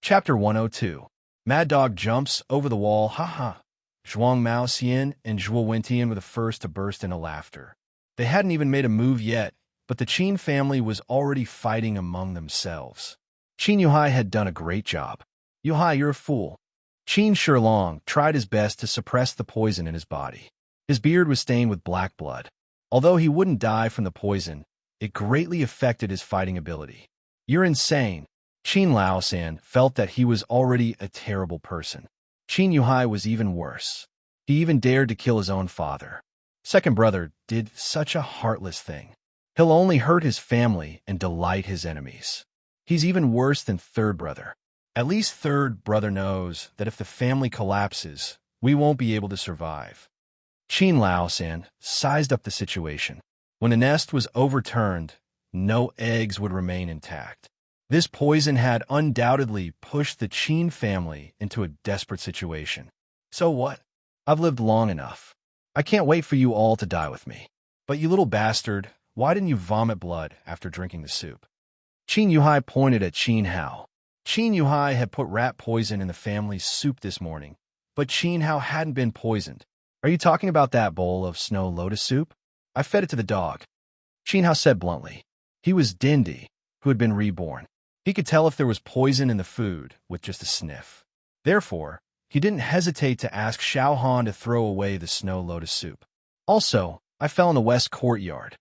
Chapter 102. Mad Dog jumps over the wall, haha. Zhuang Mao Xian and Zhuo Wentian were the first to burst into laughter. They hadn't even made a move yet, but the Qin family was already fighting among themselves. Qin Yuhai had done a great job. Yuhai, you're a fool. Qin Shilong tried his best to suppress the poison in his body. His beard was stained with black blood. Although he wouldn't die from the poison, it greatly affected his fighting ability. You're insane. Qin Laosan felt that he was already a terrible person. Qin Yuhai was even worse. He even dared to kill his own father. Second brother did such a heartless thing. He'll only hurt his family and delight his enemies. He's even worse than third brother. At least third brother knows that if the family collapses, we won't be able to survive. Qin Laosan sized up the situation. When the nest was overturned, no eggs would remain intact. This poison had undoubtedly pushed the Qin family into a desperate situation. So what? I've lived long enough. I can't wait for you all to die with me. But you little bastard, why didn't you vomit blood after drinking the soup? Qin Yuhai pointed at Qin Hao. Qin Yuhai had put rat poison in the family's soup this morning, but Qin Hao hadn't been poisoned. Are you talking about that bowl of snow lotus soup? I fed it to the dog. Qin Hao said bluntly. He was Dindi, who had been reborn. He could tell if there was poison in the food with just a sniff. Therefore, he didn't hesitate to ask Xiao Han to throw away the snow lotus soup. Also, I fell in the west courtyard.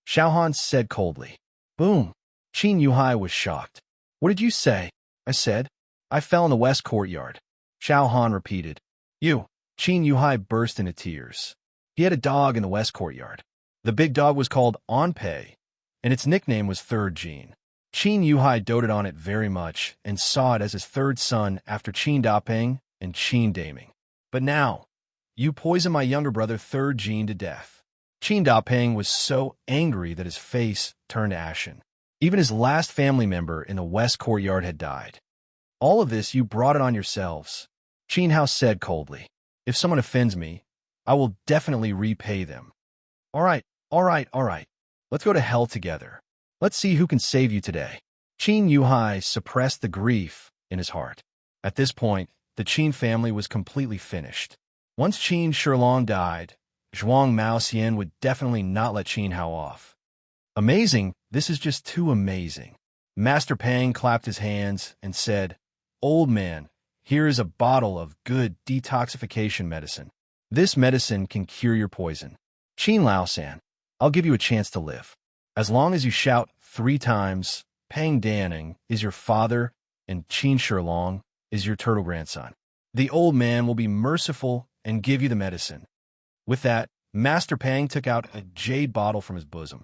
Xiao Han said coldly. Boom. Qin Yuhai was shocked. What did you say? I said. I fell in the west courtyard. Xiao Han repeated. You. Qin Yuhai burst into tears. He had a dog in the west courtyard. The big dog was called Anpei, and its nickname was Third Gene. Qin Yuhai doted on it very much and saw it as his third son after Qin Dapeng and Qin Daming. But now, you poisoned my younger brother Third Gene to death. Qin Dapeng was so angry that his face turned ashen. Even his last family member in the west courtyard had died. All of this you brought it on yourselves. Qin Hao said coldly. If someone offends me, I will definitely repay them. All right. Let's go to hell together. Let's see who can save you today. Qin Yuhai suppressed the grief in his heart. At this point, the Qin family was completely finished. Once Qin Shilong died, Zhuang Mao Xian would definitely not let Qin Hao off. Amazing, this is just too amazing. Master Pang clapped his hands and said, Old man, here is a bottle of good detoxification medicine. This medicine can cure your poison. Qin Laosan, I'll give you a chance to live. As long as you shout 3 times, Pang Danning is your father and Qin Shilong is your turtle grandson. The old man will be merciful and give you the medicine. With that, Master Pang took out a jade bottle from his bosom.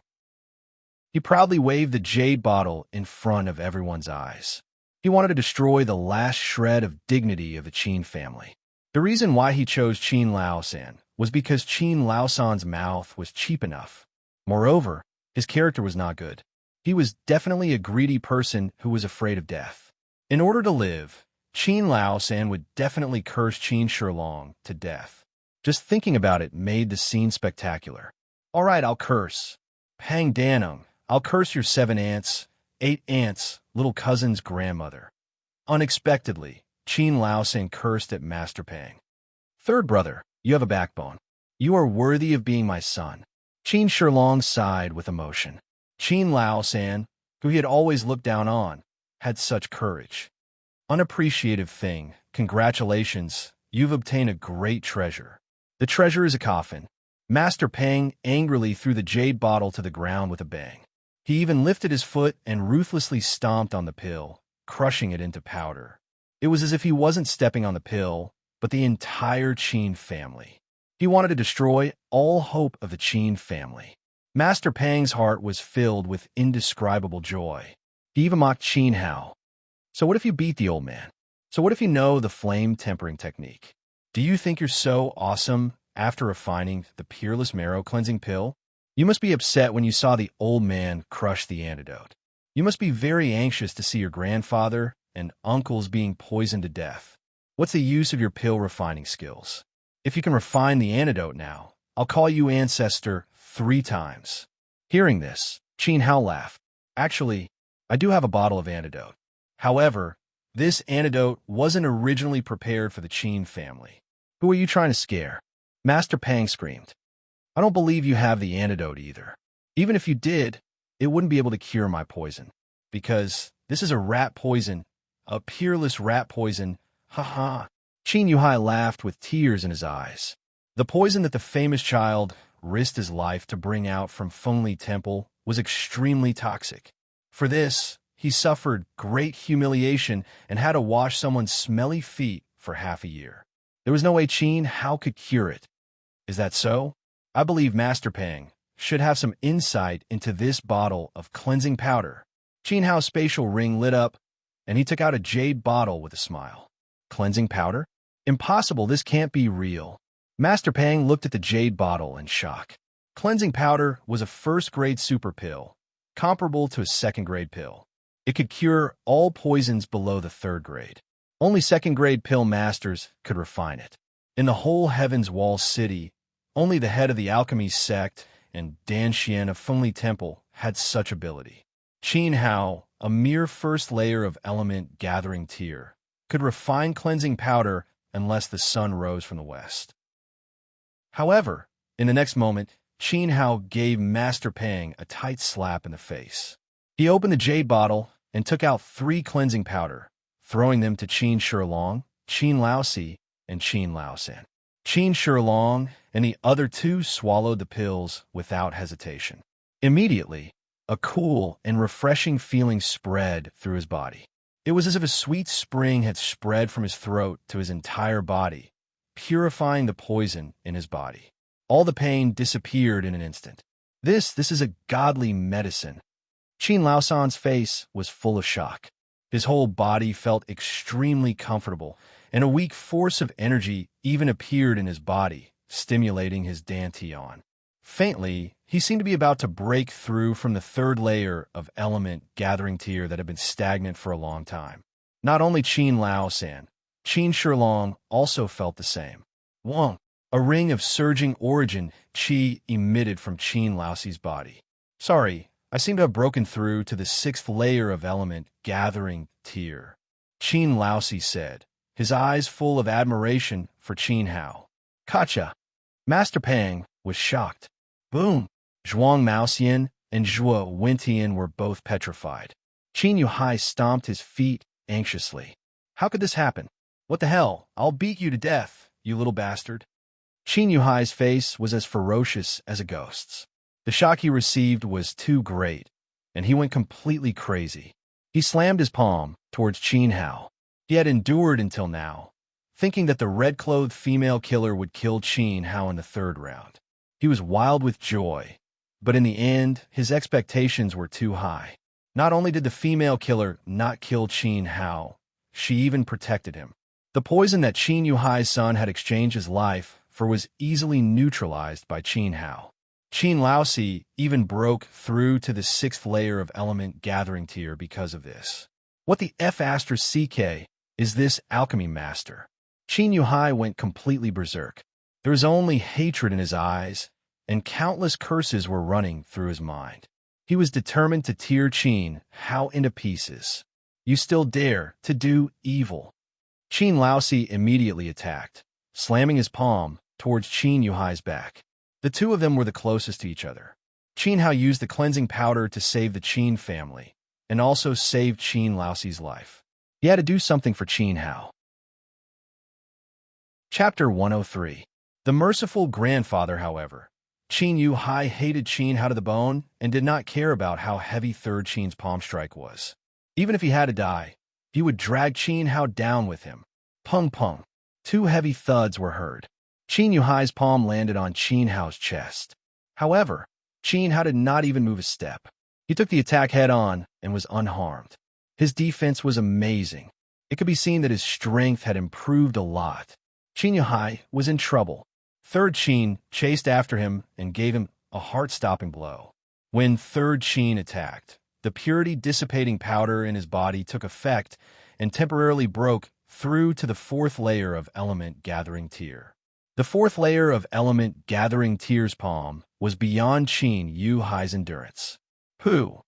He proudly waved the jade bottle in front of everyone's eyes. He wanted to destroy the last shred of dignity of the Qin family. The reason why he chose Qin Laosan was because Qin Laosan's mouth was cheap enough. Moreover, his character was not good. He was definitely a greedy person who was afraid of death. In order to live, Qin Laosan would definitely curse Qin Shilong to death. Just thinking about it made the scene spectacular. All right, I'll curse. Pang Danung, I'll curse your 7 aunts, 8 aunts, little cousin's grandmother. Unexpectedly, Qin Laosan cursed at Master Pang. Third brother, you have a backbone. You are worthy of being my son. Qin Shilong sighed with emotion. Qin Laosan, who he had always looked down on, had such courage. Unappreciative thing, congratulations, you've obtained a great treasure. The treasure is a coffin. Master Pang angrily threw the jade bottle to the ground with a bang. He even lifted his foot and ruthlessly stomped on the pill, crushing it into powder. It was as if he wasn't stepping on the pill, but the entire Qin family. He wanted to destroy all hope of the Qin family. Master Pang's heart was filled with indescribable joy. He even mocked Qin Hao. So what if you beat the old man? So what if you know the flame tempering technique? Do you think you're so awesome after refining the peerless marrow cleansing pill? You must be upset when you saw the old man crush the antidote. You must be very anxious to see your grandfather and uncles being poisoned to death. What's the use of your pill refining skills? If you can refine the antidote now, I'll call you ancestor 3 times. Hearing this, Qin Hao laughed. Actually, I do have a bottle of antidote. However, This antidote wasn't originally prepared for the Qin family. Who are you trying to scare? Master Pang screamed. I don't believe you have the antidote either. Even if you did, it wouldn't be able to cure my poison. Because this is a rat poison, a peerless rat poison. Ha ha. Qin Yuhai laughed with tears in his eyes. The poison that the famous child risked his life to bring out from Fengli Temple was extremely toxic. For this, he suffered great humiliation and had to wash someone's smelly feet for half a year. There was no way Qin Hao could cure it. Is that so? I believe Master Pang should have some insight into this bottle of cleansing powder. Qin Hao's spatial ring lit up, and he took out a jade bottle with a smile. Cleansing powder? Impossible, this can't be real. Master Pang looked at the jade bottle in shock. Cleansing powder was a first-grade super pill, comparable to a second-grade pill. It could cure all poisons below the third grade. Only second-grade pill masters could refine it. In the whole Heaven's Wall city, only the head of the Alchemy sect and Dan Xian of Fengli Temple had such ability. Qin Hao, a mere first layer of element gathering tier, could refine cleansing powder unless the sun rose from the west. However, in the next moment, Qin Hao gave Master Pang a tight slap in the face. He opened the jade bottle and took out 3 cleansing powder, throwing them to Qin Shilong, Qin Laosi, and Qin Laosan. Qin Shilong and the other 2 swallowed the pills without hesitation. Immediately, a cool and refreshing feeling spread through his body. It was as if a sweet spring had spread from his throat to his entire body, purifying the poison in his body. All the pain disappeared in an instant. This is a godly medicine. Qin Laosan's face was full of shock. His whole body felt extremely comfortable, and a weak force of energy even appeared in his body, stimulating his dantian. Faintly, he seemed to be about to break through from the third layer of element gathering tier that had been stagnant for a long time. Not only Qin Laosan, Qin Shilong also felt the same. Wong, a ring of surging origin qi emitted from Qin Laosi's body. Sorry, I seem to have broken through to the 6th layer of element gathering tier, Qin Laosi said, his eyes full of admiration for Qin Hao. Kacha. Master Pang was shocked. Boom! Zhuang Maoxian and Zhuo Wentian were both petrified. Qin Yuhai stomped his feet anxiously. How could this happen? What the hell? I'll beat you to death, you little bastard. Qin Yuhai's face was as ferocious as a ghost's. The shock he received was too great, and he went completely crazy. He slammed his palm towards Qin Hao. He had endured until now, thinking that the red-clothed female killer would kill Qin Hao in the 3rd round. He was wild with joy, but in the end, his expectations were too high. Not only did the female killer not kill Qin Hao, she even protected him. The poison that Qin Yuhai's son had exchanged his life for was easily neutralized by Qin Hao. Qin Laosi even broke through to the 6th layer of element gathering tier because of this. What the F*** CK is this alchemy master? Qin Yuhai went completely berserk. There was only hatred in his eyes, and countless curses were running through his mind. He was determined to tear Qin Hao into pieces. You still dare to do evil? Qin Laosi immediately attacked, slamming his palm towards Qin Yuhai's back. The 2 of them were the closest to each other. Qin Hao used the cleansing powder to save the Qin family, and also saved Qin Laosi's life. He had to do something for Qin Hao. Chapter 103. The merciful grandfather, however. Qin Yuhai hated Qin Hao to the bone and did not care about how heavy 3rd Qin's palm strike was. Even if he had to die, he would drag Qin Hao down with him. Pung pung. 2 heavy thuds were heard. Qin Yuhai's palm landed on Qin Hao's chest. However, Qin Hao did not even move a step. He took the attack head-on and was unharmed. His defense was amazing. It could be seen that his strength had improved a lot. Qin Yuhai was in trouble. 3rd Qin chased after him and gave him a heart-stopping blow. When 3rd Qin attacked, the purity-dissipating powder in his body took effect and temporarily broke through to the 4th layer of element gathering tier. The 4th layer of element gathering tier's palm was beyond Qin Yuhai's endurance. Pooh!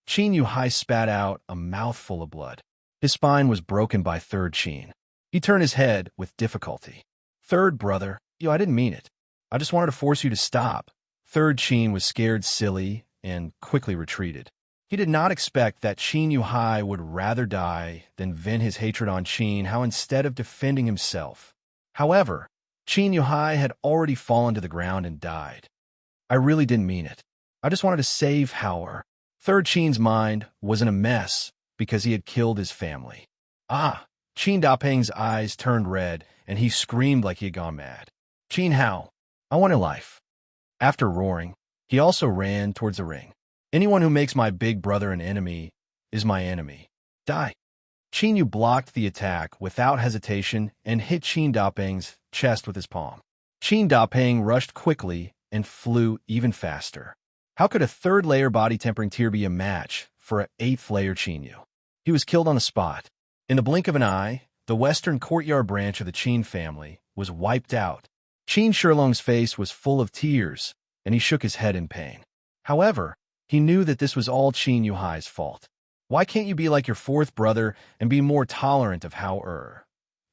Qin Yuhai spat out a mouthful of blood. His spine was broken by third Qin. He turned his head with difficulty. Third brother, I didn't mean it. I just wanted to force you to stop. Third Qin was scared silly and quickly retreated. He did not expect that Qin Yuhai would rather die than vent his hatred on Qin Hao instead of defending himself. However, Qin Yuhai had already fallen to the ground and died. I really didn't mean it. I just wanted to save Hao. Third Qin's mind was in a mess because he had killed his family. Ah! Qin Dapeng's eyes turned red, and he screamed like he had gone mad. Qin Hao, I want a life. After roaring, he also ran towards the ring. Anyone who makes my big brother an enemy is my enemy. Die. Qin Yu blocked the attack without hesitation and hit Qin Dapeng's chest with his palm. Qin Dapeng rushed quickly and flew even faster. How could a third-layer body-tempering tier be a match for an eighth-layer Qin Yu? He was killed on the spot. In the blink of an eye, the western courtyard branch of the Qin family was wiped out. Qin Shilong's face was full of tears, and he shook his head in pain. However, he knew that this was all Qin Yuhai's fault. Why can't you be like your fourth brother and be more tolerant of Hao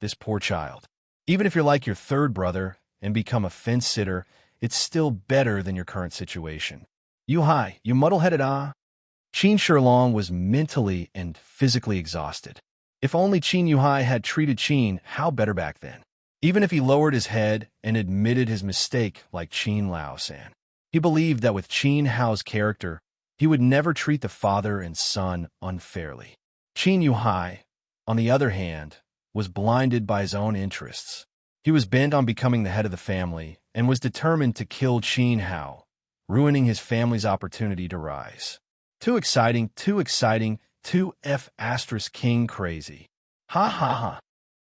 this poor child? Even if you're like your third brother and become a fence-sitter, it's still better than your current situation. Yuhai, you muddle-headed Qin Shilong was mentally and physically exhausted. If only Qin Yuhai had treated Qin Hao better back then. Even if he lowered his head and admitted his mistake like Qin Lao-san. He believed that with Qin Hao's character, he would never treat the father and son unfairly. Qin Yuhai, on the other hand, was blinded by his own interests. He was bent on becoming the head of the family and was determined to kill Qin Hao, ruining his family's opportunity to rise. Too exciting, 2F king crazy. Ha ha ha.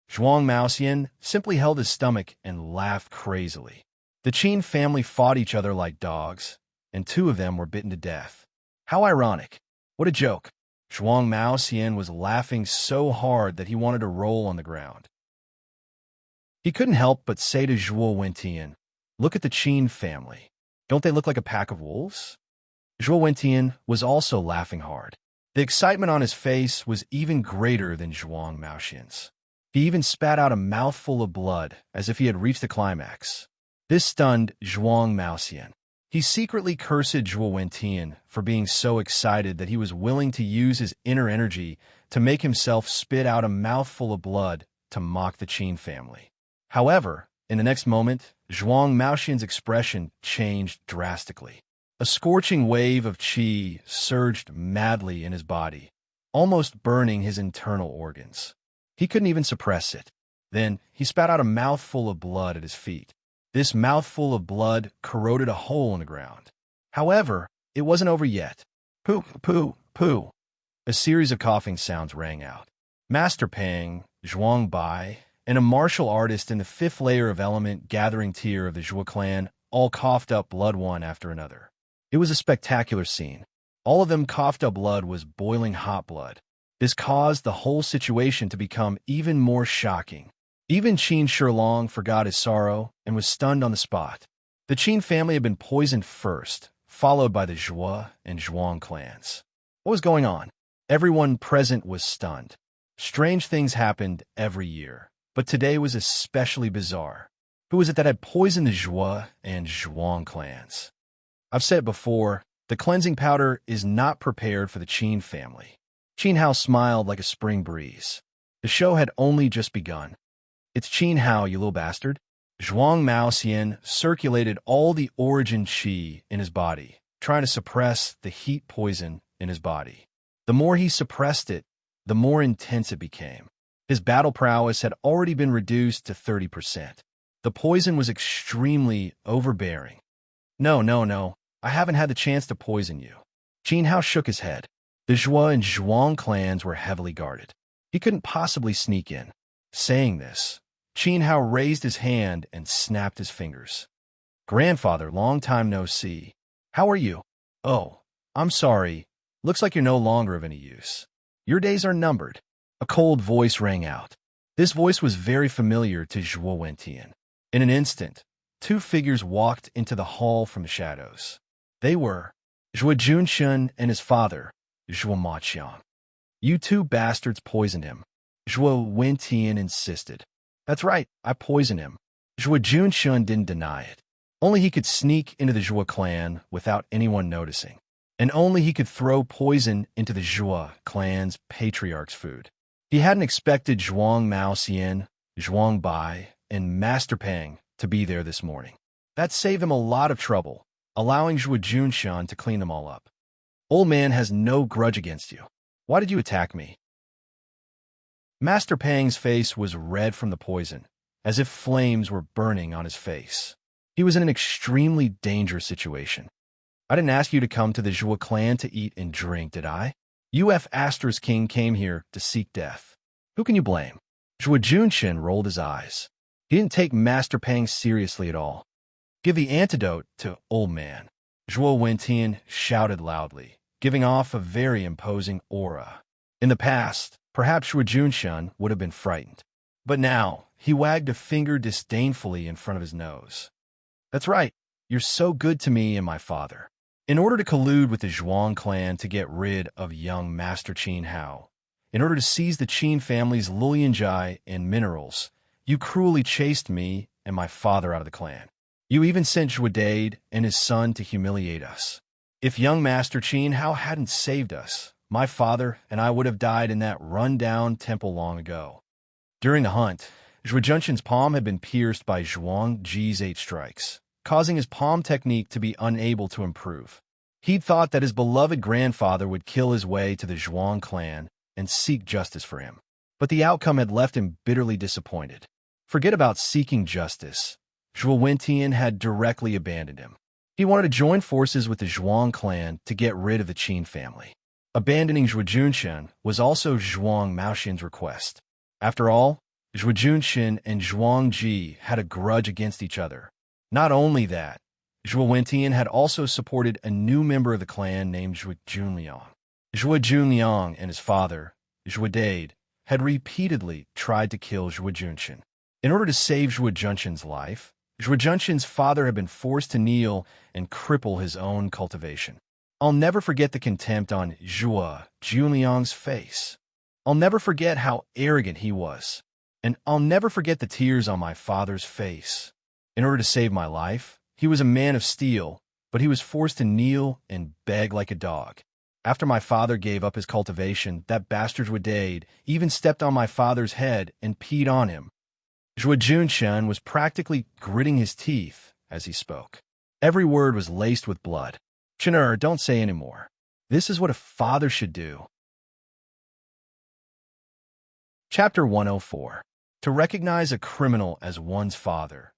Zhuang Maoxian simply held his stomach and laughed crazily. The Qin family fought each other like dogs, and 2 of them were bitten to death. How ironic. What a joke. Zhuang Maoxian was laughing so hard that he wanted to roll on the ground. He couldn't help but say to Zhuo Wentian, "Look at the Qin family. Don't they look like a pack of wolves?" Zhuo Wentian was also laughing hard. The excitement on his face was even greater than Zhuang Maoxian's. He even spat out a mouthful of blood as if he had reached the climax. This stunned Zhuang Maoxian. He secretly cursed Zhuo Wentian for being so excited that he was willing to use his inner energy to make himself spit out a mouthful of blood to mock the Qin family. However, in the next moment, Zhuang Maoxian's expression changed drastically. A scorching wave of qi surged madly in his body, almost burning his internal organs. He couldn't even suppress it. Then he spat out a mouthful of blood at his feet. This mouthful of blood corroded a hole in the ground. However, it wasn't over yet. Poo, poo, poo. A series of coughing sounds rang out. Master Peng, Zhuang Bai, and a martial artist in the 5th layer of element gathering tier of the Zhuo clan all coughed up blood one after another. It was a spectacular scene. All of them coughed up blood was boiling hot blood. This caused the whole situation to become even more shocking. Even Qin Shilong forgot his sorrow and was stunned on the spot. The Qin family had been poisoned first, followed by the Zhuo and Zhuang clans. What was going on? Everyone present was stunned. Strange things happened every year, but today was especially bizarre. Who was it that had poisoned the Zhuo and Zhuang clans? I've said it before, the cleansing powder is not prepared for the Qin family. Qin Hao smiled like a spring breeze. The show had only just begun. It's Qin Hao, you little bastard. Zhuang Maoxian circulated all the origin qi in his body, trying to suppress the heat poison in his body. The more he suppressed it, the more intense it became. His battle prowess had already been reduced to 30%. The poison was extremely overbearing. No, I haven't had the chance to poison you. Qin Hao shook his head. The Zhuo and Zhuang clans were heavily guarded. He couldn't possibly sneak in. Saying this, Qin Hao raised his hand and snapped his fingers. Grandfather, long time no see. How are you? Oh, I'm sorry. Looks like you're no longer of any use. Your days are numbered. A cold voice rang out. This voice was very familiar to Zhuo Wentian. In an instant, 2 figures walked into the hall from the shadows. They were Zhuo Junshun and his father, Zhuo Maqiang. You two bastards poisoned him. Zhuo Wentian insisted. That's right, I poisoned him. Zhuo Junshun didn't deny it. Only he could sneak into the Zhuo clan without anyone noticing. And only he could throw poison into the Zhuo clan's patriarch's food. He hadn't expected Zhuang Maoxian, Zhuang Bai, and Master Pang to be there this morning. That saved him a lot of trouble, allowing Zhuo Junshan to clean them all up. Old man has no grudge against you. Why did you attack me? Master Pang's face was red from the poison, as if flames were burning on his face. He was in an extremely dangerous situation. I didn't ask you to come to the Zhuo clan to eat and drink, did I? UF Astra's king came here to seek death. Who can you blame? Zhuo Junshin rolled his eyes. He didn't take Master Pang seriously at all. Give the antidote to old man. Zhuo Wentian shouted loudly, giving off a very imposing aura. In the past, perhaps Zhuo Junshan would have been frightened. But now, he wagged a finger disdainfully in front of his nose. That's right, you're so good to me and my father. In order to collude with the Zhuang clan to get rid of young Master Qin Hao, in order to seize the Qin family's Lulianjai and minerals, you cruelly chased me and my father out of the clan. You even sent Zhuo Dade and his son to humiliate us. If young Master Qin Hao hadn't saved us, my father and I would have died in that run-down temple long ago. During the hunt, Zhuo Junshin's palm had been pierced by Zhuang Ji's 8 strikes, causing his palm technique to be unable to improve. He'd thought that his beloved grandfather would kill his way to the Zhuang clan and seek justice for him. But the outcome had left him bitterly disappointed. Forget about seeking justice. Zhuo Wentian had directly abandoned him. He wanted to join forces with the Zhuang clan to get rid of the Qin family. Abandoning Zhuo Junshin was also Zhuang Maoxian's request. After all, Zhuo Junshin and Zhuang Ji had a grudge against each other. Not only that, Zhuo Wentian had also supported a new member of the clan named Zhuo Junliang. Zhuo Junliang and his father, Zhuo Dade, had repeatedly tried to kill Zhuo Junshin. In order to save Zhuo Junshin's life, Zhuo Junshin's father had been forced to kneel and cripple his own cultivation. I'll never forget the contempt on Zhuo Junliang's face. I'll never forget how arrogant he was. And I'll never forget the tears on my father's face. In order to save my life, he was a man of steel, but he was forced to kneel and beg like a dog. After my father gave up his cultivation, that bastard Zhuo Dade even stepped on my father's head and peed on him. Zhuo Junshin was practically gritting his teeth as he spoke. Every word was laced with blood. Chinur, don't say any more. This is what a father should do. Chapter 104. To recognize a criminal as one's father.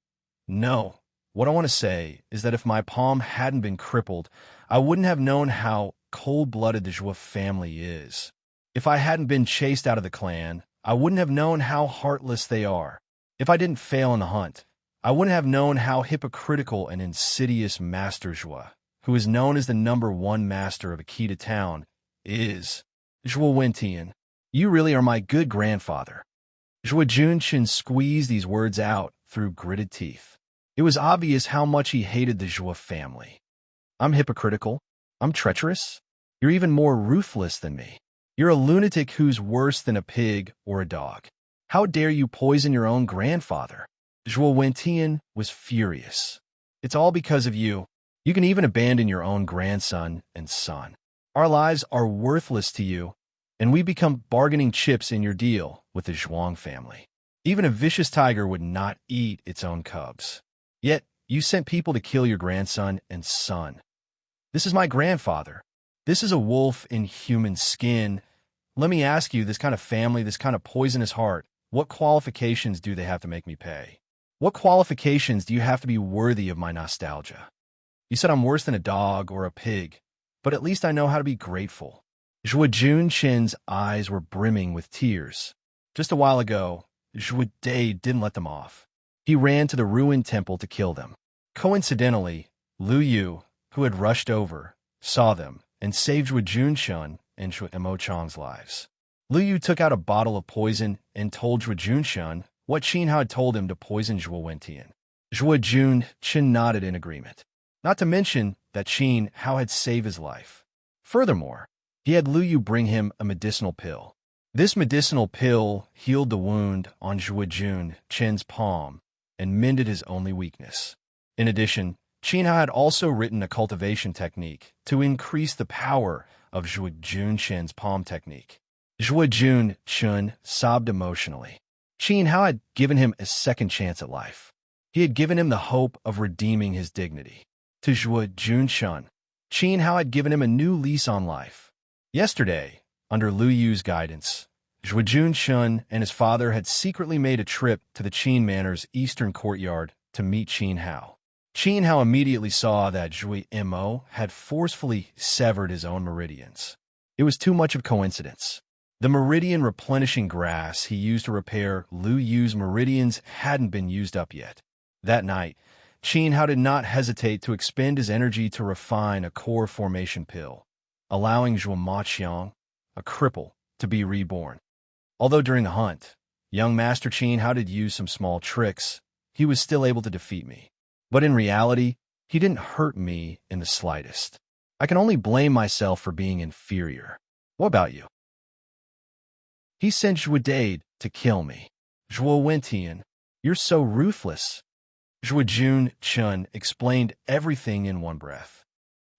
No, what I want to say is that if my palm hadn't been crippled, I wouldn't have known how cold-blooded the Zhuo family is. If I hadn't been chased out of the clan, I wouldn't have known how heartless they are. If I didn't fail in the hunt, I wouldn't have known how hypocritical and insidious Master Zhuo, who is known as the #1 master of Akita town, is. Zhuo Wentian, you really are my good grandfather. Zhuo Junshin squeezed these words out through gritted teeth. It was obvious how much he hated the Zhuo family. I'm hypocritical. I'm treacherous. You're even more ruthless than me. You're a lunatic who's worse than a pig or a dog. How dare you poison your own grandfather? Zhuo Wentian was furious. It's all because of you. You can even abandon your own grandson and son. Our lives are worthless to you, and we become bargaining chips in your deal with the Zhuang family. Even a vicious tiger would not eat its own cubs. Yet, you sent people to kill your grandson and son. This is my grandfather. This is a wolf in human skin. Let me ask you, this kind of family, this kind of poisonous heart, what qualifications do they have to make me pay? What qualifications do you have to be worthy of my nostalgia? You said I'm worse than a dog or a pig, but at least I know how to be grateful. Zhuo Junshin's eyes were brimming with tears. Just a while ago, Zhuo Dade didn't let them off. He ran to the ruined temple to kill them. Coincidentally, Lu Yu, who had rushed over, saw them and saved Zhuo Junshin and Zhuo Emochang's lives. Lu Yu took out a bottle of poison and told Zhuo Junshin what Qin Hao had told him to poison Zhuo Wentian. Zhuo Junshin nodded in agreement. Not to mention that Qin Hao had saved his life. Furthermore, He had Lu Yu bring him a medicinal pill. This medicinal pill healed the wound on Zhuo Jun Chen's palm and mended his only weakness. In addition, Qin Hao had also written a cultivation technique to increase the power of Zhuo Jun Chen's palm technique. Zhuo Jun Chen sobbed emotionally. Qin Hao had given him a second chance at life. He had given him the hope of redeeming his dignity. To Zhuo Jun Chen, Qin Hao had given him a new lease on life. Yesterday, under Lu Yu's guidance, Zhuo Jun Chen and his father had secretly made a trip to the Qin Manor's eastern courtyard to meet Qin Hao. Qin Hao immediately saw that Zhui Mo had forcefully severed his own meridians. It was too much of coincidence. The meridian replenishing grass he used to repair Lu Yu's meridians hadn't been used up yet. That night, Qin Hao did not hesitate to expend his energy to refine a core formation pill, allowing Zhuo Maqiang, a cripple, to be reborn. Although during the hunt, young Master Qin Hao did use some small tricks, he was still able to defeat me. But in reality, he didn't hurt me in the slightest. I can only blame myself for being inferior. What about you? He sent Zhuo Dade to kill me. Zhuo Wentian, you're so ruthless. Zhuo Jun Chen explained everything in one breath.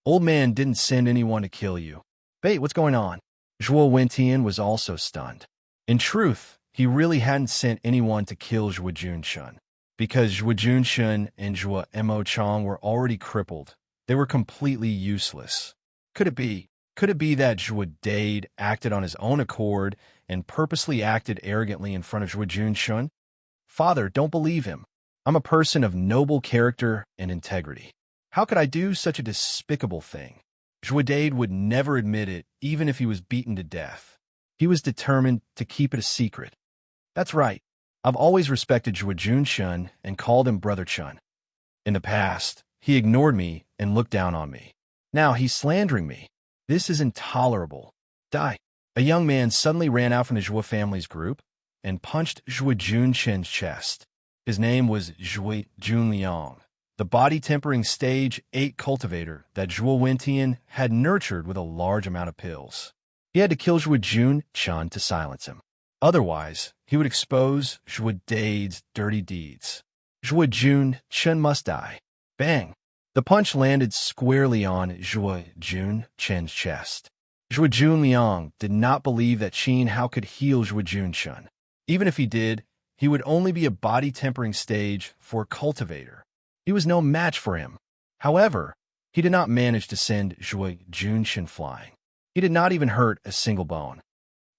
Old man didn't send anyone to kill you. Wait, what's going on? Zhuo Wentian was also stunned. In truth, he really hadn't sent anyone to kill Zhuo Jun Chen. Because Zhuo Jun Chen and Zhuo Mo Chang were already crippled, they were completely useless. Could it be that Zhuo Dade acted on his own accord and purposely acted arrogantly in front of Zhuo Jun Chen? Father, don't believe him. I'm a person of noble character and integrity. How could I do such a despicable thing? Zhuo Dade would never admit it, even if he was beaten to death. He was determined to keep it a secret. That's right. I've always respected Zhuo Jun Chen and called him Brother Chen. In the past, he ignored me and looked down on me. Now he's slandering me. This is intolerable. Die. A young man suddenly ran out from the Zhuo family's group and punched Zhuo Jun Chen's chest. His name was Zhui Junliang, the body-tempering stage 8 cultivator that Zhuo Wentian had nurtured with a large amount of pills. He had to kill Zhuo Jun Chen to silence him. Otherwise, he would expose Zhuo Dade's dirty deeds. Zhuo Jun Chen must die. Bang! The punch landed squarely on Zhuo Jun Chen's chest. Zhuo Junliang did not believe that Qin Hao could heal Zhuo Jun Chen. Even if he did, he would only be a body-tempering stage for a cultivator. He was no match for him. However, he did not manage to send Zhuo Jun Chen flying. He did not even hurt a single bone.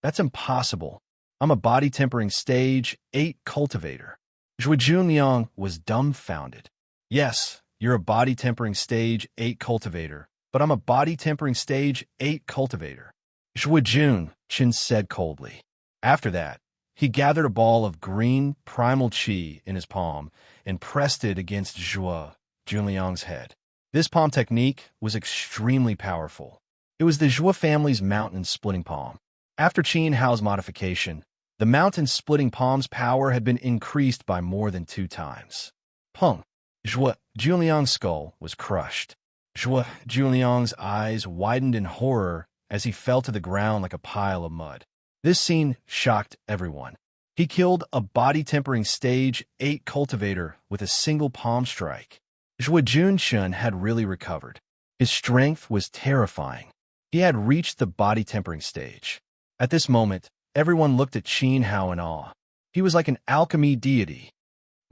That's impossible. I'm a body-tempering stage 8 cultivator. Zhuo Junliang was dumbfounded. Yes, you're a body-tempering stage 8 cultivator, but I'm a body-tempering stage 8 cultivator. Zhuo Jun Chen said coldly. After that, he gathered a ball of green primal qi in his palm and pressed it against Zhuo Junliang's head. This palm technique was extremely powerful. It was the Zhuo family's mountain-splitting palm. After Qin Hao's modification, the mountain-splitting palm's power had been increased by more than 2 times. Peng! Zhuo Junliang's skull was crushed. Zhuo Junliang's eyes widened in horror as he fell to the ground like a pile of mud. This scene shocked everyone. He killed a body-tempering stage 8 cultivator with a single palm strike. Zhuo Jun Chen had really recovered. His strength was terrifying. He had reached the body-tempering stage. At this moment, everyone looked at Qin Hao in awe. He was like an alchemy deity.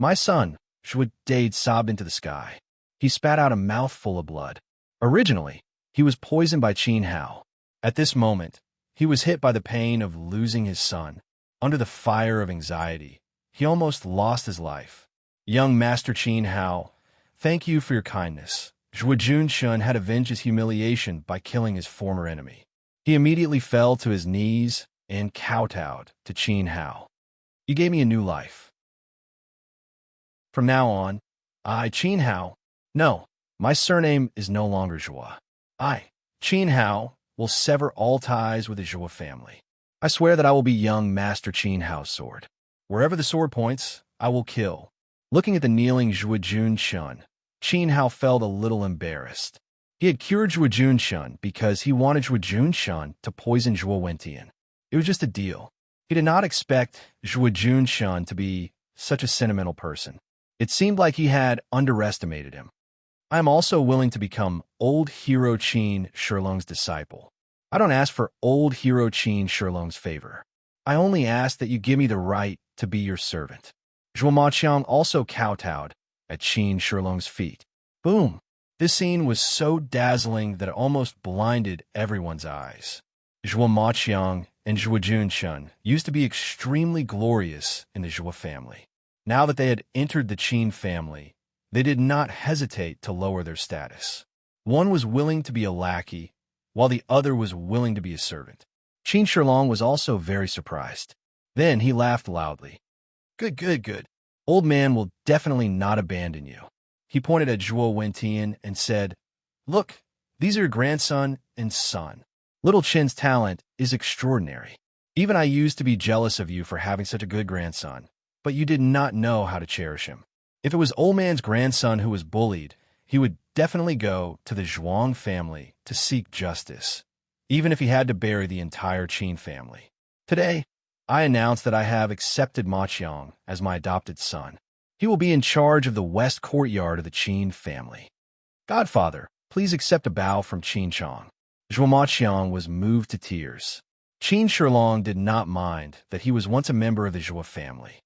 My son, Zhuo Dade sobbed into the sky. He spat out a mouthful of blood. Originally, he was poisoned by Qin Hao. At this moment, he was hit by the pain of losing his son. Under the fire of anxiety, he almost lost his life. Young Master Qin Hao, thank you for your kindness. Zhuo Jun Chen had avenged his humiliation by killing his former enemy. He immediately fell to his knees and kowtowed to Qin Hao. You gave me a new life. From now on, I, Qin Hao, no, my surname is no longer Zhuo. I, Qin Hao, will sever all ties with the Zhuo family. I swear that I will be young Master Qin Hao's sword. Wherever the sword points, I will kill. Looking at the kneeling Zhuo Jun Chen, Qin Hao felt a little embarrassed. He had cured Zhuo Junshun because he wanted Zhuo Junshun to poison Zhuo Wentian. It was just a deal. He did not expect Zhuo Junshun to be such a sentimental person. It seemed like he had underestimated him. I am also willing to become old hero Qin Shilong's disciple. I don't ask for old hero Qin Shilong's favor. I only ask that you give me the right to be your servant. Zhuo Maqiang also kowtowed at Qin Shilong's feet. Boom! This scene was so dazzling that it almost blinded everyone's eyes. Zhuo Maqiang and Zhuo Junshun used to be extremely glorious in the Zhuo family. Now that they had entered the Qin family, they did not hesitate to lower their status. One was willing to be a lackey, while the other was willing to be a servant. Qin Shilong was also very surprised. Then he laughed loudly. Good, good, good. Old man will definitely not abandon you. He pointed at Zhuo Wentian and said, Look, these are your grandson and son. Little Qin's talent is extraordinary. Even I used to be jealous of you for having such a good grandson, but you did not know how to cherish him. If it was old man's grandson who was bullied, he would definitely go to the Zhuang family to seek justice, even if he had to bury the entire Qin family. Today, I announce that I have accepted Ma Qiang as my adopted son. He will be in charge of the west courtyard of the Qin family. Godfather, please accept a bow from Qin Chong. Zhuo Maqiang was moved to tears. Qin Shilong did not mind that he was once a member of the Zhuo family.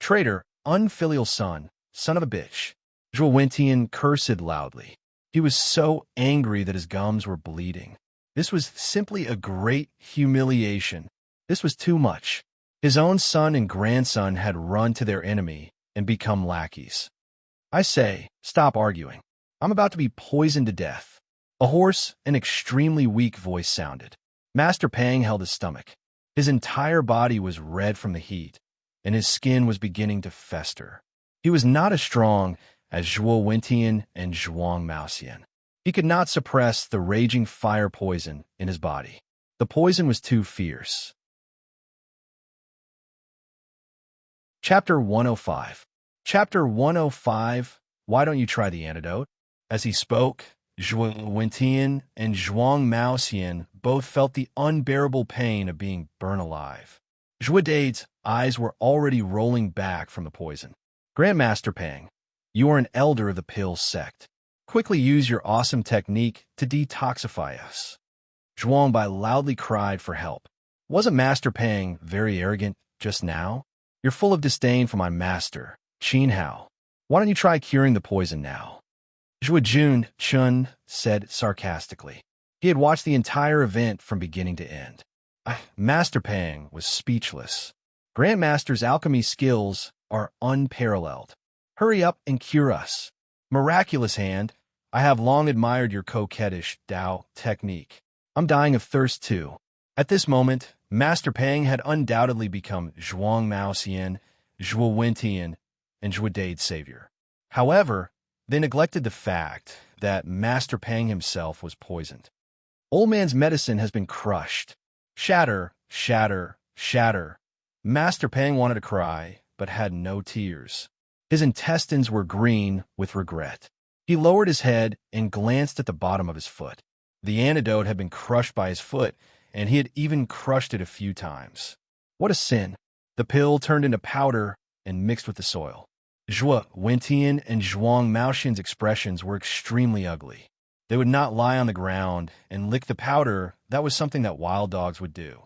Traitor, unfilial son of a bitch. Zhuo Wentian cursed loudly. He was so angry that his gums were bleeding. This was simply a great humiliation. This was too much. His own son and grandson had run to their enemy and become lackeys. I say, stop arguing. I'm about to be poisoned to death. A hoarse and extremely weak voice sounded. Master Pang held his stomach. His entire body was red from the heat, and his skin was beginning to fester. He was not as strong as Zhuo Wentian and Zhuang Maoxian. He could not suppress the raging fire poison in his body. The poison was too fierce. Chapter 105. Chapter 105, Why Don't You Try the Antidote? As he spoke, Zhuo Wentian and Zhuang Maoxian both felt the unbearable pain of being burned alive. Zhuo Dade's eyes were already rolling back from the poison. Grandmaster Pang, you are an elder of the pill sect. Quickly use your awesome technique to detoxify us. Zhuang Bai loudly cried for help. Wasn't Master Pang very arrogant just now? You're full of disdain for my master, Qin Hao. Why don't you try curing the poison now? Zhuo Junshun said sarcastically. He had watched the entire event from beginning to end. Master Pang was speechless. Grandmaster's alchemy skills are unparalleled. Hurry up and cure us. Miraculous hand, I have long admired your coquettish Dao technique. I'm dying of thirst too. At this moment, Master Pang had undoubtedly become Zhuang Maoxian, Zhuo Wentian, and Zhuo Dade's savior. However, they neglected the fact that Master Pang himself was poisoned. Old man's medicine has been crushed. Shatter, shatter, shatter. Master Pang wanted to cry, but had no tears. His intestines were green with regret. He lowered his head and glanced at the bottom of his foot. The antidote had been crushed by his foot, and he had even crushed it a few times. What a sin! The pill turned into powder and mixed with the soil. Zhuo Wentian and Zhuang Maoxian's expressions were extremely ugly. They would not lie on the ground and lick the powder. That was something that wild dogs would do.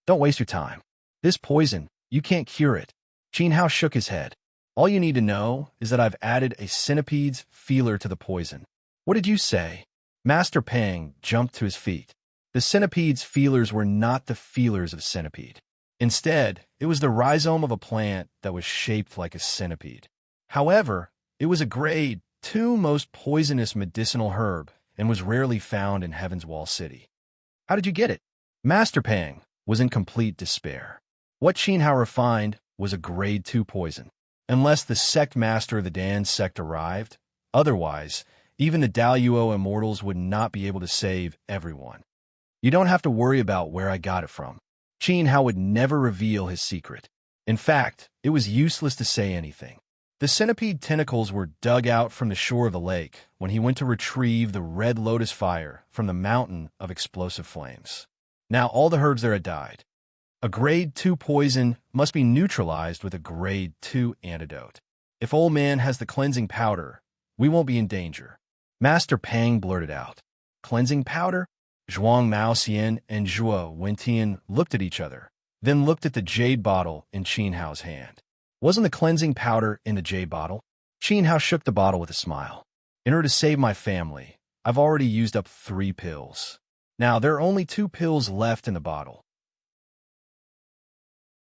Don't waste your time. This poison, you can't cure it. Qin Hao shook his head. All you need to know is that I've added a centipede's feeler to the poison. What did you say? Master Pang jumped to his feet. The centipede's feelers were not the feelers of centipede. Instead, it was the rhizome of a plant that was shaped like a centipede. However, it was a grade 2 most poisonous medicinal herb and was rarely found in Heaven's Wall City. How did you get it? Master Pang was in complete despair. What Qin Hao refined was a grade 2 poison. Unless the sect master of the Dan sect arrived, otherwise, even the Daluo immortals would not be able to save everyone. You don't have to worry about where I got it from. Qin Hao would never reveal his secret. In fact, it was useless to say anything. The centipede tentacles were dug out from the shore of the lake when when he went to retrieve the red lotus fire from the mountain of explosive flames. Now all the herbs there had died. A grade 2 poison must be neutralized with a grade 2 antidote. If old man has the cleansing powder, we won't be in danger. Master Pang blurted out. Cleansing powder? Zhuang Maoxian and Zhuo Wentian looked at each other, then looked at the jade bottle in Qin Hao's hand. Wasn't the cleansing powder in the jade bottle? Qin Hao shook the bottle with a smile. In order to save my family, I've already used up 3 pills. Now there are only 2 pills left in the bottle.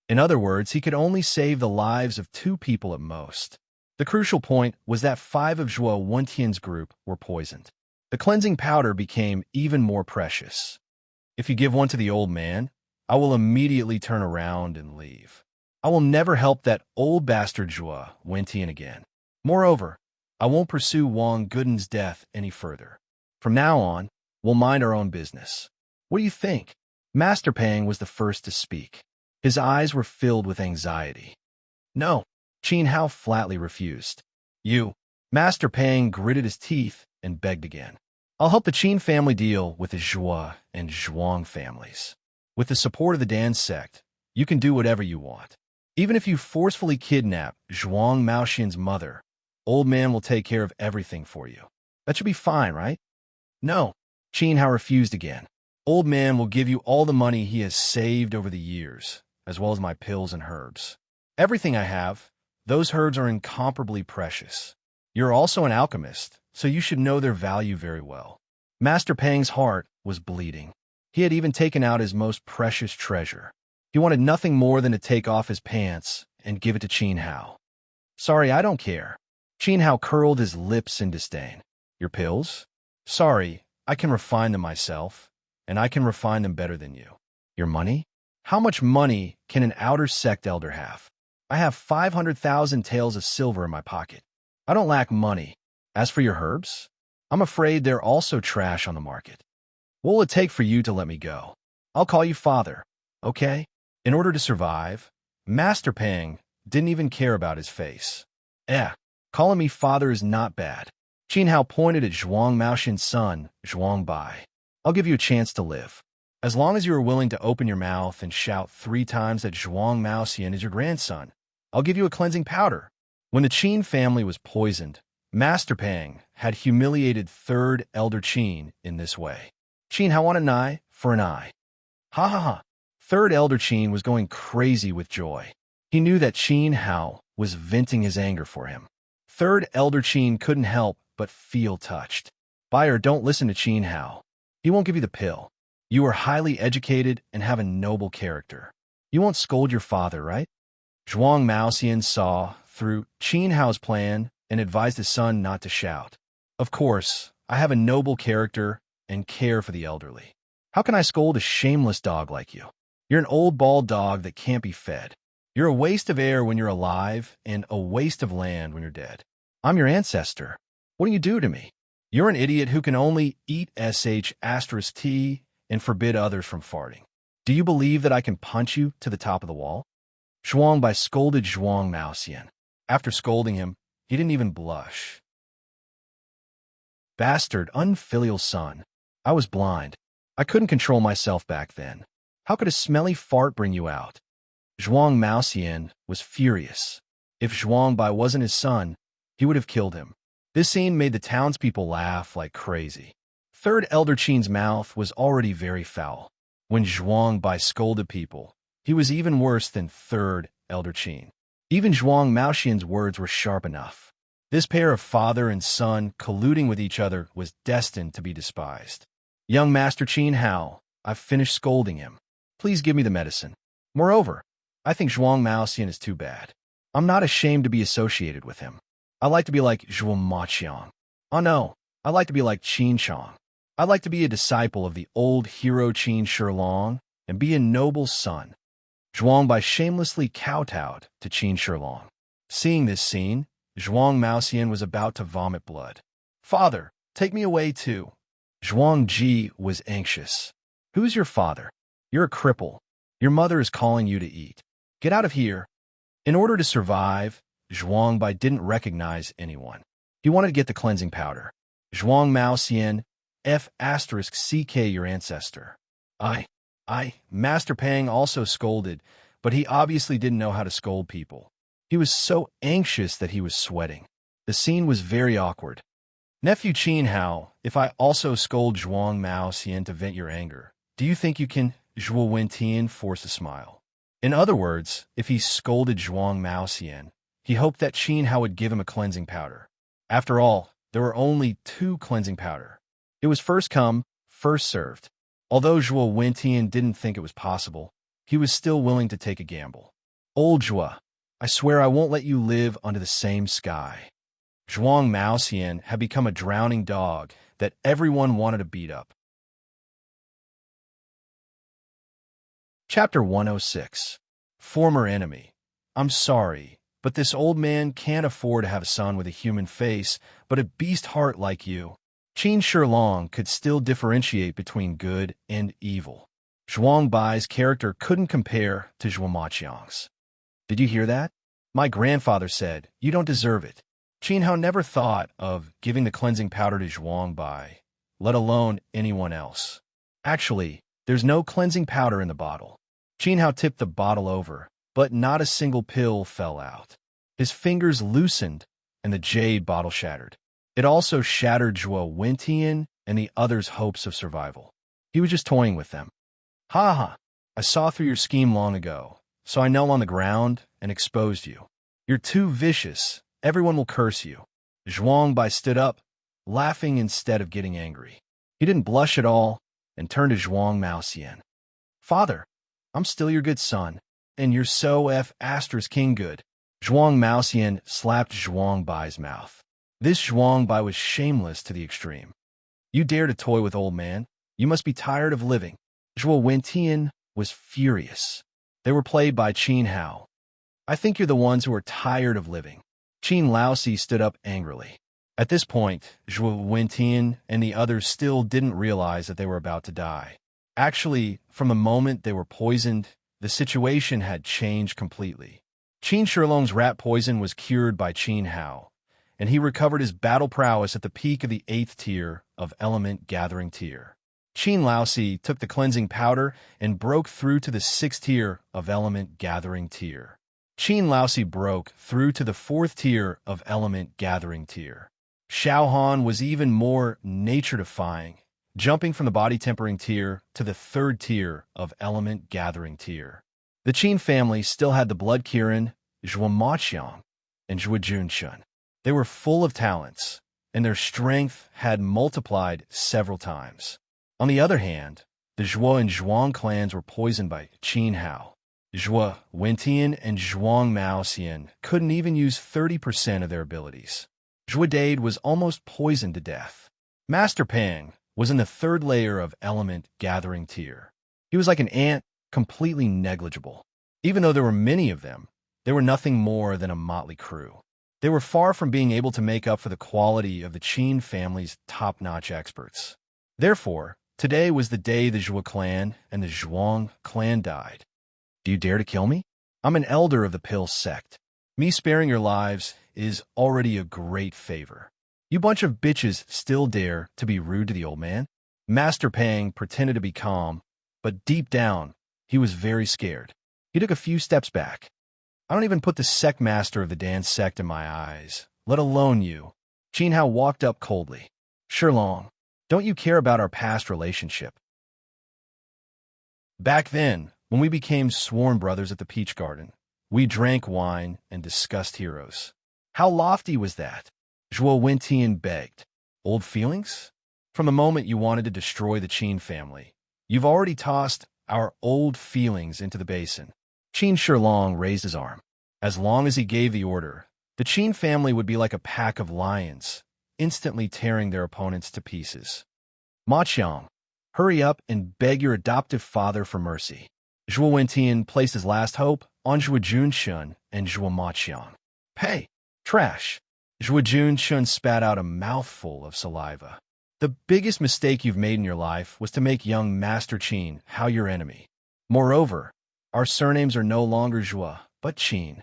In other words, he could only save the lives of 2 people at most. The crucial point was that 5 of Zhuo Wentian's group were poisoned. The cleansing powder became even more precious. If you give one to the old man, I will immediately turn around and leave. I will never help that old bastard Zhuo Wentian again. Moreover, I won't pursue Wang Gooden's death any further. From now on, we'll mind our own business. What do you think? Master Pang was the first to speak. His eyes were filled with anxiety. No, Qin Hao flatly refused. You. Master Pang gritted his teeth and begged again. I'll help the Qin family deal with the Zhuo and Zhuang families. With the support of the Dan sect, you can do whatever you want. Even if you forcefully kidnap Zhuang Maoxian's mother, old man will take care of everything for you. That should be fine, right? No, Qin Hao refused again. Old man will give you all the money he has saved over the years, as well as my pills and herbs. Everything I have, those herbs are incomparably precious. You're also an alchemist, so you should know their value very well. Master Pang's heart was bleeding. He had even taken out his most precious treasure. He wanted nothing more than to take off his pants and give it to Qin Hao. Sorry, I don't care. Qin Hao curled his lips in disdain. Your pills? Sorry, I can refine them myself, and I can refine them better than you. Your money? How much money can an outer sect elder have? I have 500,000 taels of silver in my pocket. I don't lack money. As for your herbs, I'm afraid they're also trash on the market. What will it take for you to let me go? I'll call you father, okay? In order to survive, Master Pang didn't even care about his face. Calling me father is not bad. Qin Hao pointed at Zhuang Maoxian's son, Zhuang Bai. I'll give you a chance to live. As long as you are willing to open your mouth and shout 3 times that Zhuang Maoxian is your grandson, I'll give you a cleansing powder. When the Qin family was poisoned, Master Pang had humiliated 3rd Elder Qin in this way. Qin Hao want an eye for an eye. Ha ha ha. 3rd Elder Qin was going crazy with joy. He knew that Qin Hao was venting his anger for him. 3rd Elder Qin couldn't help but feel touched. Buyer, don't listen to Qin Hao. He won't give you the pill. You are highly educated and have a noble character. You won't scold your father, right? Zhuang Maoxian saw through Qin Hao's plan and advised his son not to shout. Of course, I have a noble character and care for the elderly. How can I scold a shameless dog like you? You're an old bald dog that can't be fed. You're a waste of air when you're alive and a waste of land when you're dead. I'm your ancestor. What do you do to me? You're an idiot who can only eat sh*t and forbid others from farting. Do you believe that I can punch you to the top of the wall? Zhuang Bai scolded Zhuang Maoxian. After scolding him, he didn't even blush. Bastard, unfilial son. I was blind. I couldn't control myself back then. How could a smelly fart bring you out? Zhuang Maoxian was furious. If Zhuang Bai wasn't his son, he would have killed him. This scene made the townspeople laugh like crazy. 3rd Elder Qin's mouth was already very foul. When Zhuang Bai scolded people, he was even worse than 3rd Elder Qin. Even Zhuang Maoxian's words were sharp enough. This pair of father and son colluding with each other was destined to be despised. Young Master Qin Hao, I've finished scolding him. Please give me the medicine. Moreover, I think Zhuang Maoxian is too bad. I'm not ashamed to be associated with him. I like to be like Zhuang Maqiang. Oh no, I like to be like Qin Chang. I like to be a disciple of the old hero Qin Shilong and be a noble son. Zhuang Bai shamelessly kowtowed to Qin Shilong. Seeing this scene, Zhuang Maoxian was about to vomit blood. Father, take me away too. Zhuang Ji was anxious. Who's your father? You're a cripple. Your mother is calling you to eat. Get out of here. In order to survive, Zhuang Bai didn't recognize anyone. He wanted to get the cleansing powder. Zhuang Mao Xian, F asterisk CK your ancestor. Master Pang also scolded, but he obviously didn't know how to scold people. He was so anxious that he was sweating. The scene was very awkward. Nephew Qin Hao, if I also scold Zhuang Mao Xian to vent your anger, do you think you can? Zhuo Wentian forced a smile. In other words, if he scolded Zhuang Mao Xian, he hoped that Qin Hao would give him a cleansing powder. After all, there were only 2 cleansing powder. It was first come, first served. Although Zhuo Wentian didn't think it was possible, he was still willing to take a gamble. Old Zhuo, I swear I won't let you live under the same sky. Zhuang Mao Xian had become a drowning dog that everyone wanted to beat up. Chapter 106. Former Enemy. I'm sorry, but this old man can't afford to have a son with a human face, but a beast heart like you. Qin Shilong could still differentiate between good and evil. Zhuang Bai's character couldn't compare to Zhuo Maqiang's. Did you hear that? My grandfather said, you don't deserve it. Qin Hao never thought of giving the cleansing powder to Zhuang Bai, let alone anyone else. Actually, there's no cleansing powder in the bottle. Qin Hao tipped the bottle over, but not a single pill fell out. His fingers loosened, and the jade bottle shattered. It also shattered Zhuo Wentian and the others' hopes of survival. He was just toying with them. Ha ha! I saw through your scheme long ago, so I knelt on the ground and exposed you. You're too vicious. Everyone will curse you. Zhuang Bai stood up, laughing instead of getting angry. He didn't blush at all and turned to Zhuang Mao Xian. Father, I'm still your good son, and you're so F asterisk king good. Zhuang Mao Xian slapped Zhuang Bai's mouth. This Zhuang Bai was shameless to the extreme. You dare to toy with old man? You must be tired of living. Zhuo Wentian was furious. They were played by Qin Hao. I think you're the ones who are tired of living. Qin Laosi stood up angrily. At this point, Zhuo Wentian and the others still didn't realize that they were about to die. Actually, from the moment they were poisoned, the situation had changed completely. Qin Shilong's rat poison was cured by Qin Hao, and he recovered his battle prowess at the peak of the 8th tier of Element Gathering tier. Qin Laosi took the cleansing powder and broke through to the 6th tier of Element Gathering tier. Qin Laosi broke through to the 4th tier of Element Gathering tier. Xiao Han was even more nature-defying, jumping from the body tempering tier to the 3rd tier of Element Gathering tier. The Qin family still had the Blood Kirin, Zhuo Maqiang, and Zhuo Junshun. They were full of talents, and their strength had multiplied several times. On the other hand, the Zhuo and Zhuang clans were poisoned by Qin Hao. Zhuo Wentian and Zhuang Mao Xian couldn't even use 30% of their abilities. Zhuo Dade was almost poisoned to death. Master Pang was in the 3rd layer of Element Gathering tier. He was like an ant, completely negligible. Even though there were many of them, they were nothing more than a motley crew. They were far from being able to make up for the quality of the Qin family's top-notch experts. Therefore, today was the day the Zhuo clan and the Zhuang clan died. Do you dare to kill me? I'm an elder of the Pill sect. Me sparing your lives is already a great favor. You bunch of bitches still dare to be rude to the old man? Master Pang pretended to be calm, but deep down, he was very scared. He took a few steps back. I don't even put the sect master of the dance sect in my eyes, let alone you. Qin Hao walked up coldly. Shilong, don't you care about our past relationship? Back then, when we became sworn brothers at the Peach Garden, we drank wine and discussed heroes. How lofty was that? Zhuo Wentian begged. Old feelings? From the moment you wanted to destroy the Qin family, you've already tossed our old feelings into the basin. Qin Shilong raised his arm. As long as he gave the order, the Qin family would be like a pack of lions, instantly tearing their opponents to pieces. Ma Qiang, hurry up and beg your adoptive father for mercy. Zhuo Wentian placed his last hope on Zhuo Junshun and Zhuo Maqiang. Hey, trash! Zhuo Junshun spat out a mouthful of saliva. The biggest mistake you've made in your life was to make young Master Qin Hao your enemy. Moreover, our surnames are no longer Zhuo, but Qin.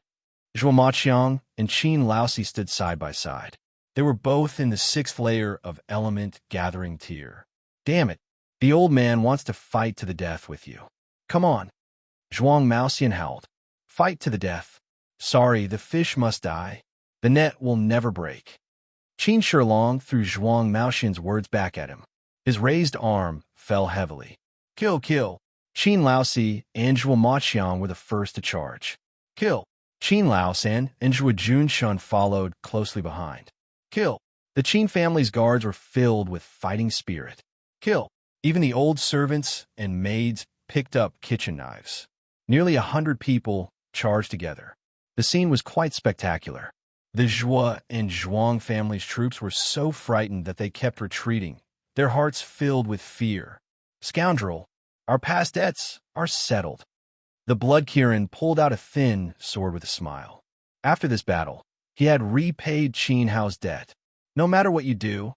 Zhuo Maqiang and Qin Laosi stood side by side. They were both in the 6th layer of element gathering tier. Damn it, the old man wants to fight to the death with you. Come on. Zhuang Maoxian howled. Fight to the death. Sorry, the fish must die. The net will never break. Qin Shilong threw Zhuang Maoxian's words back at him. His raised arm fell heavily. Kill, kill. Qin Laosi and Zhuo Maqiang were the first to charge. Kill. Qin Laosan and Zhuo Junshun followed closely behind. Kill. The Qin family's guards were filled with fighting spirit. Kill. Even the old servants and maids picked up kitchen knives. Nearly 100 people charged together. The scene was quite spectacular. The Zhuo and Zhuang family's troops were so frightened that they kept retreating, their hearts filled with fear. Scoundrel, our past debts are settled. The Blood Kirin pulled out a thin sword with a smile. After this battle, he had repaid Qin Hao's debt. No matter what you do,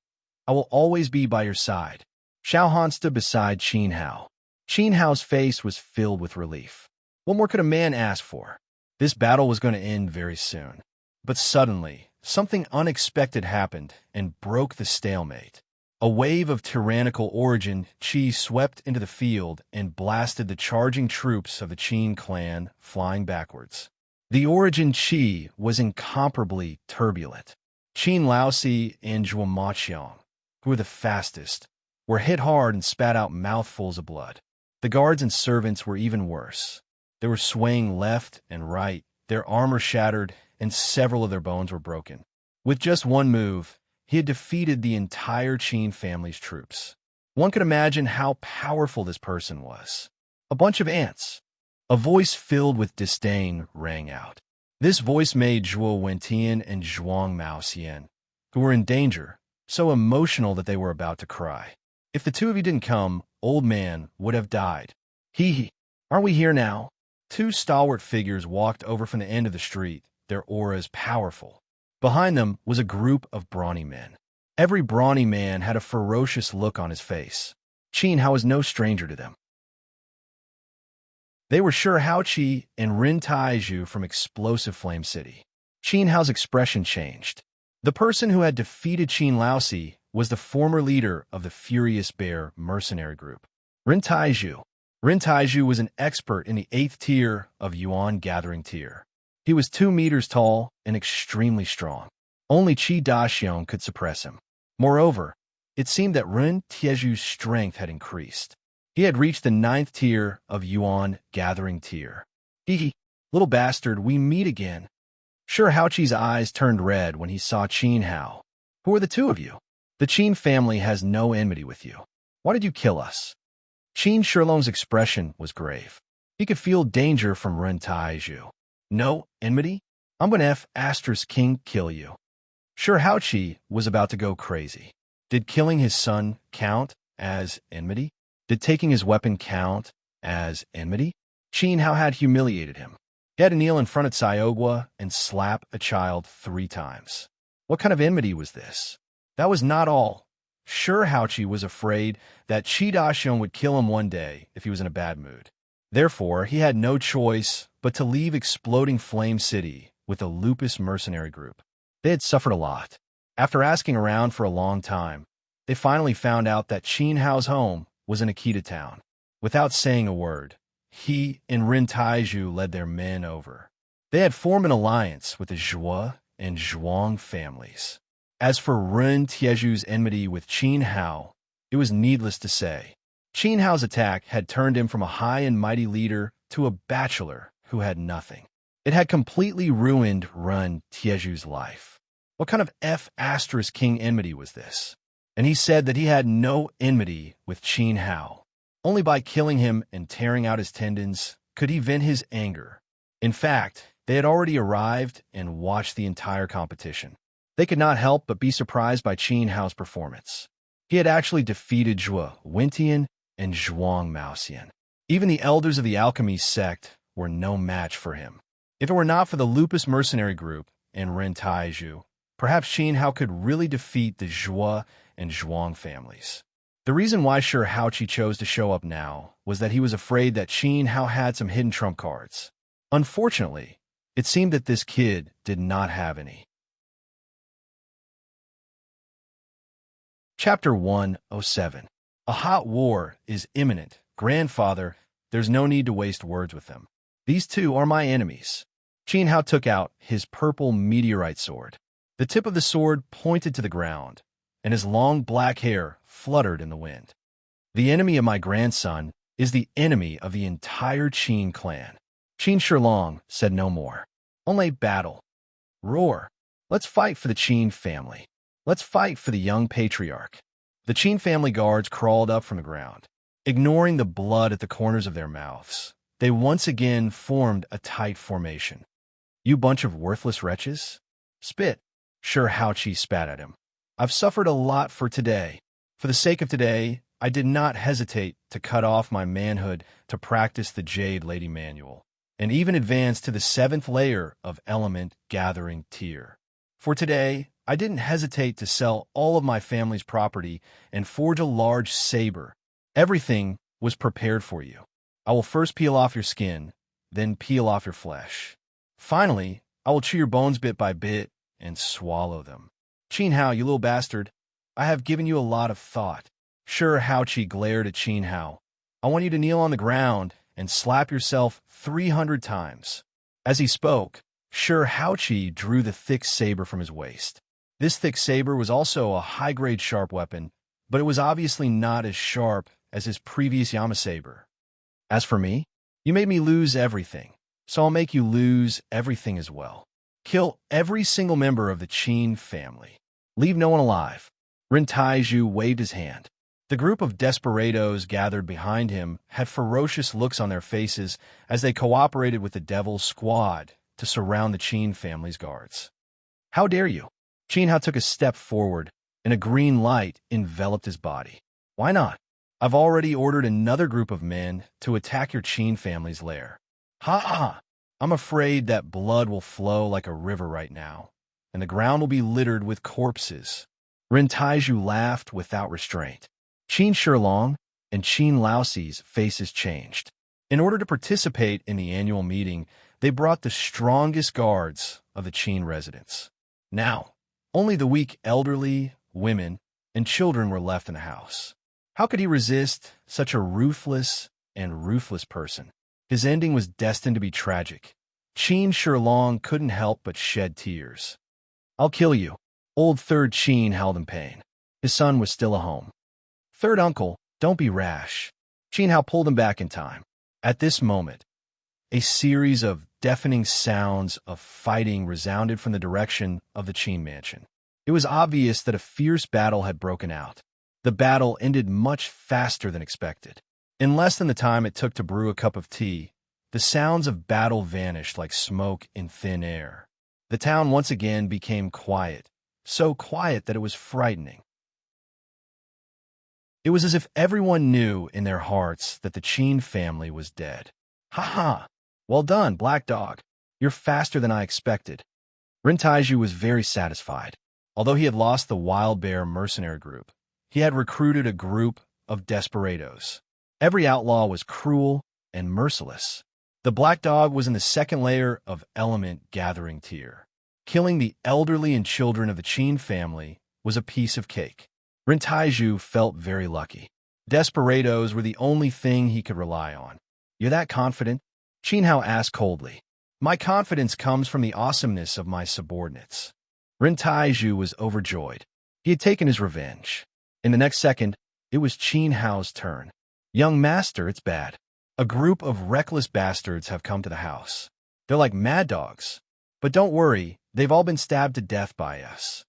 I will always be by your side. Xiao Han stood beside Qin Hao. Qin Hao's face was filled with relief. What more could a man ask for? This battle was going to end very soon. But suddenly, something unexpected happened and broke the stalemate. A wave of tyrannical origin Qi swept into the field and blasted the charging troops of the Qin clan flying backwards. The origin Qi was incomparably turbulent. Qin Laosi and Zhuo Maqiang, who were the fastest, were hit hard and spat out mouthfuls of blood. The guards and servants were even worse. They were swaying left and right, their armor shattered, and several of their bones were broken. With just one move, he had defeated the entire Qin family's troops. One could imagine how powerful this person was. A bunch of ants. A voice filled with disdain rang out. This voice made Zhuo Wentian and Zhuang Maoxian, who were in danger, so emotional that they were about to cry. If the two of you didn't come, old man would have died. Hee, aren't we here now? Two stalwart figures walked over from the end of the street, their auras powerful. Behind them was a group of brawny men. Every brawny man had a ferocious look on his face. Qin Hao was no stranger to them. They were Shi Haoqi and Rin Taizhu from Explosive Flame City. Qin Hao's expression changed. The person who had defeated Qin Laosi was the former leader of the Furious Bear mercenary group, Rin Taizhu. Rin Taizhu was an expert in the 8th tier of Yuan Gathering tier. He was 2 meters tall and extremely strong. Only Qi Daxiong could suppress him. Moreover, it seemed that Rin Taizhu's strength had increased. He had reached the 9th tier of Yuan Gathering tier. Hee, little bastard, we meet again. Shi Haoqi's eyes turned red when he saw Qin Hao. Who are the two of you? The Qin family has no enmity with you. Why did you kill us? Qin Shilong's expression was grave. He could feel danger from Rin Taizhu. No enmity? I'm going to King kill you. Shi Haoqi was about to go crazy. Did killing his son count as enmity? Did taking his weapon count as enmity? Qin Hao had humiliated him. He had to kneel in front of Xiaogua and slap a child 3 times. What kind of enmity was this? That was not all. Shi Haoqi was afraid that Qi Daxiong would kill him one day if he was in a bad mood. Therefore, he had no choice but to leave Exploding Flame City with a Lupus mercenary group. They had suffered a lot. After asking around for a long time, they finally found out that Qin Hao's home was in Akita town. Without saying a word, he and Rin Taizhu led their men over. They had formed an alliance with the Zhuo and Zhuang families. As for Rin Taizhu's enmity with Qin Hao, it was needless to say. Qin Hao's attack had turned him from a high and mighty leader to a bachelor who had nothing. It had completely ruined Rin Taizhu's life. What kind of King enmity was this? And he said that he had no enmity with Qin Hao. Only by killing him and tearing out his tendons could he vent his anger. In fact, they had already arrived and watched the entire competition. They could not help but be surprised by Qin Hao's performance. He had actually defeated Zhuo Wentian and Zhuang Maoxian. Even the elders of the Alchemy sect were no match for him. If it were not for the Lupus mercenary group and Rin Taizhu, perhaps Qin Hao could really defeat the Zhuo and Zhuang families. The reason why Shi Haoqi chose to show up now was that he was afraid that Qin Hao had some hidden trump cards. Unfortunately, it seemed that this kid did not have any. Chapter 107. A hot war is imminent. Grandfather, there's no need to waste words with them. These two are my enemies. Qin Hao took out his purple meteorite sword. The tip of the sword pointed to the ground, and his long black hair fluttered in the wind. The enemy of my grandson is the enemy of the entire Qin clan. Qin Shilong said no more. Only battle. Roar. Let's fight for the Qin family. Let's fight for the young patriarch. The Qin family guards crawled up from the ground. Ignoring the blood at the corners of their mouths, they once again formed a tight formation. You bunch of worthless wretches? Spit. Sure, Haoqi spat at him. I've suffered a lot for today. For the sake of today, I did not hesitate to cut off my manhood to practice the Jade Lady Manual, and even advance to the 7th layer of Element Gathering tier. For today, I didn't hesitate to sell all of my family's property and forge a large saber. Everything was prepared for you. I will first peel off your skin, then peel off your flesh. Finally, I will chew your bones bit by bit and swallow them. Qin Hao, you little bastard, I have given you a lot of thought. Sure, Haoqi glared at Qin Hao. I want you to kneel on the ground and slap yourself 300 times. As he spoke, Sure Haoqi drew the thick saber from his waist. This thick saber was also a high-grade sharp weapon, but it was obviously not as sharp as his previous Yama saber. As for me, you made me lose everything, so I'll make you lose everything as well. Kill every single member of the Qin family. Leave no one alive. Ren Taiju waved his hand. The group of desperados gathered behind him had ferocious looks on their faces as they cooperated with the Devil's Squad to surround the Qin family's guards. How dare you? Qin Hao took a step forward, and a green light enveloped his body. Why not? I've already ordered another group of men to attack your Qin family's lair. Ha! I'm afraid that blood will flow like a river right now, and the ground will be littered with corpses. Ren Taiju laughed without restraint. Qin Shilong and Qin Laoxi's faces changed. In order to participate in the annual meeting, they brought the strongest guards of the Qin residents. Now, only the weak elderly, women, and children were left in the house. How could he resist such a ruthless person? His ending was destined to be tragic. Qin Shilong couldn't help but shed tears. I'll kill you. Old third Qin howled in pain. His son was still at home. Third uncle, don't be rash. Qin Hao pulled him back in time. At this moment, a series of deafening sounds of fighting resounded from the direction of the Qin mansion. It was obvious that a fierce battle had broken out. The battle ended much faster than expected. In less than the time it took to brew a cup of tea, the sounds of battle vanished like smoke in thin air. The town once again became quiet, so quiet that it was frightening. It was as if everyone knew in their hearts that the Qin family was dead. Ha! Well done, Black Dog. You're faster than I expected. Ren Taiju was very satisfied. Although he had lost the Wild Bear mercenary group, he had recruited a group of desperados. Every outlaw was cruel and merciless. The Black Dog was in the 2nd layer of Element Gathering tier. Killing the elderly and children of the Qin family was a piece of cake. Ren Taiju felt very lucky. Desperados were the only thing he could rely on. You're that confident? Qin Hao asked coldly. My confidence comes from the awesomeness of my subordinates. Ren Taiju was overjoyed. He had taken his revenge. In the next second, it was Qin Hao's turn. Young master, it's bad. A group of reckless bastards have come to the house. They're like mad dogs. But don't worry, they've all been stabbed to death by us.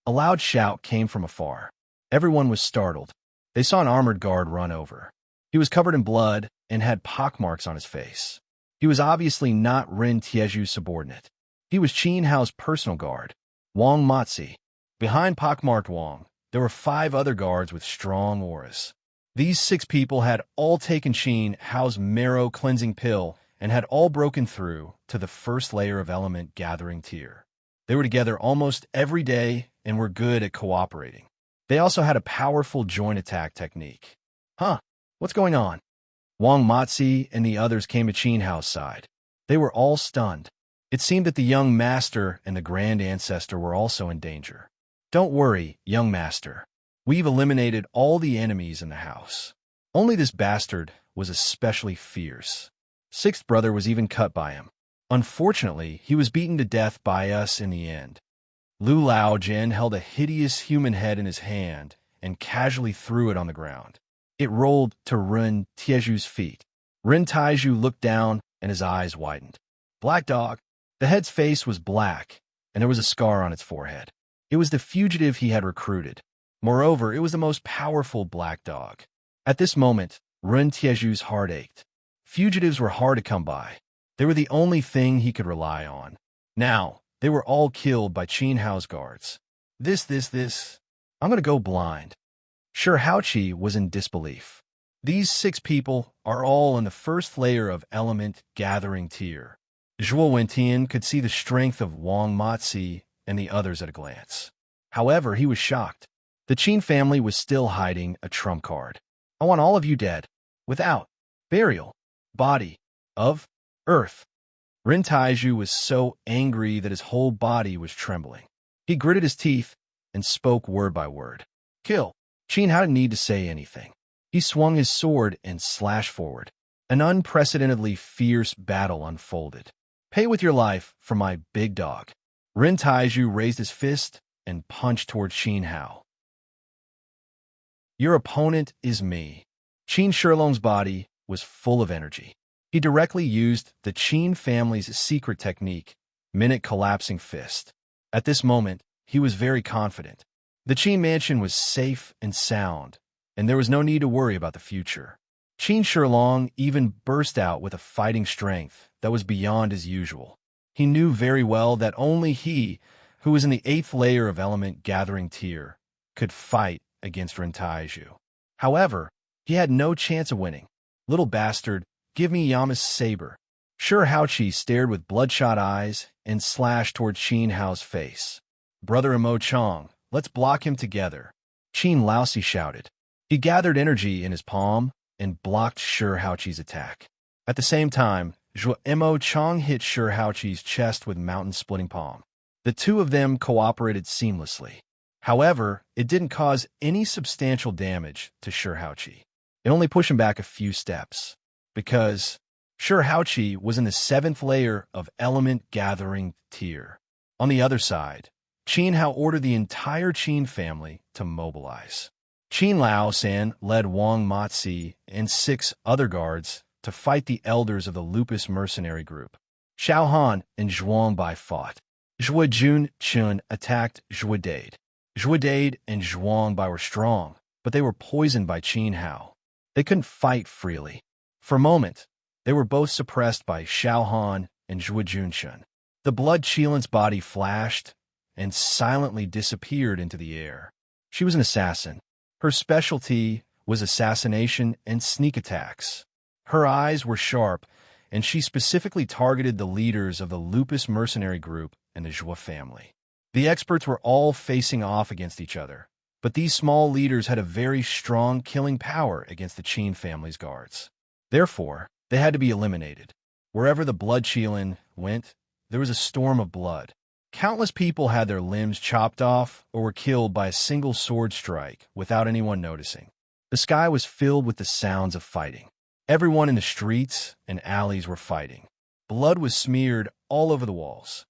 A loud shout came from afar. Everyone was startled. They saw an armored guard run over. He was covered in blood and had pockmarks on his face. He was obviously not Ren Tieju's subordinate. He was Qin Hao's personal guard, Wang Matzi. Behind pockmarked Wang, there were 5 other guards with strong auras. These 6 people had all taken Qin Hao's marrow cleansing pill and had all broken through to the 1st layer of Element Gathering tier. They were together almost every day and were good at cooperating. They also had a powerful joint attack technique. What's going on? Wang Matzi and the others came to Qin Hao's side. They were all stunned. It seemed that the young master and the grand ancestor were also in danger. Don't worry, young master. We've eliminated all the enemies in the house. Only this bastard was especially fierce. Sixth brother was even cut by him. Unfortunately, he was beaten to death by us in the end. Lu Lao Jin held a hideous human head in his hand and casually threw it on the ground. It rolled to Ren Tieju's feet. Ren Taiju looked down and his eyes widened. Black dog. The head's face was black, and there was a scar on its forehead. It was the fugitive he had recruited. Moreover, it was the most powerful black dog. At this moment, Ren Tieju's heart ached. Fugitives were hard to come by. They were the only thing he could rely on. Now, they were all killed by Qin Hao's guards. This. I'm going to go blind. Sure Haoqi was in disbelief. These 6 people are all in the first layer of element gathering tier. Zhuo Wentian could see the strength of Wang Matzi and the others at a glance. However, he was shocked. The Qin family was still hiding a trump card. I want all of you dead, without burial, body, of earth. Ren Taiju was so angry that his whole body was trembling. He gritted his teeth and spoke word by word. Kill. Qin Hao didn't need to say anything. He swung his sword and slashed forward. An unprecedentedly fierce battle unfolded. Pay with your life for my big dog. Ren Taiju raised his fist and punched toward Qin Hao. Your opponent is me. Qin Shilong's body was full of energy. He directly used the Qin family's secret technique, minute collapsing fist. At this moment, he was very confident. The Qin mansion was safe and sound, and there was no need to worry about the future. Qin Shilong even burst out with a fighting strength that was beyond his usual. He knew very well that only he, who was in the 8th layer of element gathering tier, could fight against Ren Taiju. However, he had no chance of winning. Little bastard, give me Yama's saber. Sure Haoqi stared with bloodshot eyes and slashed toward Qin Hao's face. Brother Imo Chong, let's block him together. Qin Laosi shouted. He gathered energy in his palm and blocked Sure Haoqi's attack. At the same time, Zhuo Imo Chong hit Sure Haoqi's chest with mountain-splitting palm. The two of them cooperated seamlessly. However, it didn't cause any substantial damage to Sure Haoqi. It only pushed him back a few steps, because Sure Haoqi was in the 7th layer of element gathering tier. On the other side, Qin Hao ordered the entire Qin family to mobilize. Qin Lao San led Wang Matzi and 6 other guards to fight the elders of the Lupus mercenary group. Xiao Han and Zhuang Bai fought. Zhuo Jun Chun attacked Zhuo Dade. Zhuo Dade and Zhuang Bai were strong, but they were poisoned by Qin Hao. They couldn't fight freely. For a moment, they were both suppressed by Xiao Han and Zhuo Junshun. The blood Qilin's body flashed and silently disappeared into the air. She was an assassin. Her specialty was assassination and sneak attacks. Her eyes were sharp, and she specifically targeted the leaders of the Lupus mercenary group and the Zhuo family. The experts were all facing off against each other, but these small leaders had a very strong killing power against the Qin family's guards. Therefore, they had to be eliminated. Wherever the blood Qilin went, there was a storm of blood. Countless people had their limbs chopped off or were killed by a single sword strike without anyone noticing. The sky was filled with the sounds of fighting. Everyone in the streets and alleys were fighting. Blood was smeared all over the walls.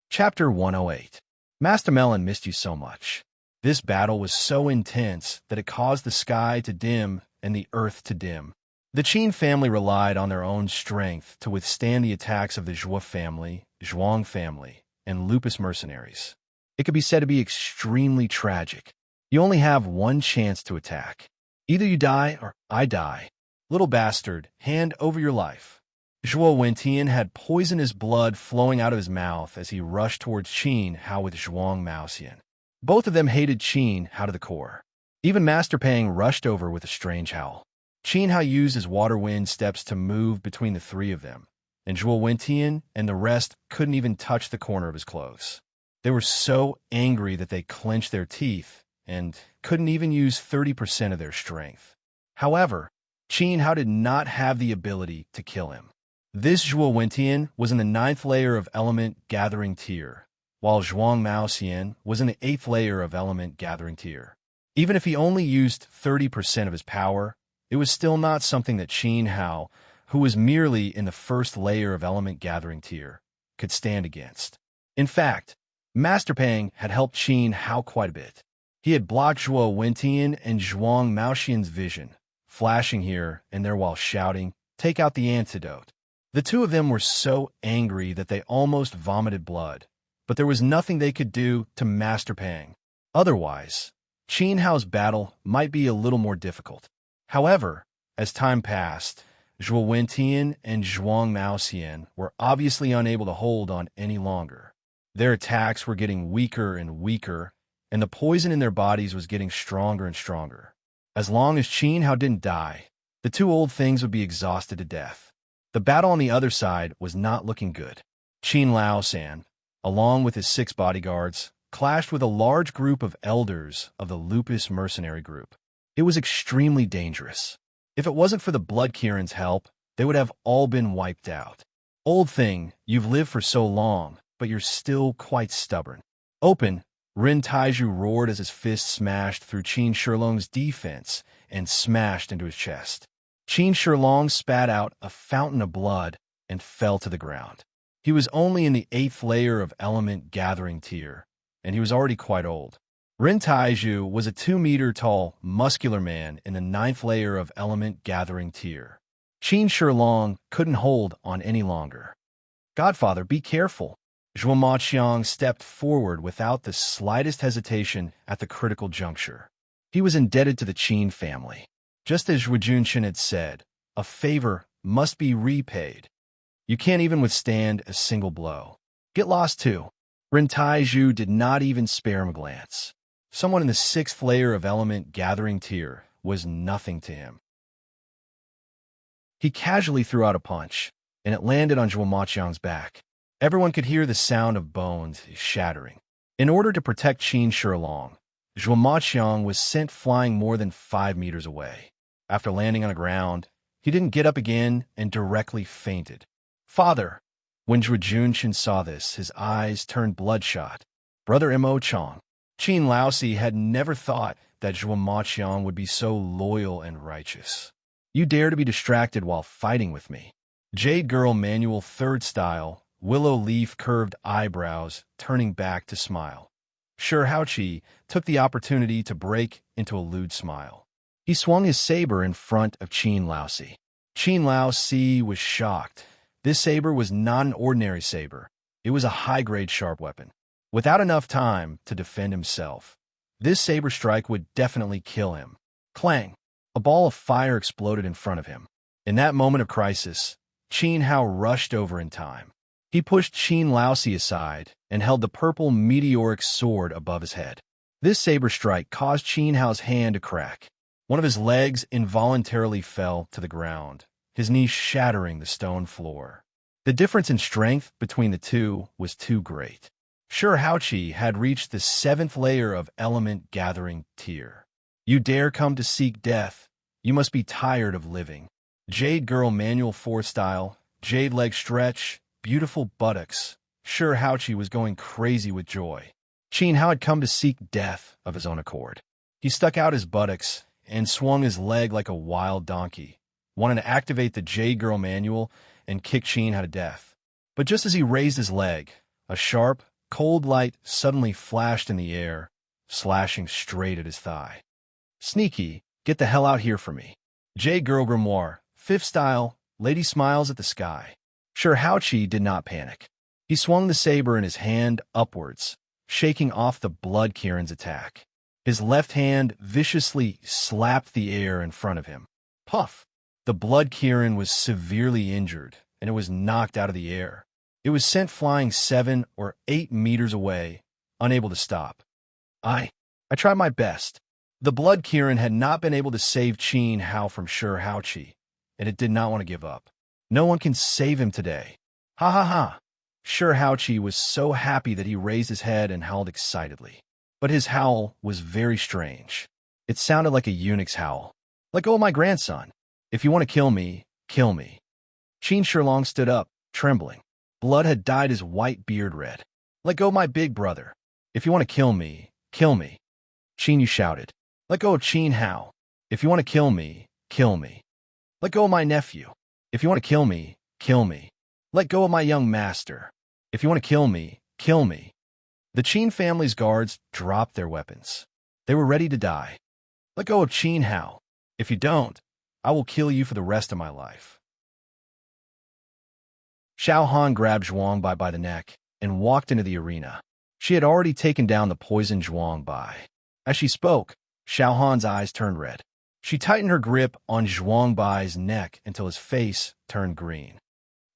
Chapter 108. Master Melon missed you so much. This battle was so intense that it caused the sky to dim and the earth to dim. The Qin family relied on their own strength to withstand the attacks of the Zhuo family, Zhuang family, and Lupus mercenaries. It could be said to be extremely tragic. You only have one chance to attack. Either you die or I die. Little bastard, hand over your life. Zhuo Wentian had poisonous blood flowing out of his mouth as he rushed towards Qin Hao with Zhuang Maoxian. Both of them hated Qin Hao to the core. Even Master Pang rushed over with a strange howl. Qin Hao used his water wind steps to move between the 3 of them, and Zhuo Wentian and the rest couldn't even touch the corner of his clothes. They were so angry that they clenched their teeth and couldn't even use 30% of their strength. However, Qin Hao did not have the ability to kill him. This Zhuo Wentian was in the 9th layer of element gathering tier, while Zhuang Maoxian was in the 8th layer of element gathering tier. Even if he only used 30% of his power, it was still not something that Qin Hao, who was merely in the 1st layer of element gathering tier, could stand against. In fact, Master Pang had helped Qin Hao quite a bit. He had blocked Zhuo Wentian and Zhuang Maoxian's vision, flashing here and there while shouting, "Take out the antidote." The two of them were so angry that they almost vomited blood, but there was nothing they could do to Master Pang. Otherwise, Qin Hao's battle might be a little more difficult. However, as time passed, Zhuo Wentian and Zhuang Maoxian were obviously unable to hold on any longer. Their attacks were getting weaker and weaker, and the poison in their bodies was getting stronger and stronger. As long as Qin Hao didn't die, the two old things would be exhausted to death. The battle on the other side was not looking good. Qin Lao-san, along with his 6 bodyguards, clashed with a large group of elders of the Lupus mercenary group. It was extremely dangerous. If it wasn't for the Blood Kirin's help, they would have all been wiped out. Old thing, you've lived for so long, but you're still quite stubborn. Open, Rin Taiju roared as his fist smashed through Qin Shilong's defense and smashed into his chest. Qin Shilong spat out a fountain of blood and fell to the ground. He was only in the 8th layer of element gathering tier, and he was already quite old. Rin Taiju was a 2-meter-tall, muscular man in the 9th layer of element gathering tier. Qin Shilong couldn't hold on any longer. "Godfather, be careful." Zhuo Maqiang stepped forward without the slightest hesitation at the critical juncture. He was indebted to the Qin family. Just as Zhuo Junshin had said, a favor must be repaid. You can't even withstand a single blow. Get lost too. Rin Taiju did not even spare him a glance. Someone in the 6th layer of element gathering tier was nothing to him. He casually threw out a punch, and it landed on Zhuo Maqiang's back. Everyone could hear the sound of bones shattering. In order to protect Qin Shilong, Zhuo Maqiang was sent flying more than 5 meters away. After landing on the ground, he didn't get up again and directly fainted. "Father!" When Zhuo Junshin saw this, his eyes turned bloodshot. "Brother Mo Chong." Qin Laosi had never thought that Zhuo Maqiang would be so loyal and righteous. "You dare to be distracted while fighting with me." Jade Girl Manual 3rd style, willow leaf curved eyebrows, turning back to smile. Sure Haoqi took the opportunity to break into a lewd smile. He swung his saber in front of Qin Laosi. Qin Laosi was shocked. This saber was not an ordinary saber. It was a high-grade sharp weapon. Without enough time to defend himself, this saber strike would definitely kill him. Clang! A ball of fire exploded in front of him. In that moment of crisis, Qin Hao rushed over in time. He pushed Qin Laosi aside and held the purple meteoric sword above his head. This saber strike caused Qin Hao's hand to crack. One of his legs involuntarily fell to the ground, his knee shattering the stone floor. The difference in strength between the two was too great. Sure Haoqi had reached the 7th layer of element gathering tier. "You dare come to seek death? You must be tired of living." Jade Girl Manual 4 style, jade leg stretch, beautiful buttocks. Sure Haoqi was going crazy with joy. Qin Hao had come to seek death of his own accord. He stuck out his buttocks and swung his leg like a wild donkey, wanting to activate the Jade Girl Manual and kick Qin Hao to death. But just as he raised his leg, a sharp, cold light suddenly flashed in the air, slashing straight at his thigh. "Sneaky, get the hell out here for me." Jade Girl Grimoire, 5th style, lady smiles at the sky. Sure Haoqi did not panic. He swung the saber in his hand upwards, shaking off the Blood Kirin's attack. His left hand viciously slapped the air in front of him. Puff! The Blood Kirin was severely injured, and it was knocked out of the air. It was sent flying 7 or 8 meters away, unable to stop. I tried my best. The Blood Kirin had not been able to save Qin Hao from Sure Haoqi, and it did not want to give up. No one can save him today. Ha ha ha! Sure Haoqi was so happy that he raised his head and howled excitedly. But his howl was very strange. It sounded like a eunuch's howl. Like, "Oh, my grandson, if you want to kill me, kill me." Qin Shilong stood up, trembling. Blood had dyed his white beard red. Let go of my big brother. If you want to kill me, kill me. Qin Yu shouted. Let go of Qin Hao. If you want to kill me, kill me. Let go of my nephew. If you want to kill me, kill me. Let go of my young master. If you want to kill me, kill me. The Qin family's guards dropped their weapons. They were ready to die. Let go of Qin Hao. If you don't, I will kill you for the rest of my life. Xiao Han grabbed Zhuang Bai by the neck and walked into the arena. She had already taken down the poisoned Zhuang Bai. As she spoke, Xiao Han's eyes turned red. She tightened her grip on Zhuang Bai's neck until his face turned green.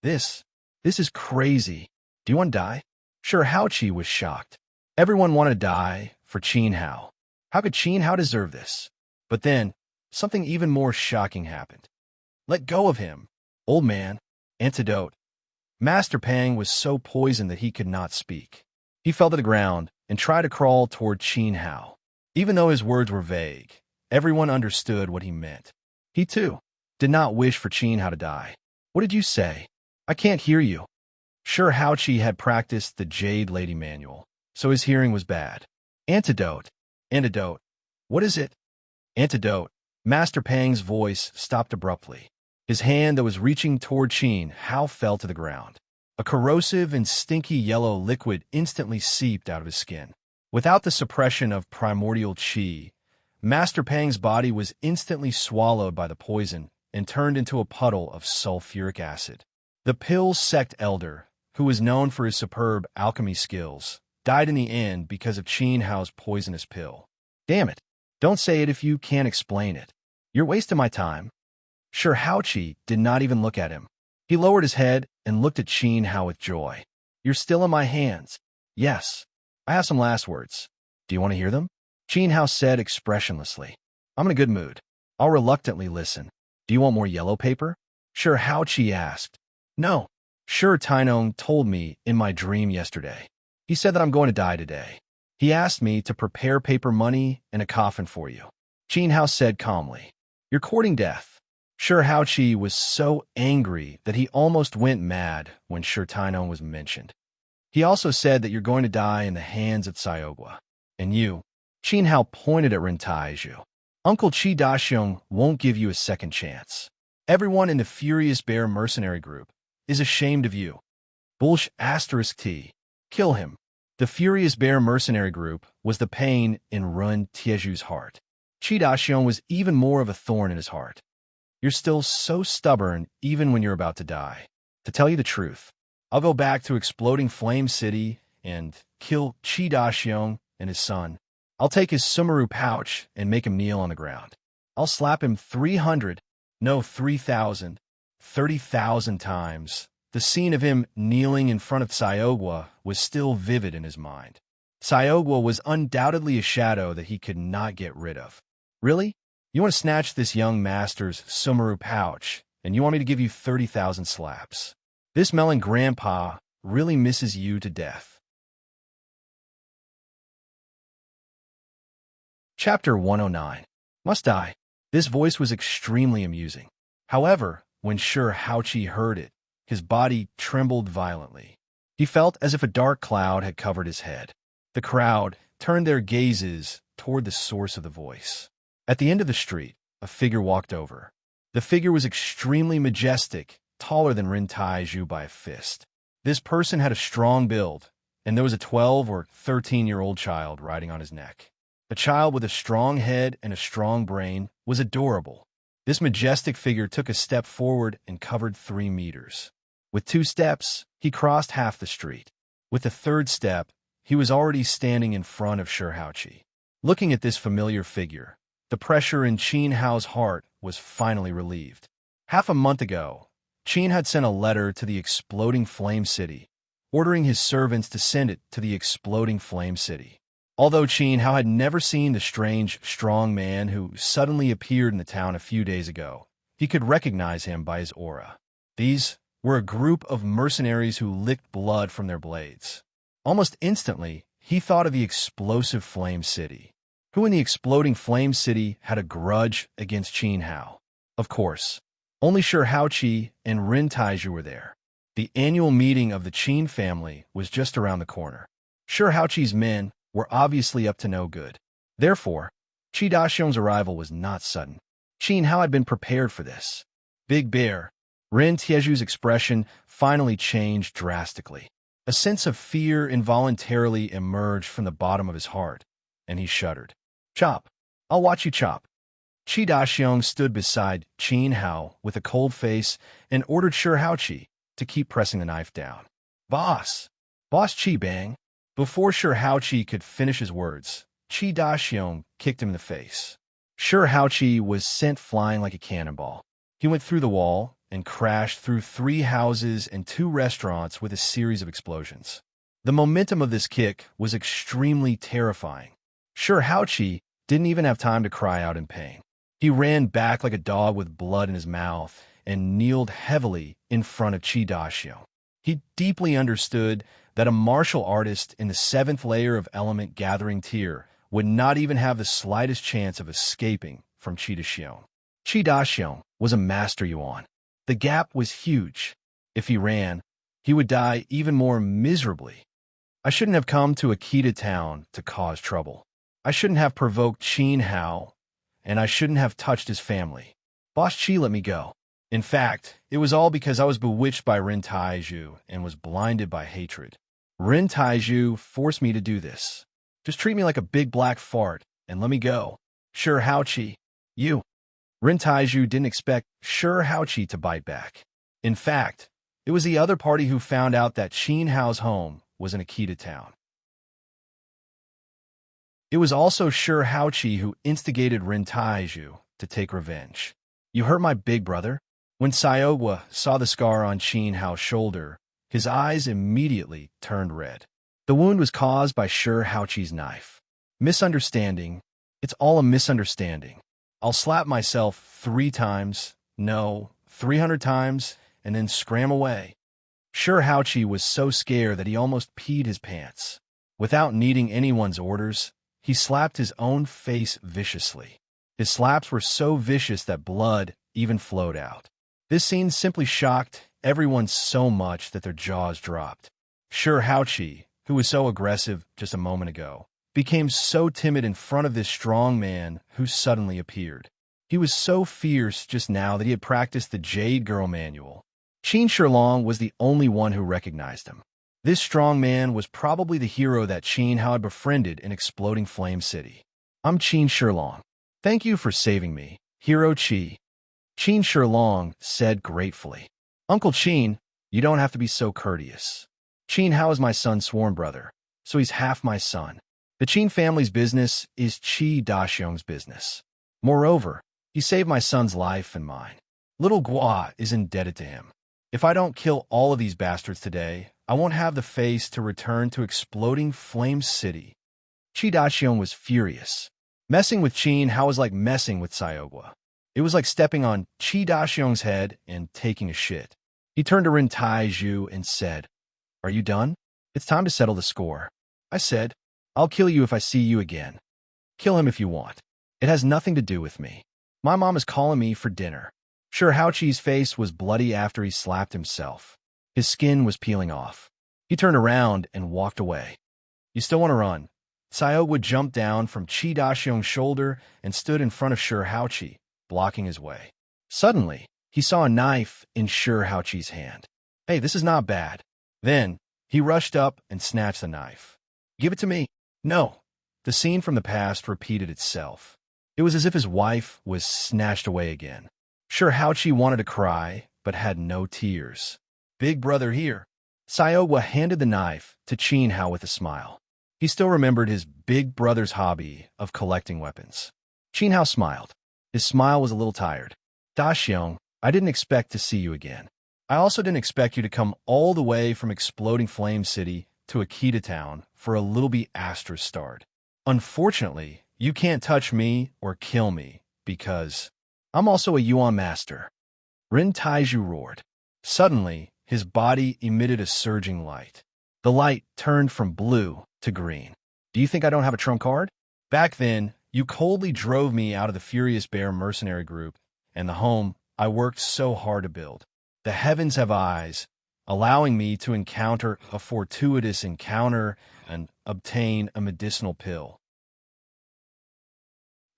This is crazy. Do you want to die? Sure, Hao Qi was shocked. Everyone wanted to die for Qin Hao. How could Qin Hao deserve this? But then, something even more shocking happened. Let go of him. Old man. Antidote. Master Pang was so poisoned that he could not speak. He fell to the ground and tried to crawl toward Qin Hao. Even though his words were vague, everyone understood what he meant. He, too, did not wish for Qin Hao to die. What did you say? I can't hear you. Sure, Hao Qi had practiced the Jade Lady Manual, so his hearing was bad. Antidote. Antidote. What is it? Antidote. Master Pang's voice stopped abruptly. His hand that was reaching toward Qin Hao fell to the ground. A corrosive and stinky yellow liquid instantly seeped out of his skin. Without the suppression of primordial qi, Master Pang's body was instantly swallowed by the poison and turned into a puddle of sulfuric acid. The Pill's sect elder, who was known for his superb alchemy skills, died in the end because of Qin Hao's poisonous pill. Damn it. Don't say it if you can't explain it. You're wasting my time. Sure, Hao Qi did not even look at him. He lowered his head and looked at Qin Hao with joy. You're still in my hands. Yes. I have some last words. Do you want to hear them? Qin Hao said expressionlessly. I'm in a good mood. I'll reluctantly listen. Do you want more yellow paper? Sure, Hao Qi asked. No. Sure, Tainong told me in my dream yesterday. He said that I'm going to die today. He asked me to prepare paper money and a coffin for you. Qin Hao said calmly. You're courting death. Sure, Hao Qi was so angry that he almost went mad when Sure Tainong was mentioned. He also said that you're going to die in the hands of Xiaogua. And you, Qin Hao pointed at Ren Taizhu. Uncle Qi Daxiong won't give you a second chance. Everyone in the Furious Bear mercenary group is ashamed of you. Bullsh asterisk T. Kill him. The Furious Bear mercenary group was the pain in Ren Taizhu's heart. Qi Daxiong was even more of a thorn in his heart. You're still so stubborn even when you're about to die. To tell you the truth, I'll go back to Exploding Flame City and kill Qi Daxiong and his son. I'll take his Sumeru pouch and make him kneel on the ground. I'll slap him 300, no 3,000, 30,000 times. The scene of him kneeling in front of Xiaogua was still vivid in his mind. Xiaogua was undoubtedly a shadow that he could not get rid of. Really? You want to snatch this young master's Sumeru pouch, and you want me to give you 30,000 slaps? This melon grandpa really misses you to death. Chapter 109. Must I? This voice was extremely amusing. However, when Sure Hao Qi heard it, his body trembled violently. He felt as if a dark cloud had covered his head. The crowd turned their gazes toward the source of the voice. At the end of the street, a figure walked over. The figure was extremely majestic, taller than Ren Taizhu by a fist. This person had a strong build, and there was a 12 or 13-year-old child riding on his neck. A child with a strong head and a strong brain was adorable. This majestic figure took a step forward and covered 3 meters. With 2 steps, he crossed half the street. With the 3rd step, he was already standing in front of Sure Hao Qi. Looking at this familiar figure, the pressure in Qin Hao's heart was finally relieved. Half a month ago, Qin had sent a letter to the Exploding Flame City, ordering his servants to send it to the Exploding Flame City. Although Qin Hao had never seen the strange, strong man who suddenly appeared in the town a few days ago, he could recognize him by his aura. These were a group of mercenaries who licked blood from their blades. Almost instantly, he thought of the Explosive Flame City. Who in the Exploding Flame City had a grudge against Qin Hao? Of course, only Sure Hao Qi and Ren Taizhu were there. The annual meeting of the Qin family was just around the corner. Sure Haoqi's men were obviously up to no good. Therefore, Qi Daxiong's arrival was not sudden. Qin Hao had been prepared for this. Big Bear. Ren Tieju's expression finally changed drastically. A sense of fear involuntarily emerged from the bottom of his heart, and he shuddered. Chop. I'll watch you chop. Qi Daxiong stood beside Qin Hao with a cold face and ordered Sure Haoqi to keep pressing the knife down. Boss! Boss Qi Bang! Before Sure Haoqi could finish his words, Qi Daxiong kicked him in the face. Sure Haoqi was sent flying like a cannonball. He went through the wall and crashed through 3 houses and 2 restaurants with a series of explosions. The momentum of this kick was extremely terrifying. Sure Haoqi didn't even have time to cry out in pain. He ran back like a dog with blood in his mouth and kneeled heavily in front of Qi Daxiong. He deeply understood that a martial artist in the 7th layer of element gathering tier would not even have the slightest chance of escaping from Qi Daxiong. Qi Daxiong was a master yuan. The gap was huge. If he ran, he would die even more miserably. I shouldn't have come to Akita town to cause trouble. I shouldn't have provoked Qin Hao, and I shouldn't have touched his family. Boss Qi let me go. In fact, it was all because I was bewitched by Ren Taiju and was blinded by hatred. Ren Taiju forced me to do this. Just treat me like a big black fart and let me go. Sure Haoqi, you. Ren Taiju didn't expect Sure Haoqi to bite back. In fact, it was the other party who found out that Qin Hao's home was in Akita town. It was also Sure Haoqi who instigated Ren Taiju to take revenge. You hurt my big brother? When Saiowa saw the scar on Qin Hao's shoulder, his eyes immediately turned red. The wound was caused by Sure Haoqi's knife. Misunderstanding. It's all a misunderstanding. I'll slap myself 3 times, no, 300 times, and then scram away. Sure Haoqi was so scared that he almost peed his pants. Without needing anyone's orders, he slapped his own face viciously. His slaps were so vicious that blood even flowed out. This scene simply shocked everyone so much that their jaws dropped. Sure Haoqi, who was so aggressive just a moment ago, became so timid in front of this strong man who suddenly appeared. He was so fierce just now that he had practiced the Jade Girl manual. Qin Shilong was the only one who recognized him. This strong man was probably the hero that Qin Hao had befriended in Exploding Flame City. I'm Qin Shilong. Thank you for saving me, Hero Qi. Qin Shilong said gratefully. Uncle Qin, you don't have to be so courteous. Qin Hao is my son's sworn brother, so he's half my son. The Qin family's business is Qi Daxiong's business. Moreover, he saved my son's life and mine. Little Gua is indebted to him. If I don't kill all of these bastards today, I won't have the face to return to Exploding Flame City. Qi Daxiong was furious. Messing with Qin Hao was like messing with Saiowa. It was like stepping on Qi Daxiong's head and taking a shit. He turned to Ren Taiju and said, Are you done? It's time to settle the score. I said, I'll kill you if I see you again. Kill him if you want. It has nothing to do with me. My mom is calling me for dinner. Sure Haoqi's face was bloody after he slapped himself. His skin was peeling off. He turned around and walked away. You still want to run? Saiowa jumped down from Qi Daxiong's shoulder and stood in front of Sure Haoqi, blocking his way. Suddenly, he saw a knife in Sure Haoqi's hand. Hey, this is not bad. Then, he rushed up and snatched the knife. Give it to me. No. The scene from the past repeated itself. It was as if his wife was snatched away again. Sure Haoqi wanted to cry, but had no tears. Big brother here. Saiowa handed the knife to Qin Hao with a smile. He still remembered his big brother's hobby of collecting weapons. Qin Hao smiled. His smile was a little tired. Daxiong, I didn't expect to see you again. I also didn't expect you to come all the way from Exploding Flame City to Akita town for a little bit Astra start. Unfortunately, you can't touch me or kill me because I'm also a Yuan master. Ren Taiju roared. Suddenly, his body emitted a surging light. The light turned from blue to green. Do you think I don't have a trump card? Back then, you coldly drove me out of the Furious Bear mercenary group and the home I worked so hard to build. The heavens have eyes. allowing me to encounter a fortuitous encounter and obtain a medicinal pill.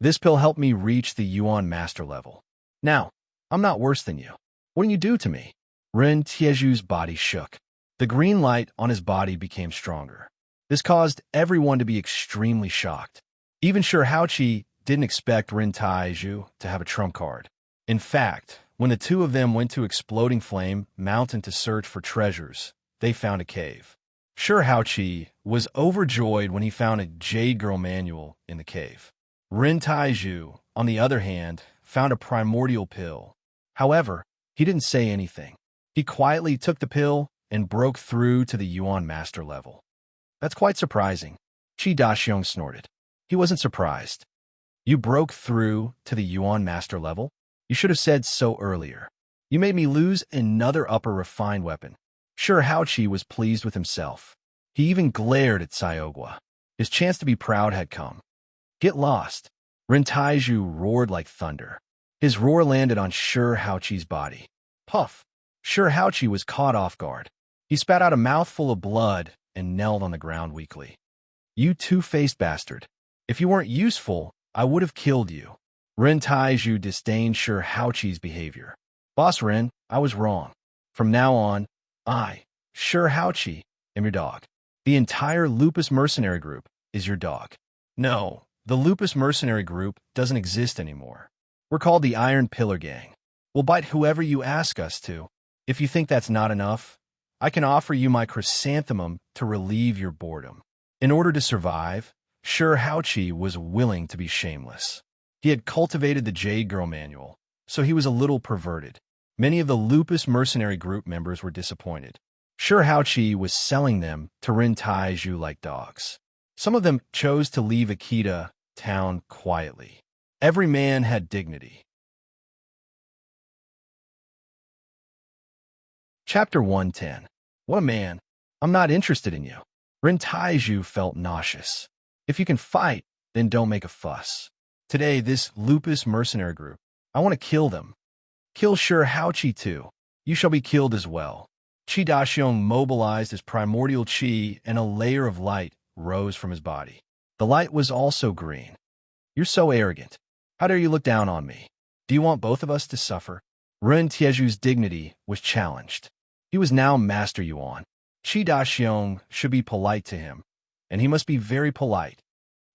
This pill helped me reach the Yuan master level. Now, I'm not worse than you. What can you do to me? Ren Tieju's body shook. The green light on his body became stronger. This caused everyone to be extremely shocked. Even Shi Haoqi didn't expect Ren Tieju to have a trump card. In fact, when the two of them went to Exploding Flame Mountain to search for treasures, they found a cave. Shi Haoqi was overjoyed when he found a Jade Girl manual in the cave. Ren Tieju, on the other hand, found a primordial pill. However, he didn't say anything. He quietly took the pill and broke through to the Yuan master level. That's quite surprising. Qi Daxiong snorted. He wasn't surprised. You broke through to the Yuan master level? You should have said so earlier. You made me lose another upper refined weapon. Shi Haoqi was pleased with himself. He even glared at Xiaogua. His chance to be proud had come. Get lost. Ren Tieju roared like thunder. His roar landed on Shi Haoqi's body. Puff! Shi Haoqi was caught off guard. He spat out a mouthful of blood and knelt on the ground weakly. You two-faced bastard. If you weren't useful, I would have killed you. Ren Tieju disdained Shi Haoqi's behavior. Boss Ren, I was wrong. From now on, I, Shi Haoqi, am your dog. The entire Lupus mercenary group is your dog. No, the Lupus mercenary group doesn't exist anymore. We're called the Iron Pillar Gang. We'll bite whoever you ask us to. If you think that's not enough, I can offer you my chrysanthemum to relieve your boredom. In order to survive, Shi Haoqi was willing to be shameless. He had cultivated the Jade Girl manual, so he was a little perverted. Many of the Lupus mercenary group members were disappointed. Shi Haoqi was selling them to Ren Tieju like dogs. Some of them chose to leave Akita town quietly. Every man had dignity. Chapter 110. What a man. I'm not interested in you. Ren Tieju felt nauseous. If you can fight, then don't make a fuss. Today, this Lupus mercenary group, I want to kill them. Kill Shi Haoqi too. You shall be killed as well. Qi Daxiong mobilized his primordial qi, and a layer of light rose from his body. The light was also green. You're so arrogant. How dare you look down on me? Do you want both of us to suffer? Ren Tieju's dignity was challenged. He was now Master Yuan. Qi Daxiong should be polite to him, and he must be very polite.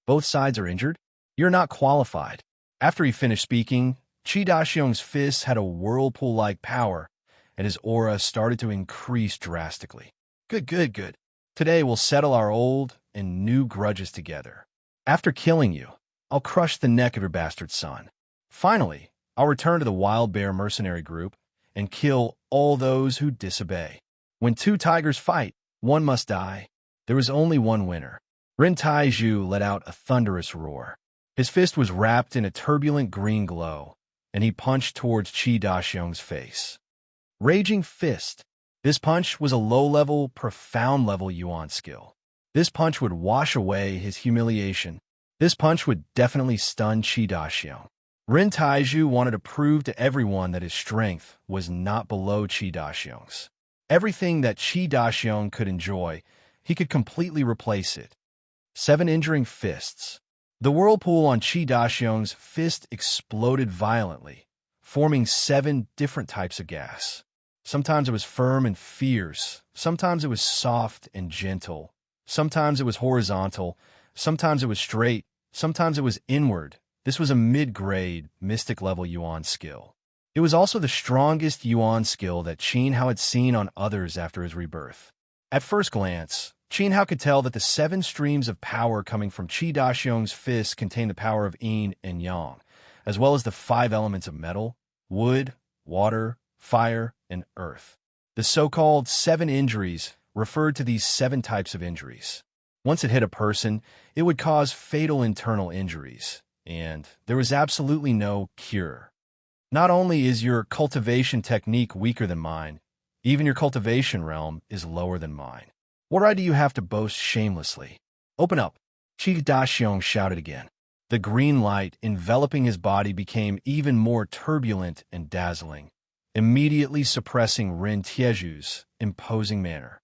Both sides are injured? You're not qualified. After he finished speaking, Qi Daxiong's fists had a whirlpool-like power, and his aura started to increase drastically. Good. Today we'll settle our old and new grudges together. After killing you, I'll crush the neck of your bastard son. Finally, I'll return to the Wild Bear mercenary group and kill all those who disobey. When two tigers fight, one must die. There is only one winner. Ren Tieju let out a thunderous roar. His fist was wrapped in a turbulent green glow, and he punched towards Qi Daxiong's face. Raging Fist. This punch was a low-level, profound-level Yuan skill. This punch would wash away his humiliation. This punch would definitely stun Qi Daxiong. Ren Tieju wanted to prove to everyone that his strength was not below Qi Daxiong's. Everything that Qi Daxiong could enjoy, he could completely replace it. 7 injuring fists. The whirlpool on Qi Daxiong's fist exploded violently, forming 7 different types of gas. Sometimes it was firm and fierce, sometimes it was soft and gentle, sometimes it was horizontal, sometimes it was straight, sometimes it was inward. This was a mid-grade, mystic-level Yuan skill. It was also the strongest Yuan skill that Qin Hao had seen on others after his rebirth. At first glance, Qin Hao could tell that the 7 streams of power coming from Qi Daxiong's fist contained the power of yin and yang, as well as the 5 elements of metal, wood, water, fire, and earth. The so-called 7 injuries referred to these 7 types of injuries. Once it hit a person, it would cause fatal internal injuries, and there was absolutely no cure. Not only is your cultivation technique weaker than mine, even your cultivation realm is lower than mine. What right do you have to boast shamelessly? Open up, Qi Daxiong shouted again. The green light enveloping his body became even more turbulent and dazzling, immediately suppressing Rin Tieju's imposing manner.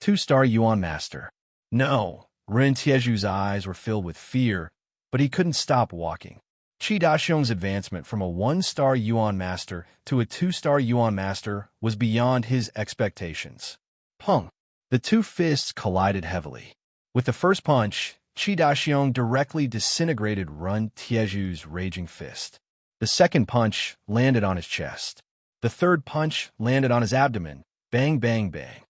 2-star Yuan Master. No, Rin Tieju's eyes were filled with fear, but he couldn't stop walking. Qi Daxiong's advancement from a 1-star Yuan Master to a 2-star Yuan Master was beyond his expectations. Pung! The two fists collided heavily. With the first punch, Qi Daxiong directly disintegrated Rin Tieju's raging fist. The second punch landed on his chest. The third punch landed on his abdomen. Bang, bang, bang.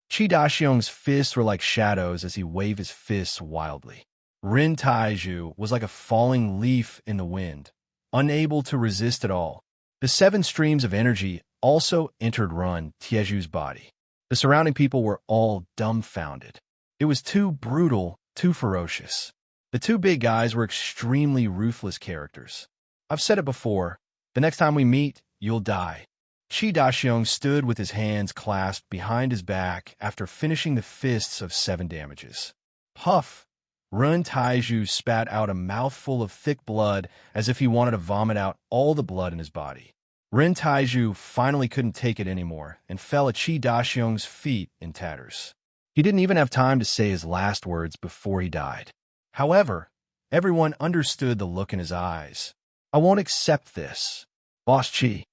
Qi Daxiong's fists were like shadows as he waved his fists wildly. Rin Taiju was like a falling leaf in the wind, unable to resist at all. The 7 streams of energy also entered Rin Tieju's body. The surrounding people were all dumbfounded. It was too brutal, too ferocious. The two big guys were extremely ruthless characters. I've said it before, the next time we meet, you'll die. Qi Daxiong stood with his hands clasped behind his back after finishing the fists of 7 damages. Puff! Rin Taiju spat out a mouthful of thick blood as if he wanted to vomit out all the blood in his body. Rin Taiju finally couldn't take it anymore and fell at Qi Daxiong's feet in tatters. He didn't even have time to say his last words before he died. However, everyone understood the look in his eyes. I won't accept this. Boss Qi,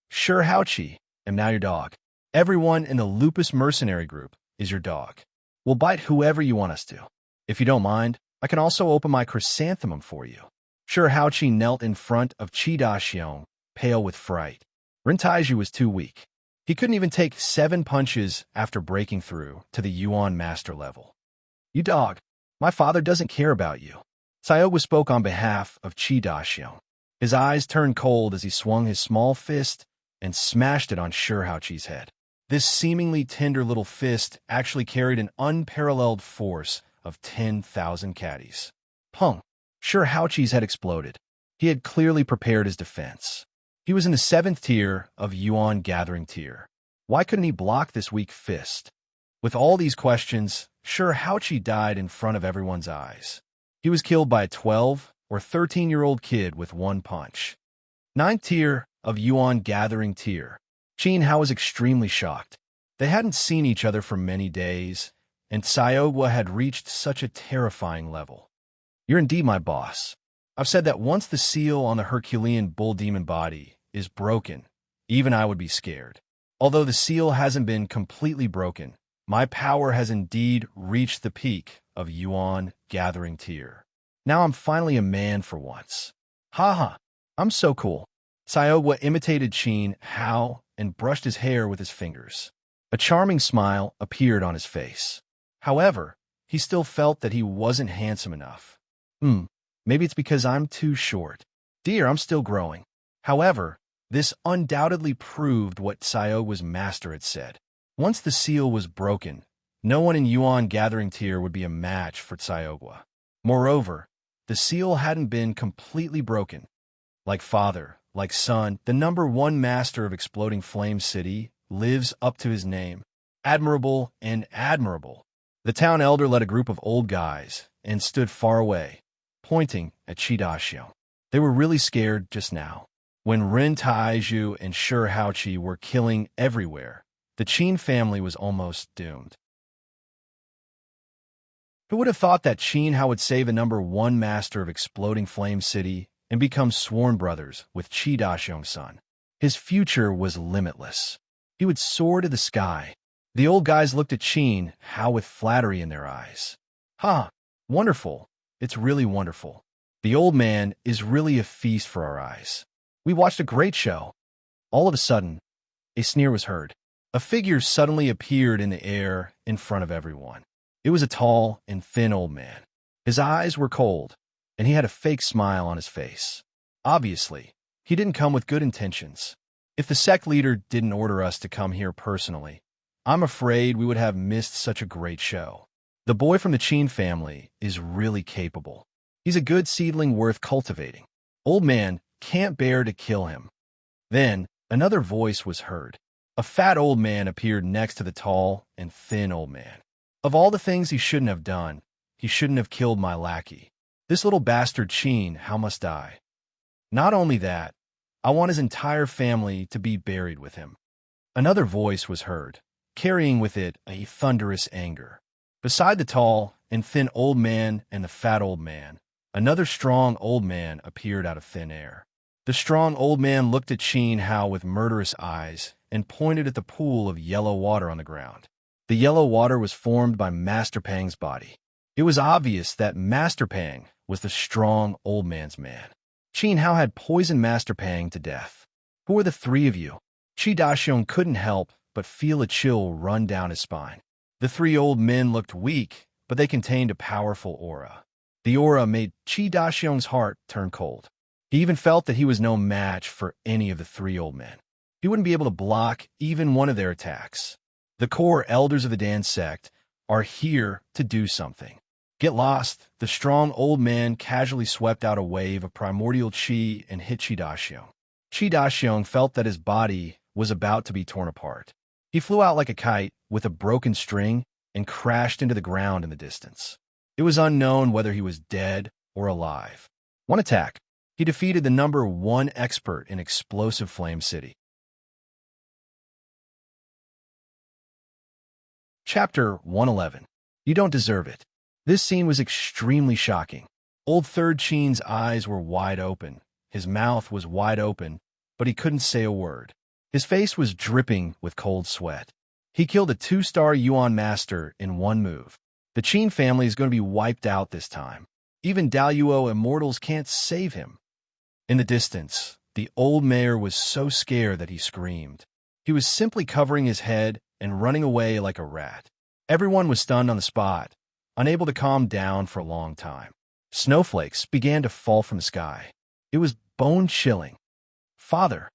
Sure Hao Qi, am now your dog. Everyone in the Lupus Mercenary Group is your dog. We'll bite whoever you want us to. If you don't mind, I can also open my chrysanthemum for you. Sure Hao Qi knelt in front of Qi Daxiong, pale with fright. Rin Taiju was too weak. He couldn't even take 7 punches after breaking through to the Yuan Master level. You dog, my father doesn't care about you. Sayogu spoke on behalf of Qi Daxiong. His eyes turned cold as he swung his small fist and smashed it on Sure Hao Qi's head. This seemingly tender little fist actually carried an unparalleled force of 10,000 caddies. Pung! Sure Hao Qi's head exploded. He had clearly prepared his defense. He was in the 7th tier of Yuan Gathering tier. Why couldn't he block this weak fist? With all these questions, Sure Hao Qi died in front of everyone's eyes. He was killed by a 12 or 13-year-old kid with 1 punch. 9th tier of Yuan Gathering tier. Qin Hao was extremely shocked. They hadn't seen each other for many days, and Sayogu had reached such a terrifying level. You're indeed my boss. I've said that once the seal on the Herculean bull demon body is broken, even I would be scared. Although the seal hasn't been completely broken, my power has indeed reached the peak of Yuan Gathering tier. Now I'm finally a man for once. Haha, I'm so cool. Sayogu imitated Qin Hao and brushed his hair with his fingers. A charming smile appeared on his face. However, he still felt that he wasn't handsome enough. Maybe it's because I'm too short. Dear, I'm still growing. However, this undoubtedly proved what Sayogu's master had said. Once the seal was broken, no one in Yuan Gathering tier would be a match for Sayogu. Moreover, the seal hadn't been completely broken. Like father, like son, the #1 master of Exploding Flame City lives up to his name. Admirable and admirable. The town elder led a group of old guys and stood far away, pointing at Qi Daxiong. They were really scared just now. When Rin Taiju and Sure Hao Qi were killing everywhere, the Qin family was almost doomed. Who would have thought that Qin Hao would save a #1 master of Exploding Flame City and become sworn brothers with Qi Daxiong's son? His future was limitless. He would soar to the sky. The old guys looked at Qin Hao with flattery in their eyes. Wonderful. It's really wonderful. The old man is really a feast for our eyes. We watched a great show. All of a sudden, a sneer was heard. A figure suddenly appeared in the air in front of everyone. It was a tall and thin old man. His eyes were cold, and he had a fake smile on his face. Obviously, he didn't come with good intentions. If the sect leader didn't order us to come here personally, I'm afraid we would have missed such a great show. The boy from the Qin family is really capable. He's a good seedling worth cultivating. Old man can't bear to kill him. Then, another voice was heard. A fat old man appeared next to the tall and thin old man. Of all the things he shouldn't have done, he shouldn't have killed my lackey. This little bastard Qin Hao must die. Not only that, I want his entire family to be buried with him." Another voice was heard, carrying with it a thunderous anger. Beside the tall and thin old man and the fat old man, another strong old man appeared out of thin air. The strong old man looked at Qin Hao with murderous eyes and pointed at the pool of yellow water on the ground. The yellow water was formed by Master Pang's body. It was obvious that Master Pang was the strong old man's man. Qin Hao had poisoned Master Pang to death. "Who are the three of you?" Qi Daxiong couldn't help but feel a chill run down his spine. The three old men looked weak, but they contained a powerful aura. The aura made Qi Daxiong's heart turn cold. He even felt that he was no match for any of the three old men. He wouldn't be able to block even one of their attacks. The core elders of the Dan sect are here to do something. "Get lost." The strong old man casually swept out a wave of primordial qi and hit Qi Daxiong. Qi Daxiong felt that his body was about to be torn apart. He flew out like a kite with a broken string and crashed into the ground in the distance. It was unknown whether he was dead or alive. One attack. He defeated the #1 expert in Explosive Flame City. Chapter 111. You don't deserve it. This scene was extremely shocking. Old Third Qin's eyes were wide open. His mouth was wide open, but he couldn't say a word. His face was dripping with cold sweat. He killed a 2-star Yuan master in one move. The Qin family is going to be wiped out this time. Even Daluo immortals can't save him. In the distance, the old mayor was so scared that he screamed. He was simply covering his head and running away like a rat. Everyone was stunned on the spot, unable to calm down for a long time. Snowflakes began to fall from the sky. It was bone-chilling. "Father!"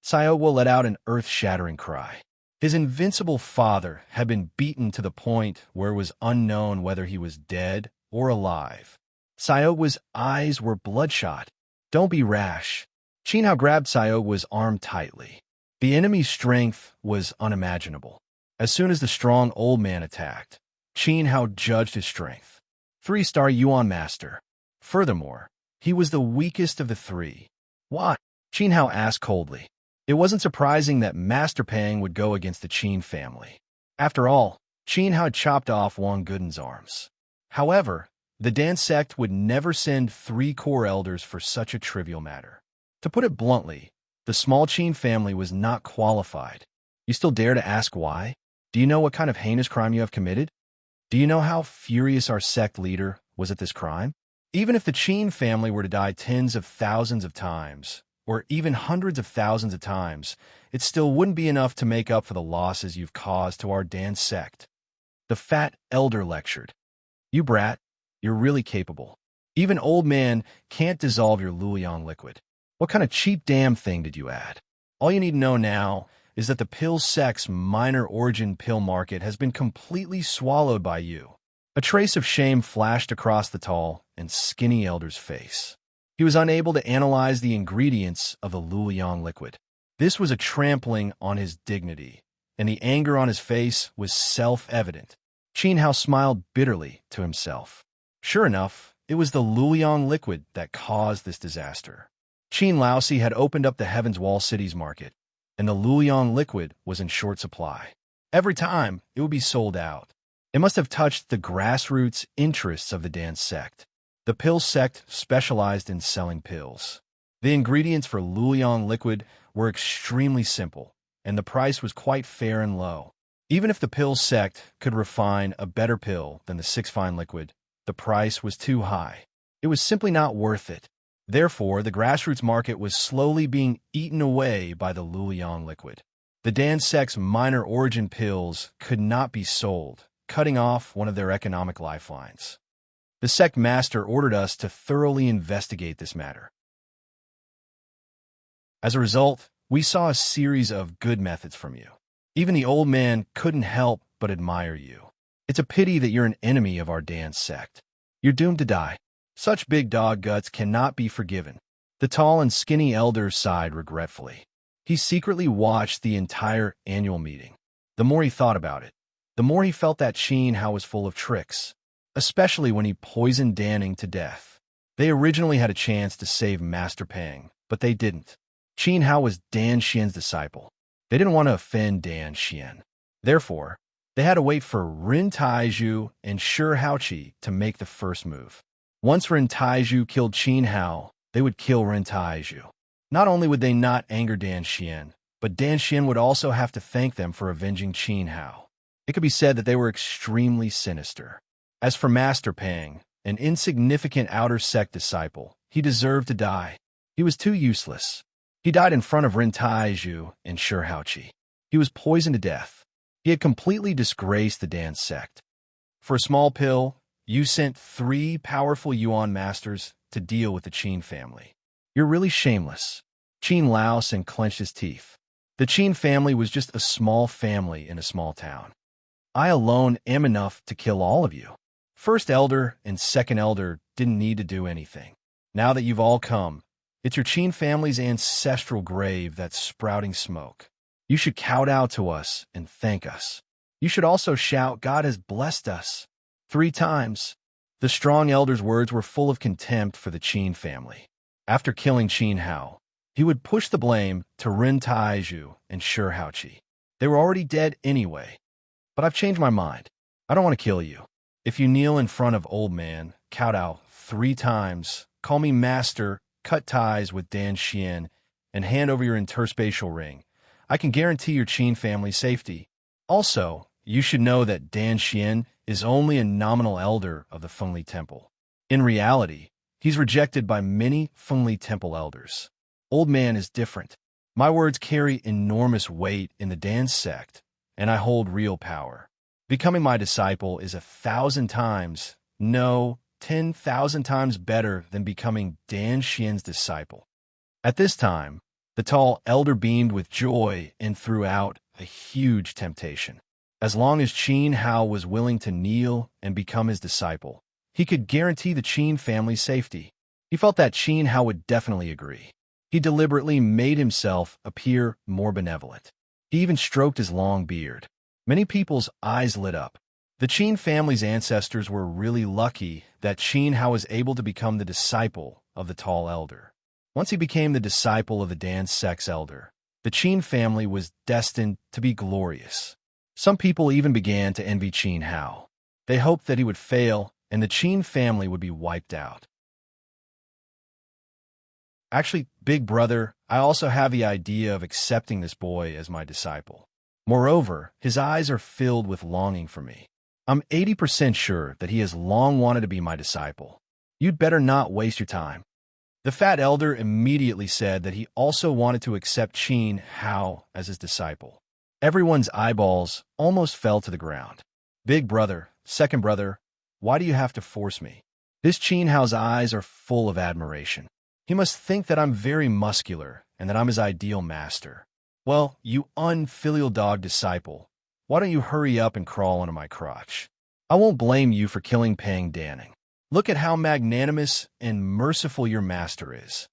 Xiaowu let out an earth-shattering cry. His invincible father had been beaten to the point where it was unknown whether he was dead or alive. Xiaowu's eyes were bloodshot. "Don't be rash." Qin Hao grabbed Xiaowu's arm tightly. The enemy's strength was unimaginable. As soon as the strong old man attacked, Qin Hao judged his strength. 3-star Yuan master. Furthermore, he was the weakest of the three. "Why?" Qin Hao asked coldly. It wasn't surprising that Master Pang would go against the Qin family. After all, Qin Hao had chopped off Wang Guden's arms. However, the Dan sect would never send 3 core elders for such a trivial matter. To put it bluntly, the small Qin family was not qualified. You still dare to ask why? Do you know what kind of heinous crime you have committed? Do you know how furious our sect leader was at this crime? Even if the Qin family were to die tens of thousands of times, or even hundreds of thousands of times, it still wouldn't be enough to make up for the losses you've caused to our Dan sect. The fat elder lectured. "You brat, you're really capable. Even old man can't dissolve your Luoyang liquid. What kind of cheap damn thing did you add? All you need to know now is that the pill sect's minor origin pill market has been completely swallowed by you." A trace of shame flashed across the tall and skinny elder's face. He was unable to analyze the ingredients of the Luoyang liquid. This was a trampling on his dignity, and the anger on his face was self-evident. Qin Hao smiled bitterly to himself. Sure enough, it was the Luoyang liquid that caused this disaster. Qin Laosi had opened up the Heaven's Wall City's market, and the Luoyang liquid was in short supply. Every time, it would be sold out. It must have touched the grassroots interests of the Dan sect. The pill sect specialized in selling pills. The ingredients for Luoyang liquid were extremely simple, and the price was quite fair and low. Even if the pill sect could refine a better pill than the 6-fine liquid, the price was too high. It was simply not worth it. Therefore, the grassroots market was slowly being eaten away by the Luoyang liquid. The Dan sect's minor origin pills could not be sold, cutting off one of their economic lifelines. The sect master ordered us to thoroughly investigate this matter. As a result, we saw a series of good methods from you. Even the old man couldn't help but admire you. It's a pity that you're an enemy of our Dan sect. You're doomed to die. Such big dog guts cannot be forgiven. The tall and skinny elder sighed regretfully. He secretly watched the entire annual meeting. The more he thought about it, the more he felt that Qin Hao was full of tricks, especially when he poisoned Danning to death. They originally had a chance to save Master Pang, but they didn't. Qin Hao was Dan Xian's disciple. They didn't want to offend Dan Xian. Therefore, they had to wait for Rin Taizhu and Shi Haoqi to make the first move. Once Rin Taizhu killed Qin Hao, they would kill Rin Taizhu. Not only would they not anger Dan Xian, but Dan Xian would also have to thank them for avenging Qin Hao. It could be said that they were extremely sinister. As for Master Pang, an insignificant outer sect disciple, he deserved to die. He was too useless. He died in front of Rin Taizhu and Shi Haoqi. He was poisoned to death. He had completely disgraced the Dan sect. For a small pill, you sent 3 powerful Yuan masters to deal with the Qin family. You're really shameless. Qin loused and clenched his teeth. The Qin family was just a small family in a small town. I alone am enough to kill all of you. First elder and second elder didn't need to do anything. Now that you've all come, it's your Qin family's ancestral grave that's sprouting smoke. You should kowtow to us and thank us. You should also shout, "God has blessed us," 3 times. The strong elder's words were full of contempt for the Qin family. After killing Qin Hao, he would push the blame to Rin Taizhu and Shi Haoqi. They were already dead anyway. But I've changed my mind. I don't want to kill you. If you kneel in front of old man, kowtow 3 times, call me master, cut ties with Dan Xian, and hand over your interspatial ring, I can guarantee your Qin family's safety. Also, you should know that Dan Xian is only a nominal elder of the Fengli Temple. In reality, he's rejected by many Fengli Temple elders. Old man is different. My words carry enormous weight in the Dan sect, and I hold real power. Becoming my disciple is 1,000 times, no, 10,000 times better than becoming Dan Xian's disciple. At this time, the tall elder beamed with joy and threw out a huge temptation. As long as Qin Hao was willing to kneel and become his disciple, he could guarantee the Qin family's safety. He felt that Qin Hao would definitely agree. He deliberately made himself appear more benevolent. He even stroked his long beard. Many people's eyes lit up. The Qin family's ancestors were really lucky that Qin Hao was able to become the disciple of the tall elder. Once he became the disciple of the Dan sect's elder, the Qin family was destined to be glorious. Some people even began to envy Qin Hao. They hoped that he would fail and the Qin family would be wiped out. Actually, big brother, I also have the idea of accepting this boy as my disciple. Moreover, his eyes are filled with longing for me. I'm 80% sure that he has long wanted to be my disciple. You'd better not waste your time. The fat elder immediately said that he also wanted to accept Qin Hao as his disciple. Everyone's eyeballs almost fell to the ground. Big brother, second brother, why do you have to force me? This Qin Hao's eyes are full of admiration. He must think that I'm very muscular and that I'm his ideal master. Well, you unfilial dog disciple, why don't you hurry up and crawl onto my crotch? I won't blame you for killing Pang Danning. Look at how magnanimous and merciful your master is.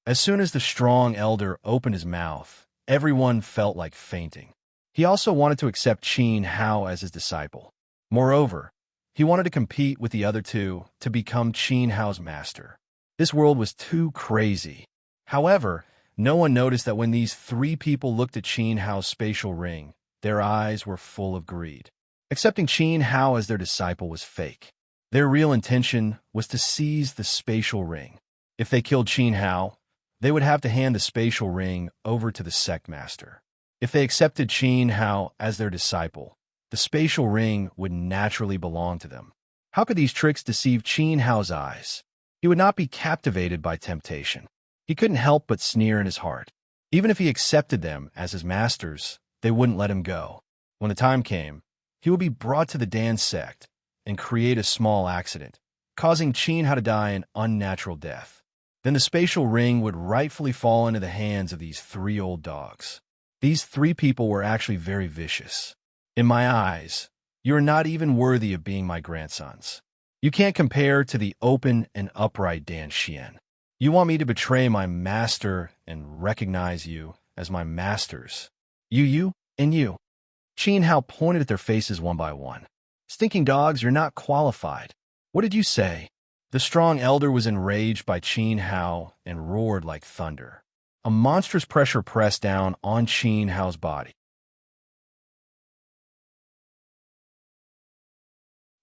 As soon as the strong elder opened his mouth, everyone felt like fainting. He also wanted to accept Qin Hao as his disciple. Moreover, he wanted to compete with the other 2 to become Qin Hao's master. This world was too crazy. However, no one noticed that when these 3 people looked at Qin Hao's spatial ring, their eyes were full of greed. Accepting Qin Hao as their disciple was fake. Their real intention was to seize the spatial ring. If they killed Qin Hao, they would have to hand the spatial ring over to the sect master. If they accepted Qin Hao as their disciple, the spatial ring would naturally belong to them. How could these tricks deceive Qin Hao's eyes? He would not be captivated by temptation. He couldn't help but sneer in his heart. Even if he accepted them as his masters, they wouldn't let him go. When the time came, he would be brought to the Dan sect and create a small accident, causing Qin Hao to die an unnatural death. Then the spatial ring would rightfully fall into the hands of these 3 old dogs. These 3 people were actually very vicious. In my eyes, you are not even worthy of being my grandsons. You can't compare to the open and upright Dan Xian. You want me to betray my master and recognize you as my masters. You, and you. Qin Hao pointed at their faces one by one. Stinking dogs, you're not qualified. What did you say? The strong elder was enraged by Qin Hao and roared like thunder. A monstrous pressure pressed down on Qin Hao's body.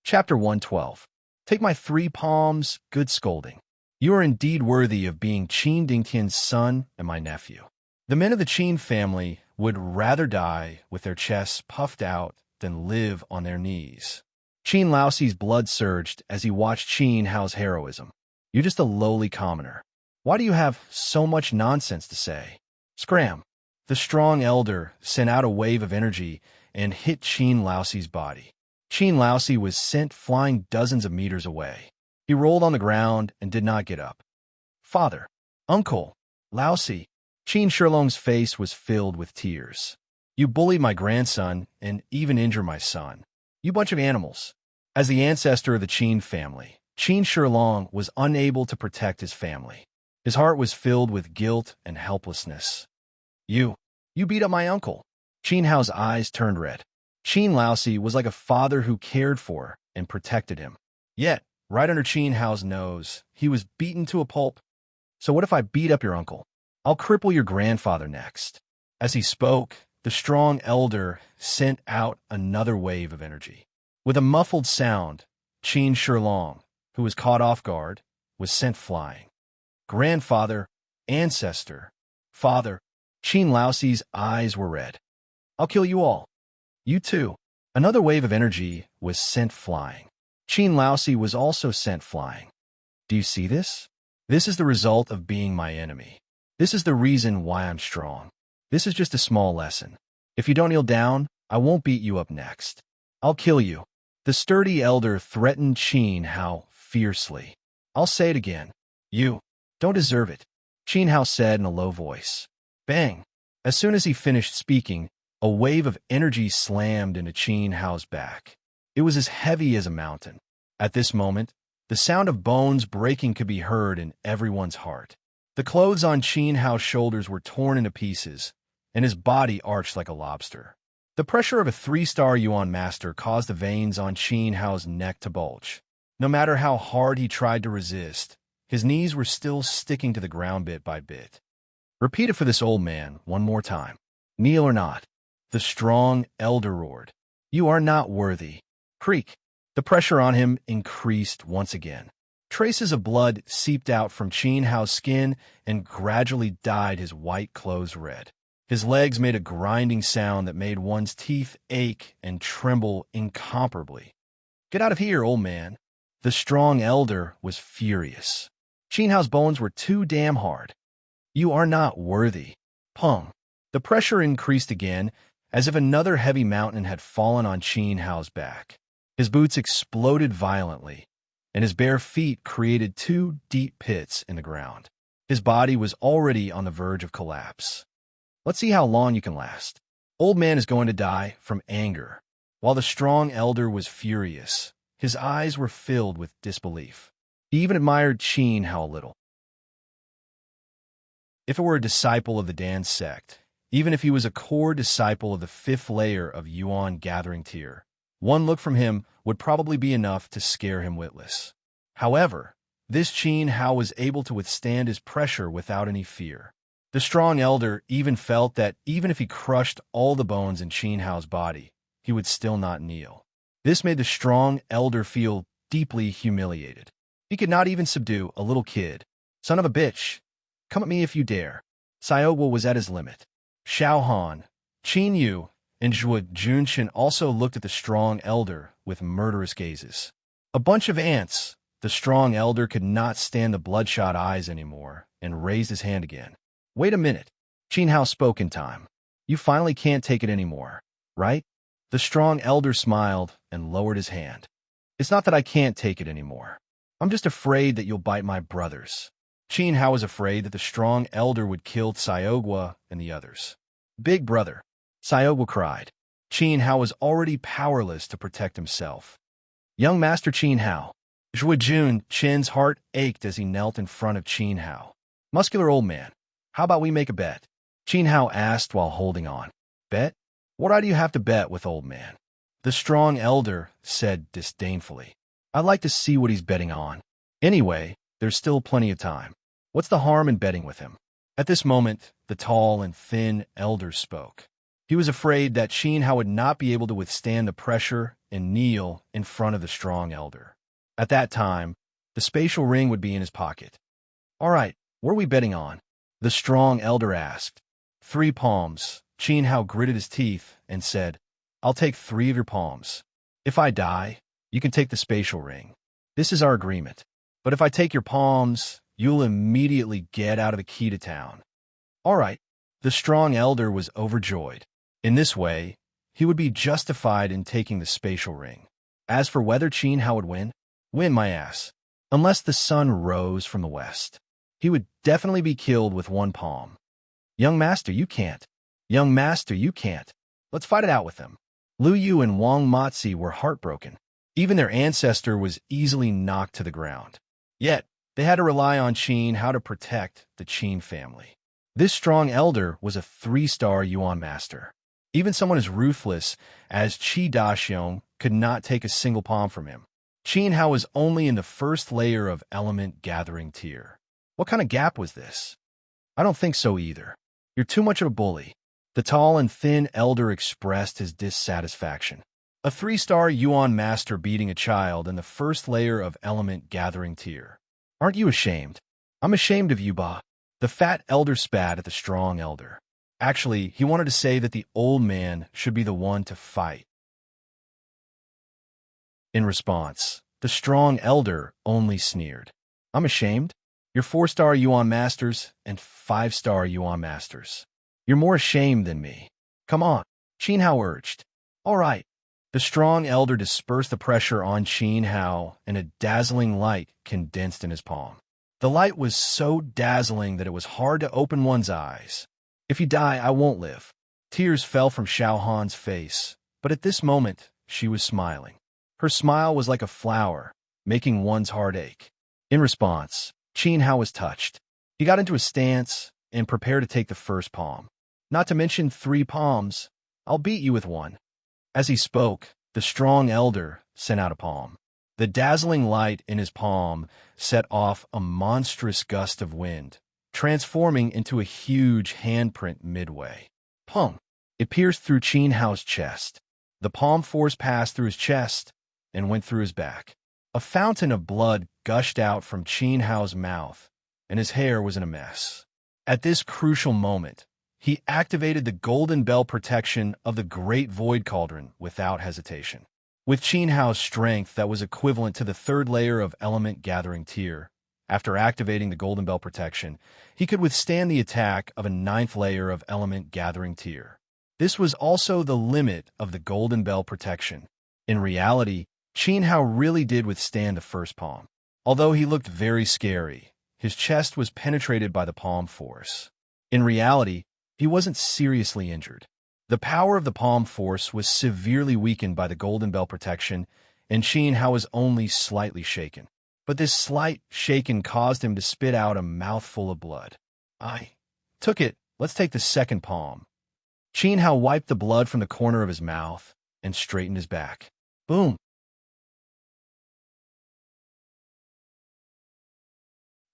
Chapter 112. Take my 3 palms, good scolding. You are indeed worthy of being Qin Dingtian's son and my nephew. The men of the Qin family would rather die with their chests puffed out than live on their knees. Qin Laoxi's blood surged as he watched Qin Hao's heroism. You're just a lowly commoner. Why do you have so much nonsense to say? Scram! The strong elder sent out a wave of energy and hit Qin Laoxi's body. Qin Laoxi was sent flying dozens of meters away. He rolled on the ground and did not get up. Father, Uncle, Laoxi. Qin Shilong's face was filled with tears. You bullied my grandson and even injured my son. You bunch of animals. As the ancestor of the Qin family, Qin Shilong was unable to protect his family. His heart was filled with guilt and helplessness. You beat up my uncle. Qin Hao's eyes turned red. Qin Laoxi was like a father who cared for and protected him. Yet, right under Qin Hao's nose, he was beaten to a pulp. So what if I beat up your uncle? I'll cripple your grandfather next. As he spoke, the strong elder sent out another wave of energy. With a muffled sound, Qin Shilong, who was caught off guard, was sent flying. Grandfather, ancestor, father, Qin Laoxi's eyes were red. I'll kill you all. You too. Another wave of energy was sent flying. Qin Laoxi was also sent flying. Do you see this? This is the result of being my enemy. This is the reason why I'm strong. This is just a small lesson. If you don't kneel down, I won't beat you up next. I'll kill you. The sturdy elder threatened Qin Hao fiercely. I'll say it again. You don't deserve it, Qin Hao said in a low voice. Bang! As soon as he finished speaking, a wave of energy slammed into Qin Hao's back. It was as heavy as a mountain. At this moment, the sound of bones breaking could be heard in everyone's heart. The clothes on Qin Hao's shoulders were torn into pieces, and his body arched like a lobster. The pressure of a 3-star Yuan master caused the veins on Qin Hao's neck to bulge. No matter how hard he tried to resist, his knees were still sticking to the ground bit by bit. Repeat it for this old man one more time. Kneel or not. The strong elder roared. You are not worthy. Creak. The pressure on him increased once again. Traces of blood seeped out from Qin Hao's skin and gradually dyed his white clothes red. His legs made a grinding sound that made one's teeth ache and tremble incomparably. Get out of here, old man. The strong elder was furious. Qin Hao's bones were too damn hard. You are not worthy. Pung. The pressure increased again, as if another heavy mountain had fallen on Qin Hao's back. His boots exploded violently, and his bare feet created 2 deep pits in the ground. His body was already on the verge of collapse. Let's see how long you can last. Old man is going to die from anger. While the strong elder was furious, his eyes were filled with disbelief. He even admired Qin Hao a little. If it were a disciple of the Dan sect, even if he was a core disciple of the 5th layer of Yuan gathering tier, one look from him would probably be enough to scare him witless. However, this Qin Hao was able to withstand his pressure without any fear. The strong elder even felt that even if he crushed all the bones in Qin Hao's body, he would still not kneel. This made the strong elder feel deeply humiliated. He could not even subdue a little kid. Son of a bitch, come at me if you dare. Xiaoguo was at his limit. Xiao Han, Qin Yu, and Zhuo Junshin also looked at the strong elder with murderous gazes. A bunch of ants. The strong elder could not stand the bloodshot eyes anymore and raised his hand again. Wait a minute. Qin Hao spoke in time. You finally can't take it anymore, right? The strong elder smiled and lowered his hand. It's not that I can't take it anymore. I'm just afraid that you'll bite my brothers. Qin Hao was afraid that the strong elder would kill Xiaoguo and the others. Big brother, Xiaoguo cried. Qin Hao was already powerless to protect himself. Young Master Qin Hao. Zhuo Junshin's heart ached as he knelt in front of Qin Hao. Muscular old man, how about we make a bet? Qin Hao asked while holding on. Bet? What do you have to bet with old man? The strong elder said disdainfully. I'd like to see what he's betting on. Anyway, there's still plenty of time. What's the harm in betting with him? At this moment, the tall and thin elder spoke. He was afraid that Qin Hao would not be able to withstand the pressure and kneel in front of the strong elder. At that time, the spatial ring would be in his pocket. All right, what are we betting on? The strong elder asked. 3 palms. Qin Hao gritted his teeth and said, I'll take 3 of your palms. If I die, you can take the spatial ring. This is our agreement. But if I take your palms, you'll immediately get out of the key to town. All right. The strong elder was overjoyed. In this way, he would be justified in taking the spatial ring. As for whether Qin Hao would win my ass. Unless the sun rose from the west. He would definitely be killed with 1 palm. Young master, you can't. Young master, you can't. Let's fight it out with them. Lu Yu and Wang Matzi were heartbroken. Even their ancestor was easily knocked to the ground. Yet, they had to rely on Qin Hao to protect the Qin family. This strong elder was a 3-star Yuan master. Even someone as ruthless as Qi Daxiong could not take a single palm from him. Qin Hao was only in the first layer of element gathering tier. What kind of gap was this? I don't think so either. You're too much of a bully. The tall and thin elder expressed his dissatisfaction. A 3-star Yuan master beating a child in the first layer of element gathering tier. Aren't you ashamed? I'm ashamed of you, Ba. The fat elder spat at the strong elder. Actually, he wanted to say that the old man should be the one to fight. In response, the strong elder only sneered. I'm ashamed? You're 4-star Yuan masters and 5-star Yuan masters. You're more ashamed than me. Come on, Qin Hao urged. All right. The strong elder dispersed the pressure on Qin Hao, and a dazzling light condensed in his palm. The light was so dazzling that it was hard to open one's eyes. If you die, I won't live. Tears fell from Xiao Han's face, but at this moment, she was smiling. Her smile was like a flower, making one's heart ache. In response, Qin Hao was touched. He got into a stance and prepared to take the first palm. Not to mention 3 palms. I'll beat you with 1. As he spoke, the strong elder sent out a palm. The dazzling light in his palm set off a monstrous gust of wind, transforming into a huge handprint midway. Pum! It pierced through Qin Hao's chest. The palm force passed through his chest and went through his back. A fountain of blood gushed out from Qin Hao's mouth, and his hair was in a mess. At this crucial moment, he activated the golden bell protection of the Great Void Cauldron without hesitation. With Qin Hao's strength that was equivalent to the 3rd layer of element gathering tier, after activating the golden bell protection, he could withstand the attack of a 9th layer of element gathering tier. This was also the limit of the golden bell protection. In reality, Qin Hao really did withstand the first palm. Although he looked very scary, his chest was penetrated by the palm force. In reality, he wasn't seriously injured. The power of the palm force was severely weakened by the golden bell protection, and Qin Hao was only slightly shaken. But this slight shaking caused him to spit out a mouthful of blood. I took it. Let's take the second palm. Qin Hao wiped the blood from the corner of his mouth and straightened his back. Boom.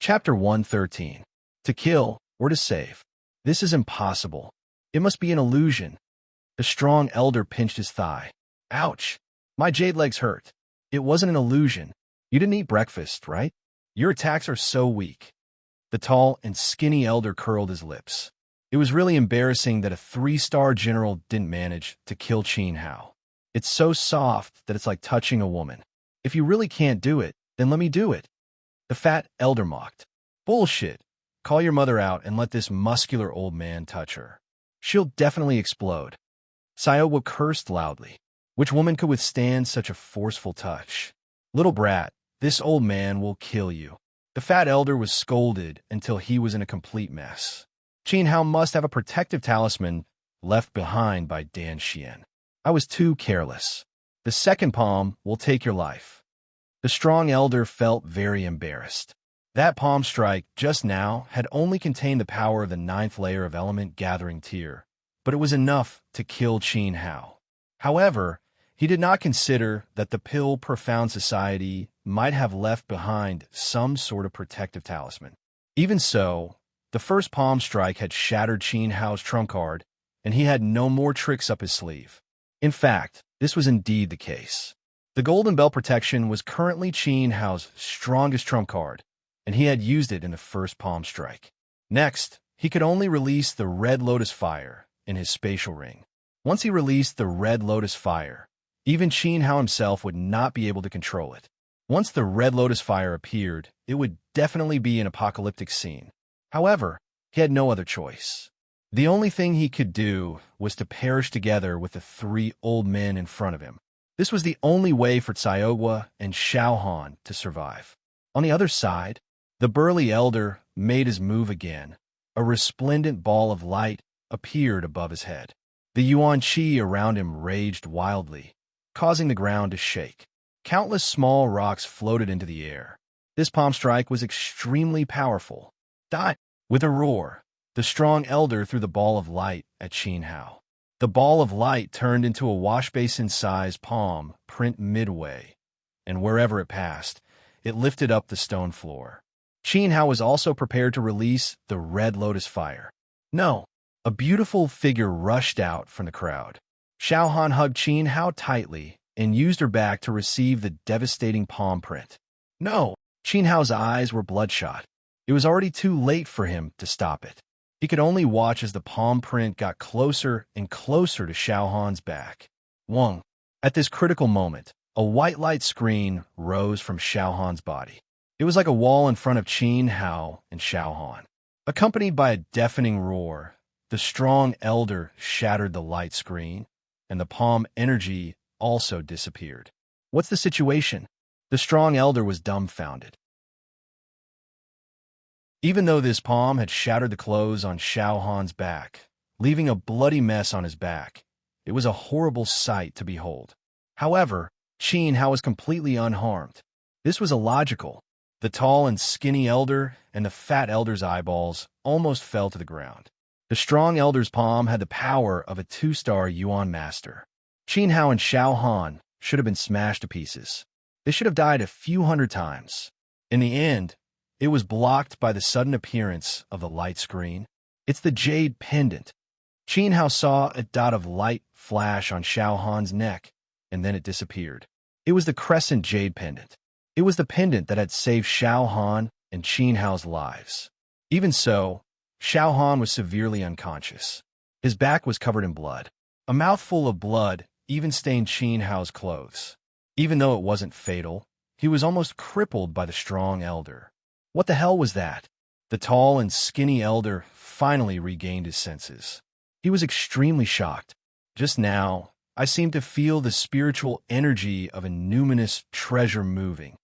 Chapter 113. To kill or to save. This is impossible. It must be an illusion. The strong elder pinched his thigh. Ouch! My jade legs hurt. It wasn't an illusion. You didn't eat breakfast, right? Your attacks are so weak. The tall and skinny elder curled his lips. It was really embarrassing that a 3-star general didn't manage to kill Qin Hao. It's so soft that it's like touching a woman. If you really can't do it, then let me do it. The fat elder mocked. Bullshit. Call your mother out and let this muscular old man touch her. She'll definitely explode. Xiaowu cursed loudly. Which woman could withstand such a forceful touch? Little brat, this old man will kill you. The fat elder was scolded until he was in a complete mess. Qin Hao must have a protective talisman left behind by Dan Xian. I was too careless. The second palm will take your life. The strong elder felt very embarrassed. That palm strike just now had only contained the power of the 9th layer of element gathering tier, but it was enough to kill Qin Hao. However, he did not consider that the Pill Profound Society might have left behind some sort of protective talisman. Even so, The first palm strike had shattered Qin Hao's trump card, and he had no more tricks up his sleeve. In fact, this was indeed the case. The Golden Bell Protection was currently Qin Hao's strongest trump card, and he had used it in the first palm strike. Next, he could only release the Red Lotus Fire in his spatial ring. Once he released the Red Lotus Fire, even Qin Hao himself would not be able to control it. Once the Red Lotus Fire appeared, it would definitely be an apocalyptic scene. However, he had no other choice. The only thing he could do was to perish together with the three old men in front of him. This was the only way for Xiaoguo and Xiaohan to survive. On the other side, the burly elder made his move again. A resplendent ball of light appeared above his head. The yuan qi around him raged wildly, causing the ground to shake. Countless small rocks floated into the air. This palm strike was extremely powerful. Die! With a roar, the strong elder threw the ball of light at Qin Hao. The ball of light turned into a washbasin-sized palm print midway, and wherever it passed, it lifted up the stone floor. Qin Hao was also prepared to release the Red Lotus Fire. No! A beautiful figure rushed out from the crowd. Xiaohan hugged Qin Hao tightly and used her back to receive the devastating palm print. No! Qin Hao's eyes were bloodshot. It was already too late for him to stop it. He could only watch as the palm print got closer and closer to Xiaohan's back. Wong. At this critical moment, a white light screen rose from Xiaohan's body. It was like a wall in front of Qin Hao and Xiaohan. Accompanied by a deafening roar, the strong elder shattered the light screen, and the palm energy also disappeared. What's the situation? The strong elder was dumbfounded. Even though this palm had shattered the clothes on Xiaohan's back, leaving a bloody mess on his back, it was a horrible sight to behold. However, Qin Hao was completely unharmed. This was illogical. The tall and skinny elder and the fat elder's eyeballs almost fell to the ground. The strong elder's palm had the power of a 2-star Yuan master. Qin Hao and Xiaohan should have been smashed to pieces. They should have died a few hundred times. In the end, it was blocked by the sudden appearance of the light screen. It's the jade pendant. Qin Hao saw a dot of light flash on Xiaohan's neck, and then it disappeared. It was the crescent jade pendant. It was the pendant that had saved Xiaohan and Qin Hao's lives. Even so, Xiaohan was severely unconscious. His back was covered in blood. A mouthful of blood even stained Qin Hao's clothes. Even though it wasn't fatal, he was almost crippled by the strong elder. What the hell was that? The tall and skinny elder finally regained his senses. He was extremely shocked. Just now, I seemed to feel the spiritual energy of a numinous treasure moving.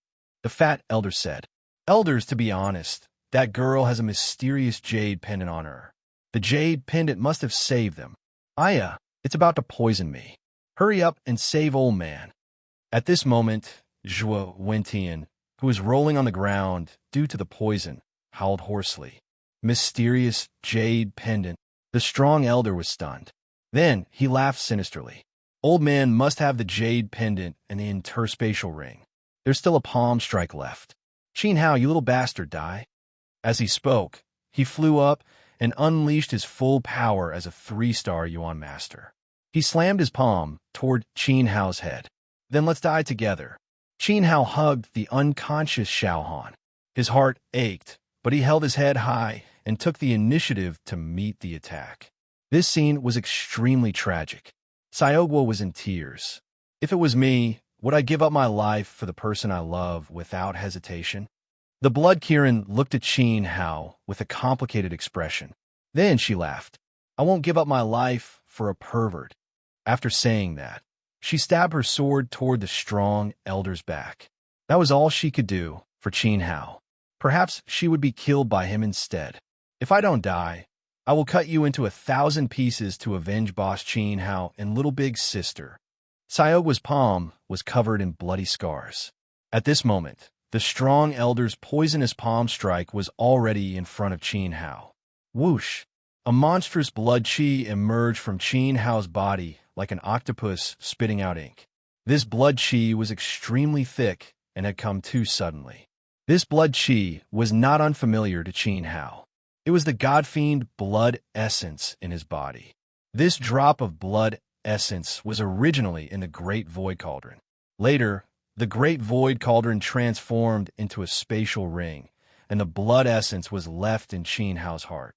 The fat elder said, "Elders, to be honest, that girl has a mysterious jade pendant on her. The jade pendant must have saved them. Aya, it's about to poison me. Hurry up and save old man." At this moment, Zhuo Wentian, who was rolling on the ground due to the poison, howled hoarsely. Mysterious jade pendant. The strong elder was stunned. Then he laughed sinisterly. Old man must have the jade pendant and the interspatial ring. There's still a palm strike left. Qin Hao, you little bastard, die. As he spoke, he flew up and unleashed his full power as a 3-star Yuan master. He slammed his palm toward Qin Hao's head. Then let's die together. Qin Hao hugged the unconscious Xiaohan. His heart ached, but he held his head high and took the initiative to meet the attack. This scene was extremely tragic. Xiaoguo was in tears. If it was me, would I give up my life for the person I love without hesitation? The Blood Kirin looked at Qin Hao with a complicated expression. Then she laughed. I won't give up my life for a pervert. After saying that, she stabbed her sword toward the strong elder's back. That was all she could do for Qin Hao. Perhaps she would be killed by him instead. If I don't die, I will cut you into 1,000 pieces to avenge boss Qin Hao and little big sister. Xiaoguo's palm was covered in bloody scars. At this moment, the strong elder's poisonous palm strike was already in front of Qin Hao. Whoosh! A monstrous blood qi emerged from Qin Hao's body like an octopus spitting out ink. This blood qi was extremely thick and had come too suddenly. This blood qi was not unfamiliar to Qin Hao. It was the god-fiend blood essence in his body. This drop of blood essence was originally in the Great Void Cauldron. Later, the Great Void Cauldron transformed into a spatial ring, and the blood essence was left in Qin Hao's heart.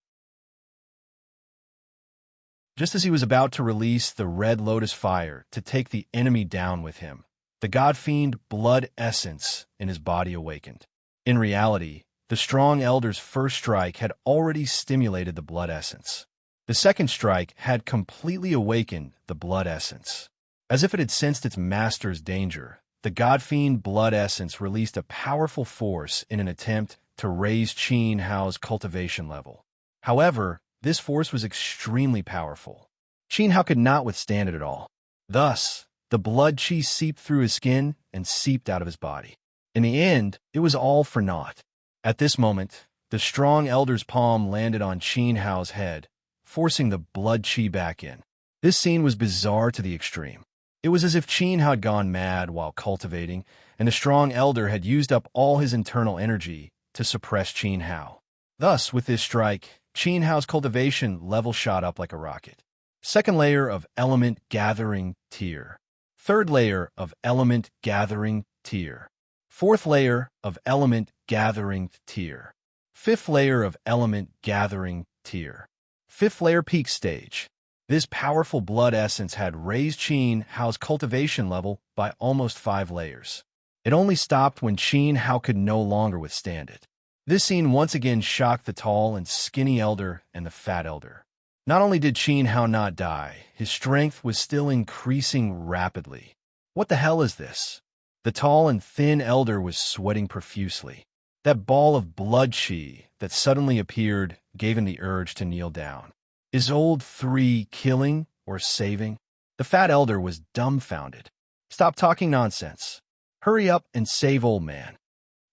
Just as he was about to release the Red Lotus fire to take the enemy down with him, the god-fiend blood essence in his body awakened. In reality, the strong elder's first strike had already stimulated the blood essence. The second strike had completely awakened the blood essence. As if it had sensed its master's danger, the god-fiend blood essence released a powerful force in an attempt to raise Qin Hao's cultivation level. However, this force was extremely powerful. Qin Hao could not withstand it at all. Thus, the blood qi seeped through his skin and seeped out of his body. In the end, it was all for naught. At this moment, the strong elder's palm landed on Qin Hao's head, forcing the blood qi back in. This scene was bizarre to the extreme. It was as if Qin Hao had gone mad while cultivating, and the strong elder had used up all his internal energy to suppress Qin Hao. Thus, with this strike, Qin Hao's cultivation level shot up like a rocket. Second layer of element gathering tier. Third layer of element gathering tier. Fourth layer of element gathering tier. Fifth layer of element gathering tier. Fifth layer peak stage. This powerful blood essence had raised Qin Hao's cultivation level by almost 5 layers. It only stopped when Qin Hao could no longer withstand it. This scene once again shocked the tall and skinny elder and the fat elder. Not only did Qin Hao not die, his strength was still increasing rapidly. What the hell is this? The tall and thin elder was sweating profusely. That ball of blood qi that suddenly appeared gave him the urge to kneel down. Is old 3 killing or saving? The fat elder was dumbfounded. Stop talking nonsense. Hurry up and save old man.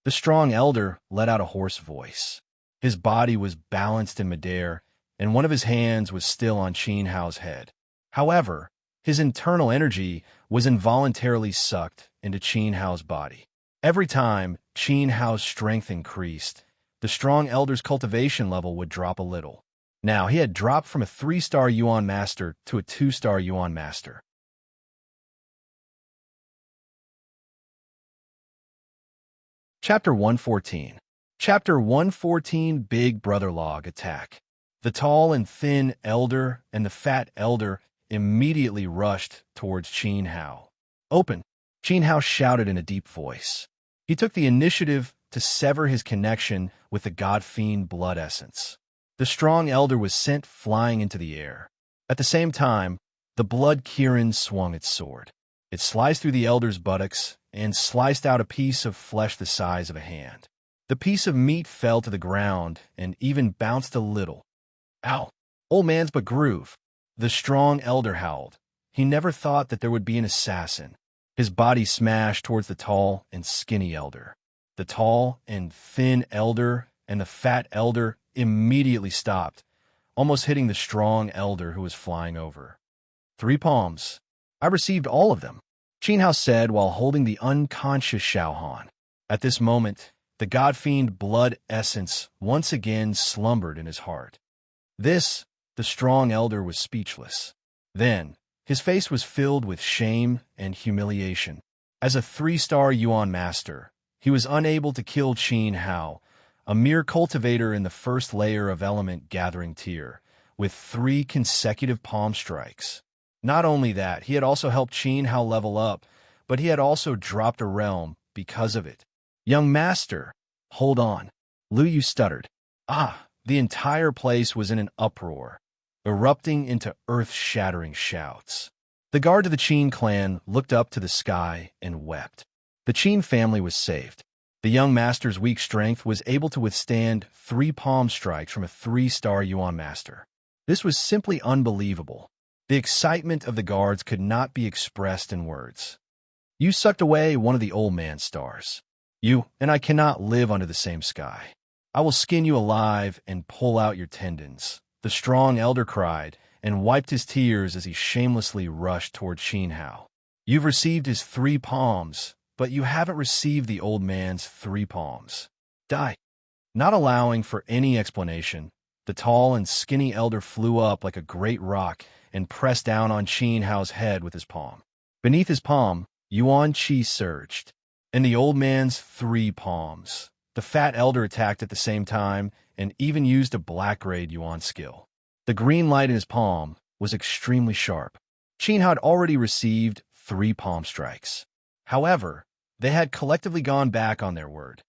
The strong elder let out a hoarse voice. His body was balanced in midair, and one of his hands was still on Qin Hao's head. However, his internal energy was involuntarily sucked into Qin Hao's body. Every time Qin Hao's strength increased, the strong elder's cultivation level would drop a little. Now he had dropped from a 3-star Yuan Master to a 2-star Yuan Master. Chapter 114. Chapter 114 Big Brother Log Attack. The tall and thin elder and the fat elder immediately rushed towards Qin Hao. Open! Qin Hao shouted in a deep voice. He took the initiative to sever his connection with the god-fiend blood essence. The strong elder was sent flying into the air. At the same time, the blood Kirin swung its sword. It sliced through the elder's buttocks and sliced out a piece of flesh the size of a hand. The piece of meat fell to the ground and even bounced a little. Ow! Old man's but groove. The strong elder howled. He never thought that there would be an assassin. His body smashed towards the tall and skinny elder. The tall and thin elder and the fat elder immediately stopped, almost hitting the strong elder who was flying over. 3 palms. I received all of them, Qin Hao said while holding the unconscious Xiaohan. At this moment, the god-fiend blood essence once again slumbered in his heart. The strong elder was speechless. Then, his face was filled with shame and humiliation. As a 3-star Yuan Master, he was unable to kill Qin Hao, a mere cultivator in the first layer of element gathering tier, with 3 consecutive palm strikes. Not only that, he had also helped Qin Hao level up, but he had also dropped a realm because of it. Young Master, hold on. Lu Yu stuttered. The entire place was in an uproar, erupting into earth-shattering shouts. The guard of the Qin clan looked up to the sky and wept. The Qin family was saved. The young master's weak strength was able to withstand 3 palm strikes from a 3-star Yuan Master. This was simply unbelievable. The excitement of the guards could not be expressed in words. You sucked away one of the old man's stars. You and I cannot live under the same sky. I will skin you alive and pull out your tendons, the strong elder cried, and wiped his tears as he shamelessly rushed toward Qin Hao. You've received his 3 palms, but you haven't received the old man's 3 palms. Die. Not allowing for any explanation, the tall and skinny elder flew up like a great rock and pressed down on Qin Hao's head with his palm. Beneath his palm, Yuan Qi surged. In the old man's 3 palms, the fat elder attacked at the same time and even used a black-grade Yuan skill. The green light in his palm was extremely sharp. Qin Hao had already received 3 palm strikes. However, they had collectively gone back on their word.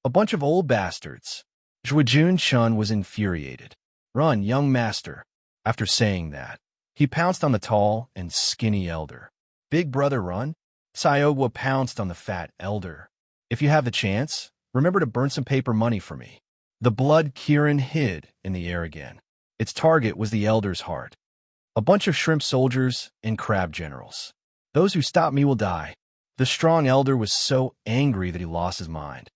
A bunch of old bastards. Zhuojun Chun was infuriated. "Run, young master." After saying that, he pounced on the tall and skinny elder. "Big brother, run." Sayogwa pounced on the fat elder. "If you have the chance, remember to burn some paper money for me." The blood Kirin hid in the air again. Its target was the elder's heart. A bunch of shrimp soldiers and crab generals. "Those who stop me will die." The strong elder was so angry that he lost his mind.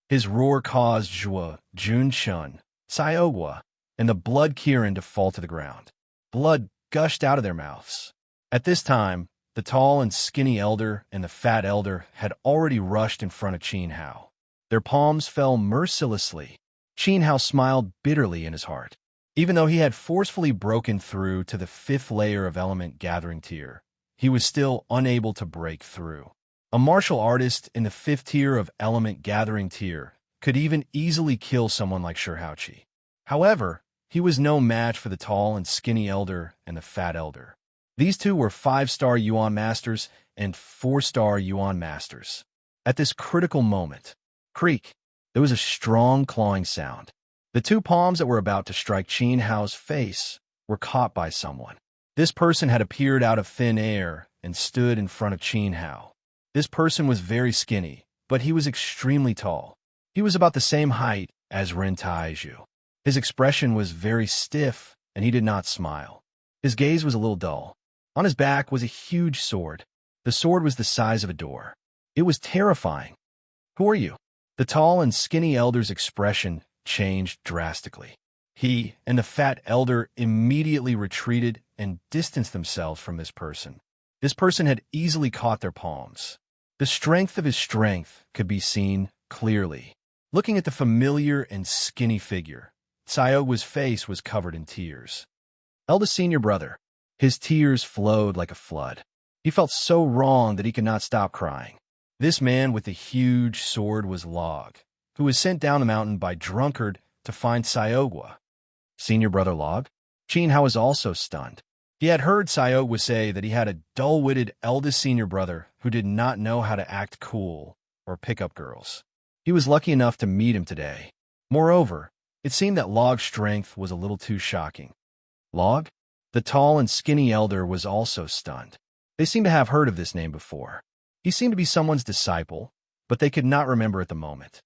His roar caused Zhuo, Jun-chun, Sayogwa, and the blood Kirin to fall to the ground. Blood gushed out of their mouths. At this time, the tall and skinny elder and the fat elder had already rushed in front of Qin Hao. Their palms fell mercilessly. Qin Hao smiled bitterly in his heart. Even though he had forcefully broken through to the 5th layer of element gathering tier, he was still unable to break through. A martial artist in the 5th tier of element gathering tier could even easily kill someone like Shihaoqi. However, he was no match for the tall and skinny elder and the fat elder. These two were 5-star Yuan masters and 4-star Yuan masters. At this critical moment, creak, there was a strong clawing sound. The 2 palms that were about to strike Qin Hao's face were caught by someone. This person had appeared out of thin air and stood in front of Qin Hao. This person was very skinny, but he was extremely tall. He was about the same height as Ren Taizhu. His expression was very stiff, and he did not smile. His gaze was a little dull. On his back was a huge sword. The sword was the size of a door. It was terrifying. "Who are you?" The tall and skinny elder's expression changed drastically. He and the fat elder immediately retreated and distanced themselves from this person. This person had easily caught their palms. The strength of his strength could be seen clearly. Looking at the familiar and skinny figure, Sayogwa's face was covered in tears. Eldest senior brother. His tears flowed like a flood. He felt so wrong that he could not stop crying. This man with the huge sword was Log, who was sent down the mountain by Drunkard to find Sayogwa. Senior brother Log? Qin Hao was also stunned. He had heard Sayogwa say that he had a dull-witted eldest senior brother who did not know how to act cool or pick up girls. He was lucky enough to meet him today. Moreover, it seemed that Log's strength was a little too shocking. Log? The tall and skinny elder was also stunned. They seemed to have heard of this name before. He seemed to be someone's disciple, but they could not remember at the moment.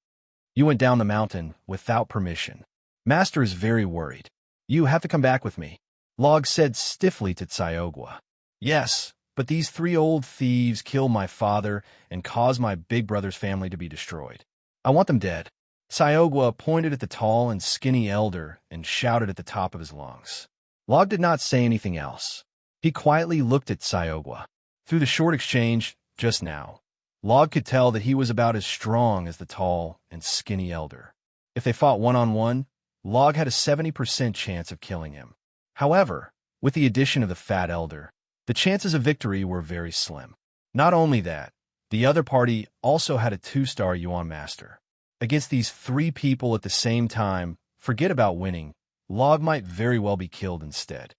"You went down the mountain without permission. Master is very worried. You have to come back with me," Log said stiffly to Sayogwa. "Yes, but these 3 old thieves killed my father and caused my big brother's family to be destroyed. I want them dead." Sayogwa pointed at the tall and skinny elder and shouted at the top of his lungs. Log did not say anything else. He quietly looked at Sayogwa. Through the short exchange just now, Log could tell that he was about as strong as the tall and skinny elder. If they fought one-on-one, Log had a 70% chance of killing him. However, with the addition of the fat elder, the chances of victory were very slim. Not only that, the other party also had a 2-star Yuan master. Against these 3 people at the same time, forget about winning. Log might very well be killed instead.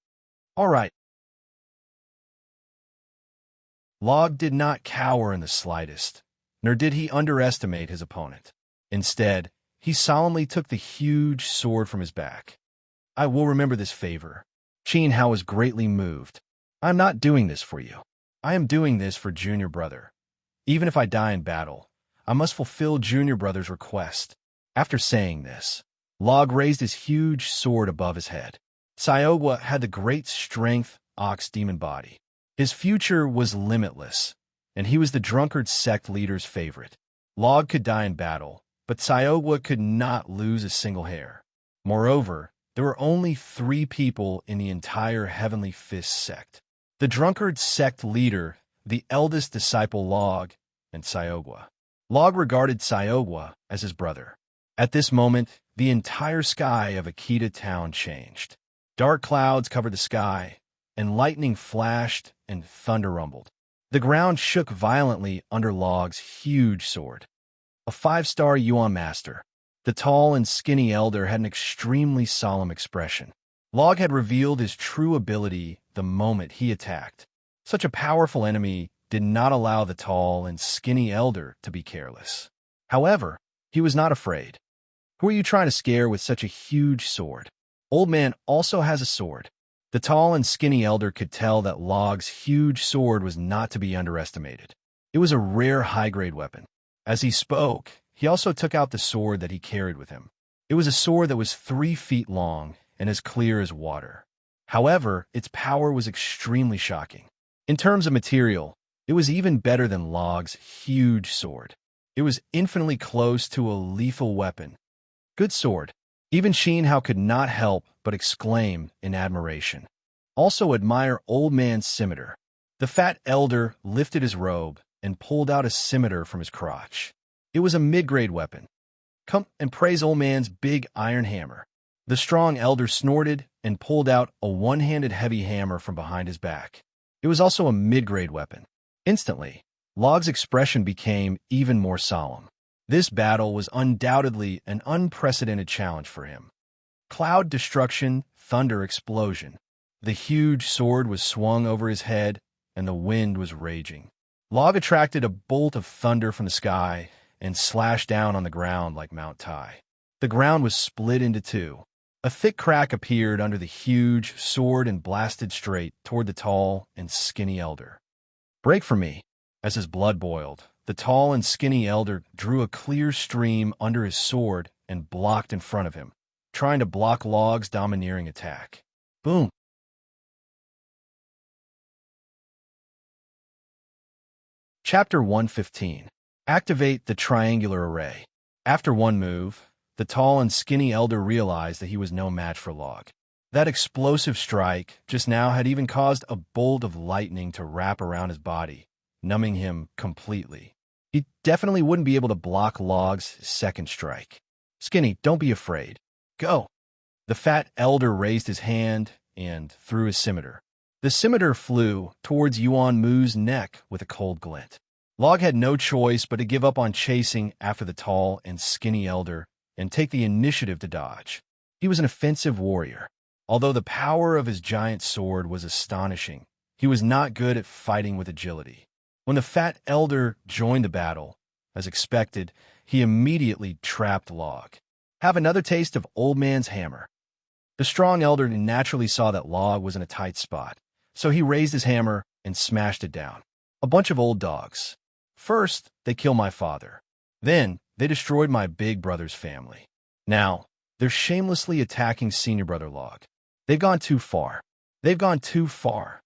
All right. Log did not cower in the slightest, nor did he underestimate his opponent. Instead, he solemnly took the huge sword from his back. "I will remember this favor." Qin Hao was greatly moved. "I am not doing this for you. I am doing this for Junior Brother. Even if I die in battle, I must fulfill Junior Brother's request." After saying this, Log raised his huge sword above his head. Sayogwa had the great strength ox demon body. His future was limitless, and he was the drunkard sect leader's favorite. Log could die in battle, but Sayogwa could not lose a single hair. Moreover, there were only 3 people in the entire Heavenly Fist sect. The drunkard sect leader, the eldest disciple Log, and Sayogwa. Log regarded Sayogwa as his brother. At this moment, the entire sky of Akita town changed. Dark clouds covered the sky, and lightning flashed and thunder rumbled. The ground shook violently under Log's huge sword. A 5-star Yuan master, the tall and skinny elder had an extremely solemn expression. Log had revealed his true ability the moment he attacked. Such a powerful enemy did not allow the tall and skinny elder to be careless. However, he was not afraid. Who are you trying to scare with such a huge sword? Old man also has a sword. The tall and skinny elder could tell that Log's huge sword was not to be underestimated. It was a rare high-grade weapon. As he spoke, he also took out the sword that he carried with him. It was a sword that was 3 feet long and as clear as water. However, its power was extremely shocking. In terms of material, it was even better than Log's huge sword. It was infinitely close to a lethal weapon. Good sword. Even Sheen Hao could not help but exclaim in admiration. Also admire old man's scimitar. The fat elder lifted his robe and pulled out a scimitar from his crotch. It was a mid-grade weapon. Come and praise old man's big iron hammer. The strong elder snorted and pulled out a one-handed heavy hammer from behind his back. It was also a mid-grade weapon. Instantly, Log's expression became even more solemn. This battle was undoubtedly an unprecedented challenge for him. Cloud destruction, thunder explosion. The huge sword was swung over his head, and the wind was raging. Log attracted a bolt of thunder from the sky and slashed down on the ground like Mount Tai. The ground was split into two. A thick crack appeared under the huge sword and blasted straight toward the tall and skinny elder. Break for me. As his blood boiled, the tall and skinny elder drew a clear stream under his sword and blocked in front of him, trying to block Log's domineering attack. Boom! Chapter 115. Activate the triangular array. After one move, the tall and skinny elder realized that he was no match for Log. That explosive strike just now had even caused a bolt of lightning to wrap around his body, numbing him completely. He definitely wouldn't be able to block Log's second strike. Skinny, don't be afraid. Go! The fat elder raised his hand and threw his scimitar. The scimitar flew towards Yuan Mu's neck with a cold glint. Log had no choice but to give up on chasing after the tall and skinny elder and take the initiative to dodge. He was an offensive warrior. Although the power of his giant sword was astonishing, he was not good at fighting with agility. When the fat elder joined the battle, as expected, he immediately trapped Log. Have another taste of old man's hammer. The strong elder naturally saw that Log was in a tight spot, so he raised his hammer and smashed it down. A bunch of old dogs. First, they killed my father. Then, they destroyed my big brother's family. Now, they're shamelessly attacking senior brother Log. They've gone too far. They've gone too far.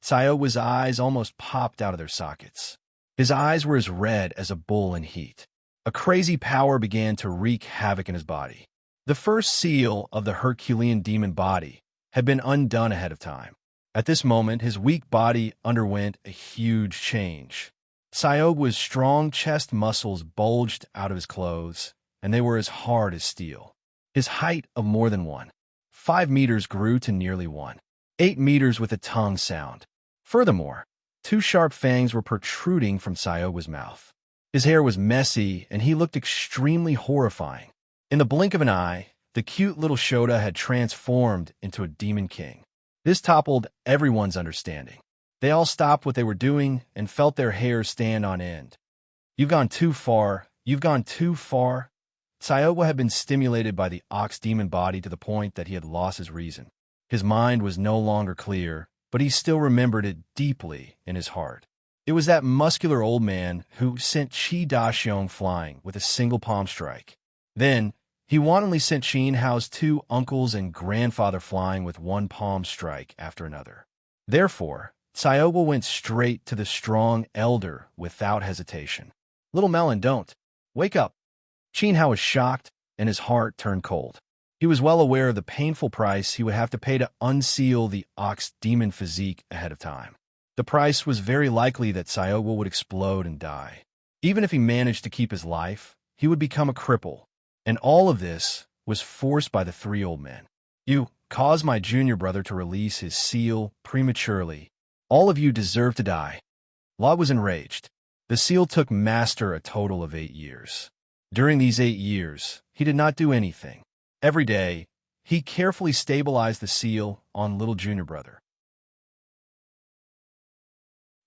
Tsayogu's eyes almost popped out of their sockets. His eyes were as red as a bull in heat. A crazy power began to wreak havoc in his body. The first seal of the Herculean demon body had been undone ahead of time. At this moment, his weak body underwent a huge change. Tsayogu's strong chest muscles bulged out of his clothes, and they were as hard as steel. His height of more than 5 meters grew to nearly 8 meters with a tongue sound. Furthermore, 2 sharp fangs were protruding from Tsayogu's mouth. His hair was messy, and he looked extremely horrifying. In the blink of an eye, the cute little Shota had transformed into a demon king. This toppled everyone's understanding. They all stopped what they were doing and felt their hair stand on end. You've gone too far. You've gone too far. Tsayogu had been stimulated by the ox demon body to the point that he had lost his reason. His mind was no longer clear, but he still remembered it deeply in his heart. It was that muscular old man who sent Qi Daxiong flying with a single palm strike. Then, he wantonly sent Sheen Hao's 2 uncles and grandfather flying with 1 palm strike after another. Therefore, Tsayogu went straight to the strong elder without hesitation. Little Melon, don't. Wake up. Sheen Hao was shocked, and his heart turned cold. He was well aware of the painful price he would have to pay to unseal the ox demon physique ahead of time. The price was very likely that Tsayogu would explode and die. Even if he managed to keep his life, he would become a cripple. And all of this was forced by the three old men. You caused my junior brother to release his seal prematurely. All of you deserve to die. Law was enraged. The seal took Master a total of 8 years. During these 8 years, he did not do anything. Every day, he carefully stabilized the seal on little junior brother.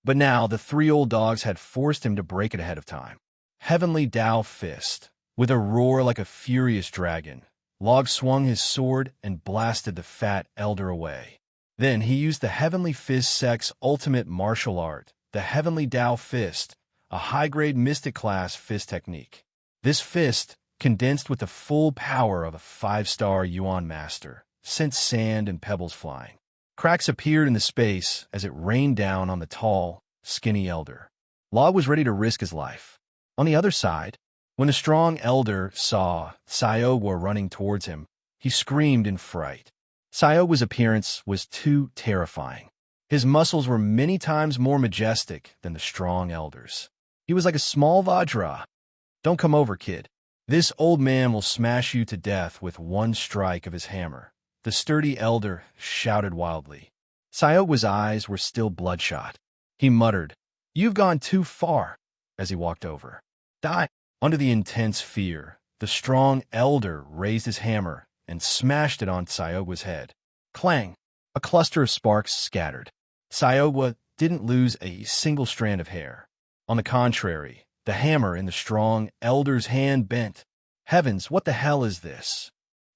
But now the three old dogs had forced him to break it ahead of time. Heavenly Tao Fist. With a roar like a furious dragon, Log swung his sword and blasted the fat elder away. Then he used the Heavenly Fist Sect's ultimate martial art, the Heavenly Tao Fist, a high-grade mystic class fist technique. This fist, condensed with the full power of a 5-star Yuan master, sent sand and pebbles flying. Cracks appeared in the space as it rained down on the tall, skinny elder. Log was ready to risk his life. On the other side, when the strong elder saw Sayogwa running towards him, he screamed in fright. Sayogwa's appearance was too terrifying. His muscles were many times more majestic than the strong elder's. He was like a small Vajra. "Don't come over, kid. This old man will smash you to death with one strike of his hammer," the sturdy elder shouted wildly. Sayogwa's eyes were still bloodshot. He muttered, "You've gone too far," as he walked over. "Die." Under the intense fear, the strong elder raised his hammer and smashed it on Sayogwa's head. Clang! A cluster of sparks scattered. Sayogwa didn't lose a single strand of hair. On the contrary, the hammer in the strong elder's hand bent. Heavens, what the hell is this?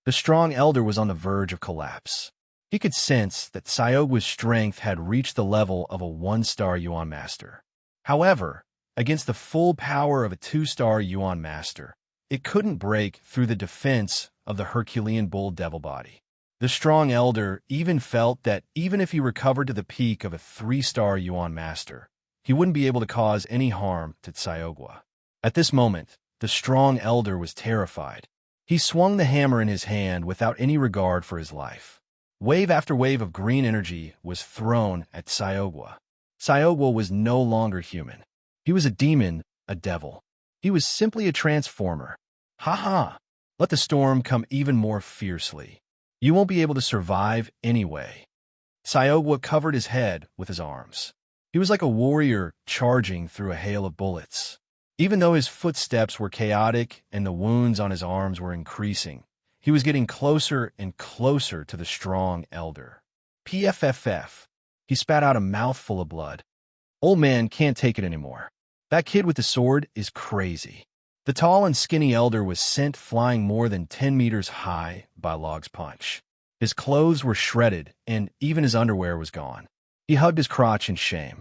The strong elder was on the verge of collapse. He could sense that Sayogwa's strength had reached the level of a 1-star Yuan master. However, against the full power of a 2-star Yuan master, it couldn't break through the defense of the Herculean bull devil body. The strong elder even felt that even if he recovered to the peak of a 3-star Yuan master, he wouldn't be able to cause any harm to Sayogwa. At this moment, the strong elder was terrified. He swung the hammer in his hand without any regard for his life. Wave after wave of green energy was thrown at Sayogwa. Sayogwa was no longer human. He was a demon, a devil. He was simply a transformer. Ha ha! Let the storm come even more fiercely. You won't be able to survive anyway. Sayogwa covered his head with his arms. He was like a warrior charging through a hail of bullets. Even though his footsteps were chaotic and the wounds on his arms were increasing, he was getting closer and closer to the strong elder. PFFF. He spat out a mouthful of blood. Old man can't take it anymore. That kid with the sword is crazy. The tall and skinny elder was sent flying more than 10 meters high by Log's punch. His clothes were shredded, and even his underwear was gone. He hugged his crotch in shame.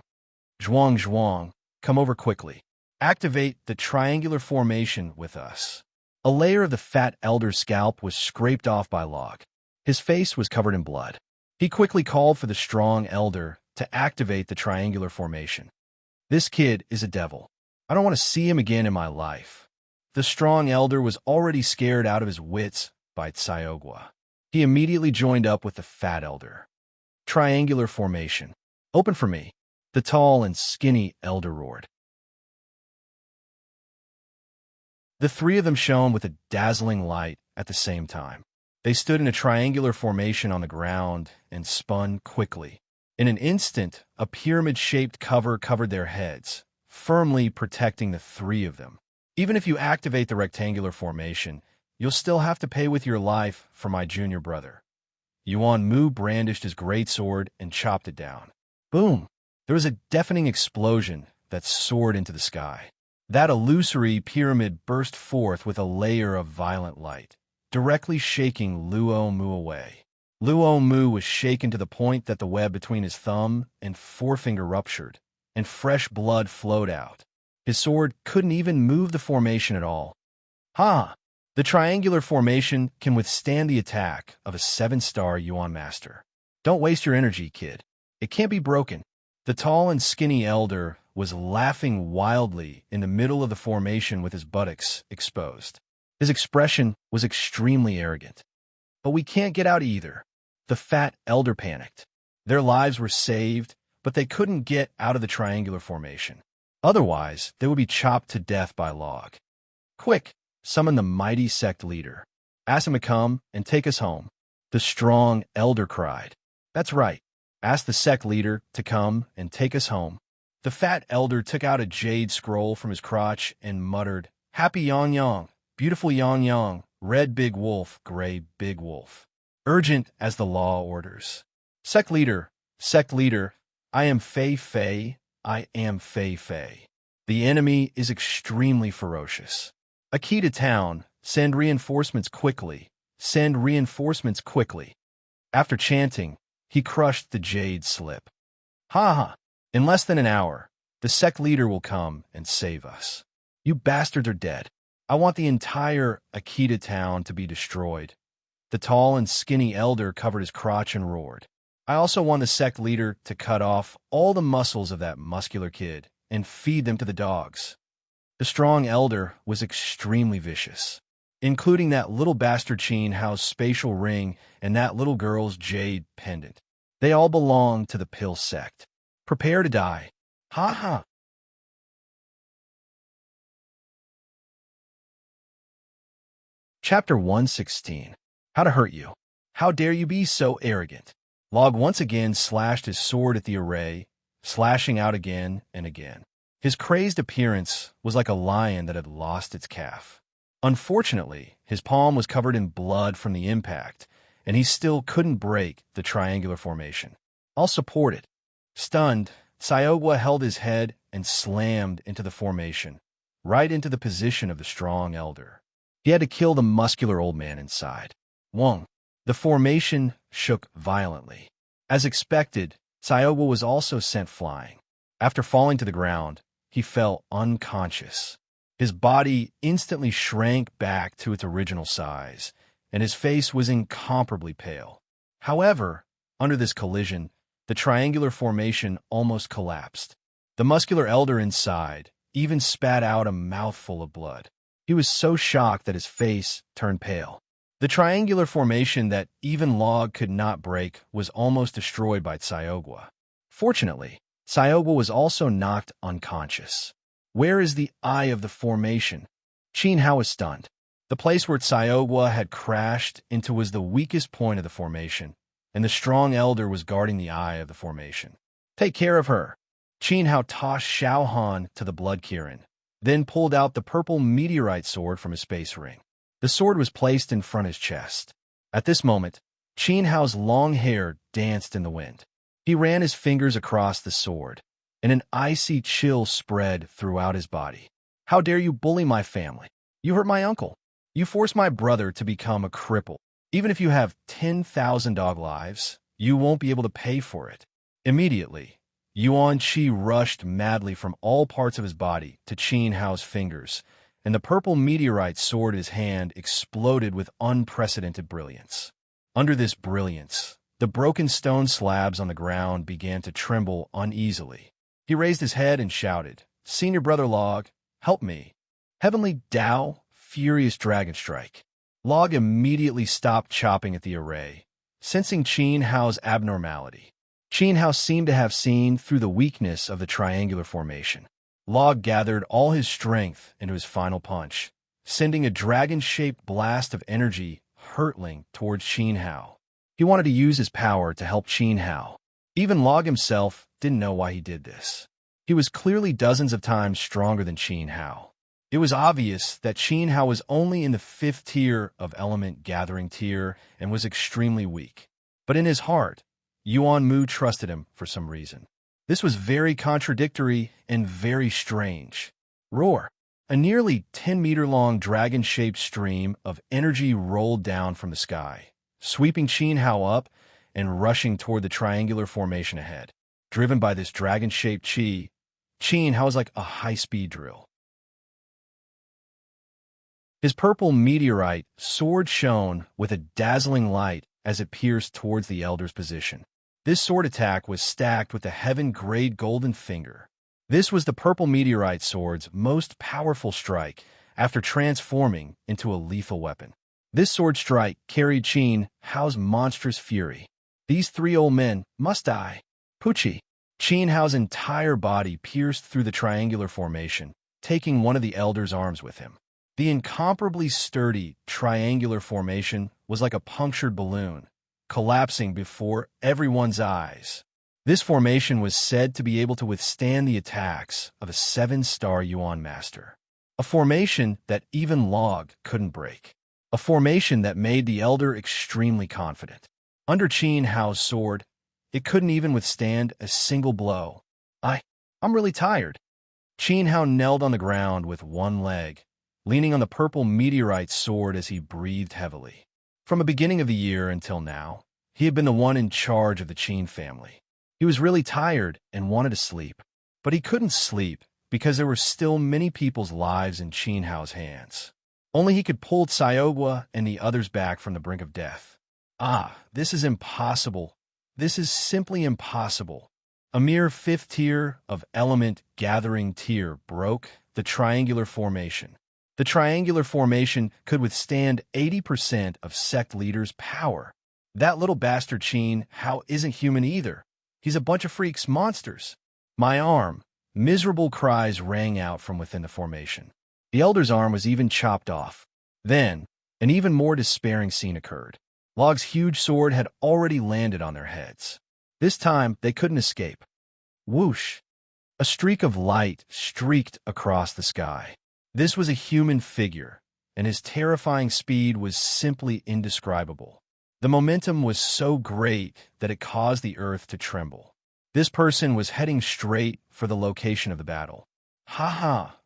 Zhuang, Zhuang, come over quickly. Activate the triangular formation with us. A layer of the fat elder's scalp was scraped off by Log. His face was covered in blood. He quickly called for the strong elder to activate the triangular formation. This kid is a devil. I don't want to see him again in my life. The strong elder was already scared out of his wits by Sayogwa. He immediately joined up with the fat elder. Triangular formation. Open for me. The tall and skinny elder roared. The three of them shone with a dazzling light at the same time. They stood in a triangular formation on the ground and spun quickly. In an instant, a pyramid-shaped cover covered their heads, firmly protecting the three of them. Even if you activate the rectangular formation, you'll still have to pay with your life for my junior brother. Yuan Mu brandished his greatsword and chopped it down. Boom! There was a deafening explosion that soared into the sky. That illusory pyramid burst forth with a layer of violent light, directly shaking Luo Mu away. Luo Mu was shaken to the point that the web between his thumb and forefinger ruptured, and fresh blood flowed out. His sword couldn't even move the formation at all. Ha! The triangular formation can withstand the attack of a 7-star Yuan master. Don't waste your energy, kid. It can't be broken. The tall and skinny elder was laughing wildly in the middle of the formation with his buttocks exposed. His expression was extremely arrogant. But we can't get out either. The fat elder panicked. Their lives were saved, but they couldn't get out of the triangular formation. Otherwise, they would be chopped to death by Log. Quick, summon the mighty sect leader. Ask him to come and take us home. The strong elder cried. That's right. Ask the sect leader to come and take us home. The fat elder took out a jade scroll from his crotch and muttered, Happy Yang Yang, beautiful Yang Yang, red big wolf, gray big wolf. Urgent as the law orders. Sect leader, I am Fei Fei, I am Fei Fei. The enemy is extremely ferocious. A key to town, send reinforcements quickly, send reinforcements quickly. After chanting, he crushed the jade slip. Ha ha! In less than an hour, the sect leader will come and save us. You bastards are dead. I want the entire Akita town to be destroyed. The tall and skinny elder covered his crotch and roared. I also want the sect leader to cut off all the muscles of that muscular kid and feed them to the dogs. The strong elder was extremely vicious, including that little bastard Chin Hao's spatial ring and that little girl's jade pendant. They all belong to the pill sect. Prepare to die. Ha ha! Chapter 116. How to hurt you. How dare you be so arrogant? Log once again slashed his sword at the array, slashing out again and again. His crazed appearance was like a lion that had lost its calf. Unfortunately, his palm was covered in blood from the impact, and he still couldn't break the triangular formation. I'll support it. Stunned, Sayogwa held his head and slammed into the formation, right into the position of the strong elder. He had to kill the muscular old man inside. Wong. The formation shook violently. As expected, Sayogwa was also sent flying. After falling to the ground, he fell unconscious. His body instantly shrank back to its original size, and his face was incomparably pale. However, under this collision, the triangular formation almost collapsed. The muscular elder inside even spat out a mouthful of blood. He was so shocked that his face turned pale. The triangular formation that even Log could not break was almost destroyed by Sayogwa. Fortunately, Sayogwa was also knocked unconscious. Where is the eye of the formation? Chin Hao was stunned. The place where Sayogwa had crashed into was the weakest point of the formation, and the strong elder was guarding the eye of the formation. Take care of her. Chin Hao tossed Xiao Han to the blood Kirin, then pulled out the purple meteorite sword from his space ring. The sword was placed in front of his chest. At this moment, Chin Hao's long hair danced in the wind. He ran his fingers across the sword, and an icy chill spread throughout his body. How dare you bully my family? You hurt my uncle. You forced my brother to become a cripple. Even if you have 10,000 dog lives, you won't be able to pay for it. Immediately, Yuan Qi rushed madly from all parts of his body to Chin Hao's fingers, and the purple meteorite sword in his hand exploded with unprecedented brilliance. Under this brilliance, the broken stone slabs on the ground began to tremble uneasily. He raised his head and shouted, Senior Brother Log, help me. Heavenly Tao, furious dragon strike. Log immediately stopped chopping at the array, sensing Chin Hao's abnormality. Chin Hao seemed to have seen through the weakness of the triangular formation. Log gathered all his strength into his final punch, sending a dragon-shaped blast of energy hurtling towards Chin Hao. He wanted to use his power to help Chin Hao. Even Log himself didn't know why he did this. He was clearly dozens of times stronger than Chin Hao. It was obvious that Chin Hao was only in the 5th tier of element gathering tier and was extremely weak. But in his heart, Yuan Mu trusted him for some reason. This was very contradictory and very strange. Roar! A nearly 10-meter-long dragon-shaped stream of energy rolled down from the sky, sweeping Chin Hao up and rushing toward the triangular formation ahead. Driven by this dragon-shaped chi, Chin Hao was like a high-speed drill. His purple meteorite sword shone with a dazzling light as it pierced towards the elder's position. This sword attack was stacked with the heaven-grade golden finger. This was the purple meteorite sword's most powerful strike after transforming into a lethal weapon. This sword strike carried Chin Hao's monstrous fury. These 3 old men must die. Pucci. Chin Hao's entire body pierced through the triangular formation, taking one of the elder's arms with him. The incomparably sturdy, triangular formation was like a punctured balloon, collapsing before everyone's eyes. This formation was said to be able to withstand the attacks of a 7-star Yuan master. A formation that even Log couldn't break. A formation that made the elder extremely confident. Under Qin Hao's sword, it couldn't even withstand a single blow. I'm really tired. Qin Hao knelt on the ground with one leg, leaning on the purple meteorite sword as he breathed heavily. From the beginning of the year until now, he had been the one in charge of the Qin family. He was really tired and wanted to sleep, but he couldn't sleep because there were still many people's lives in Qin Hao's hands. Only he could pull Xiaogua and the others back from the brink of death. This is impossible. This is simply impossible. A mere 5th tier of element gathering tier broke the triangular formation. The triangular formation could withstand 80% of sect leaders' power. That little bastard Qin Hao isn't human either. He's a bunch of freaks, monsters. My arm. Miserable cries rang out from within the formation. The elder's arm was even chopped off. Then, an even more despairing scene occurred. Log's huge sword had already landed on their heads. This time, they couldn't escape. Whoosh! A streak of light streaked across the sky. This was a human figure, and his terrifying speed was simply indescribable. The momentum was so great that it caused the earth to tremble. This person was heading straight for the location of the battle.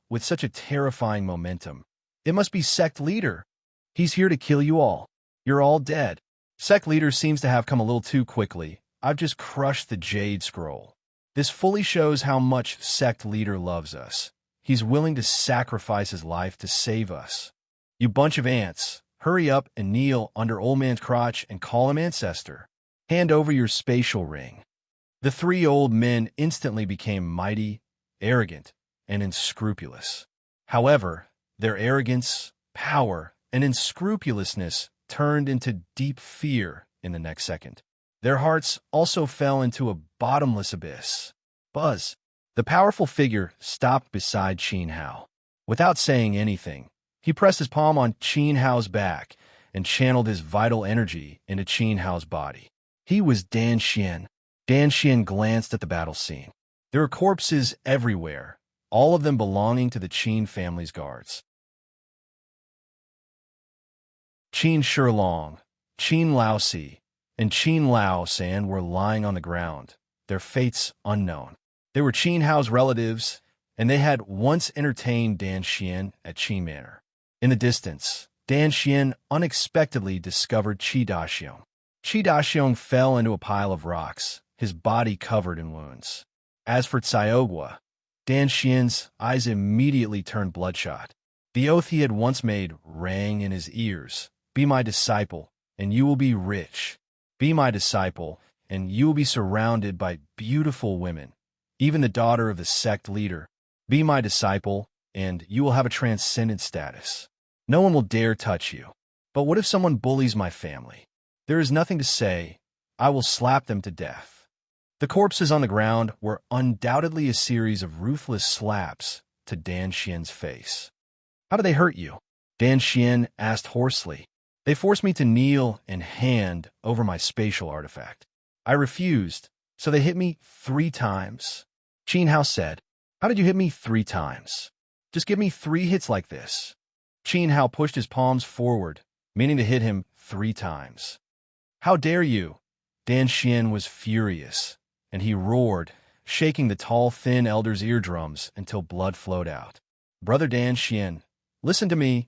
With such a terrifying momentum. It must be Sect Leader. He's here to kill you all. You're all dead. Sect Leader seems to have come a little too quickly. I've just crushed the Jade Scroll. This fully shows how much Sect Leader loves us. He's willing to sacrifice his life to save us. You bunch of ants, hurry up and kneel under old man's crotch and call him ancestor. Hand over your spatial ring. The 3 old men instantly became mighty, arrogant, and unscrupulous. However, their arrogance, power, and unscrupulousness turned into deep fear in the next second. Their hearts also fell into a bottomless abyss. Buzz. The powerful figure stopped beside Qin Hao. Without saying anything, he pressed his palm on Qin Hao's back and channeled his vital energy into Qin Hao's body. He was Dan Xian. Dan Xian glanced at the battle scene. There were corpses everywhere, all of them belonging to the Qin family's guards. Qin Shilong, Qin Laosi, and Qin Lao San were lying on the ground, their fates unknown. They were Qin Hao's relatives, and they had once entertained Dan Xian at Qin Manor. In the distance, Dan Xian unexpectedly discovered Qi Daxiong. Qi Daxiong fell into a pile of rocks, his body covered in wounds. As for Xiaogua, Dan Xian's eyes immediately turned bloodshot. The oath he had once made rang in his ears. Be my disciple, and you will be rich. Be my disciple, and you will be surrounded by beautiful women, even the daughter of the sect leader. Be my disciple, and you will have a transcendent status. No one will dare touch you. But what if someone bullies my family? There is nothing to say. I will slap them to death. The corpses on the ground were undoubtedly a series of ruthless slaps to Dan Xian's face. How do they hurt you? Dan Xian asked hoarsely. They forced me to kneel and hand over my spatial artifact. I refused, so they hit me 3 times. Qin Hao said, How did you hit me 3 times? Just give me 3 hits like this. Qin Hao pushed his palms forward, meaning to hit him 3 times. How dare you? Dan Xian was furious, and he roared, shaking the tall, thin elder's eardrums until blood flowed out. Brother Dan Xian, listen to me.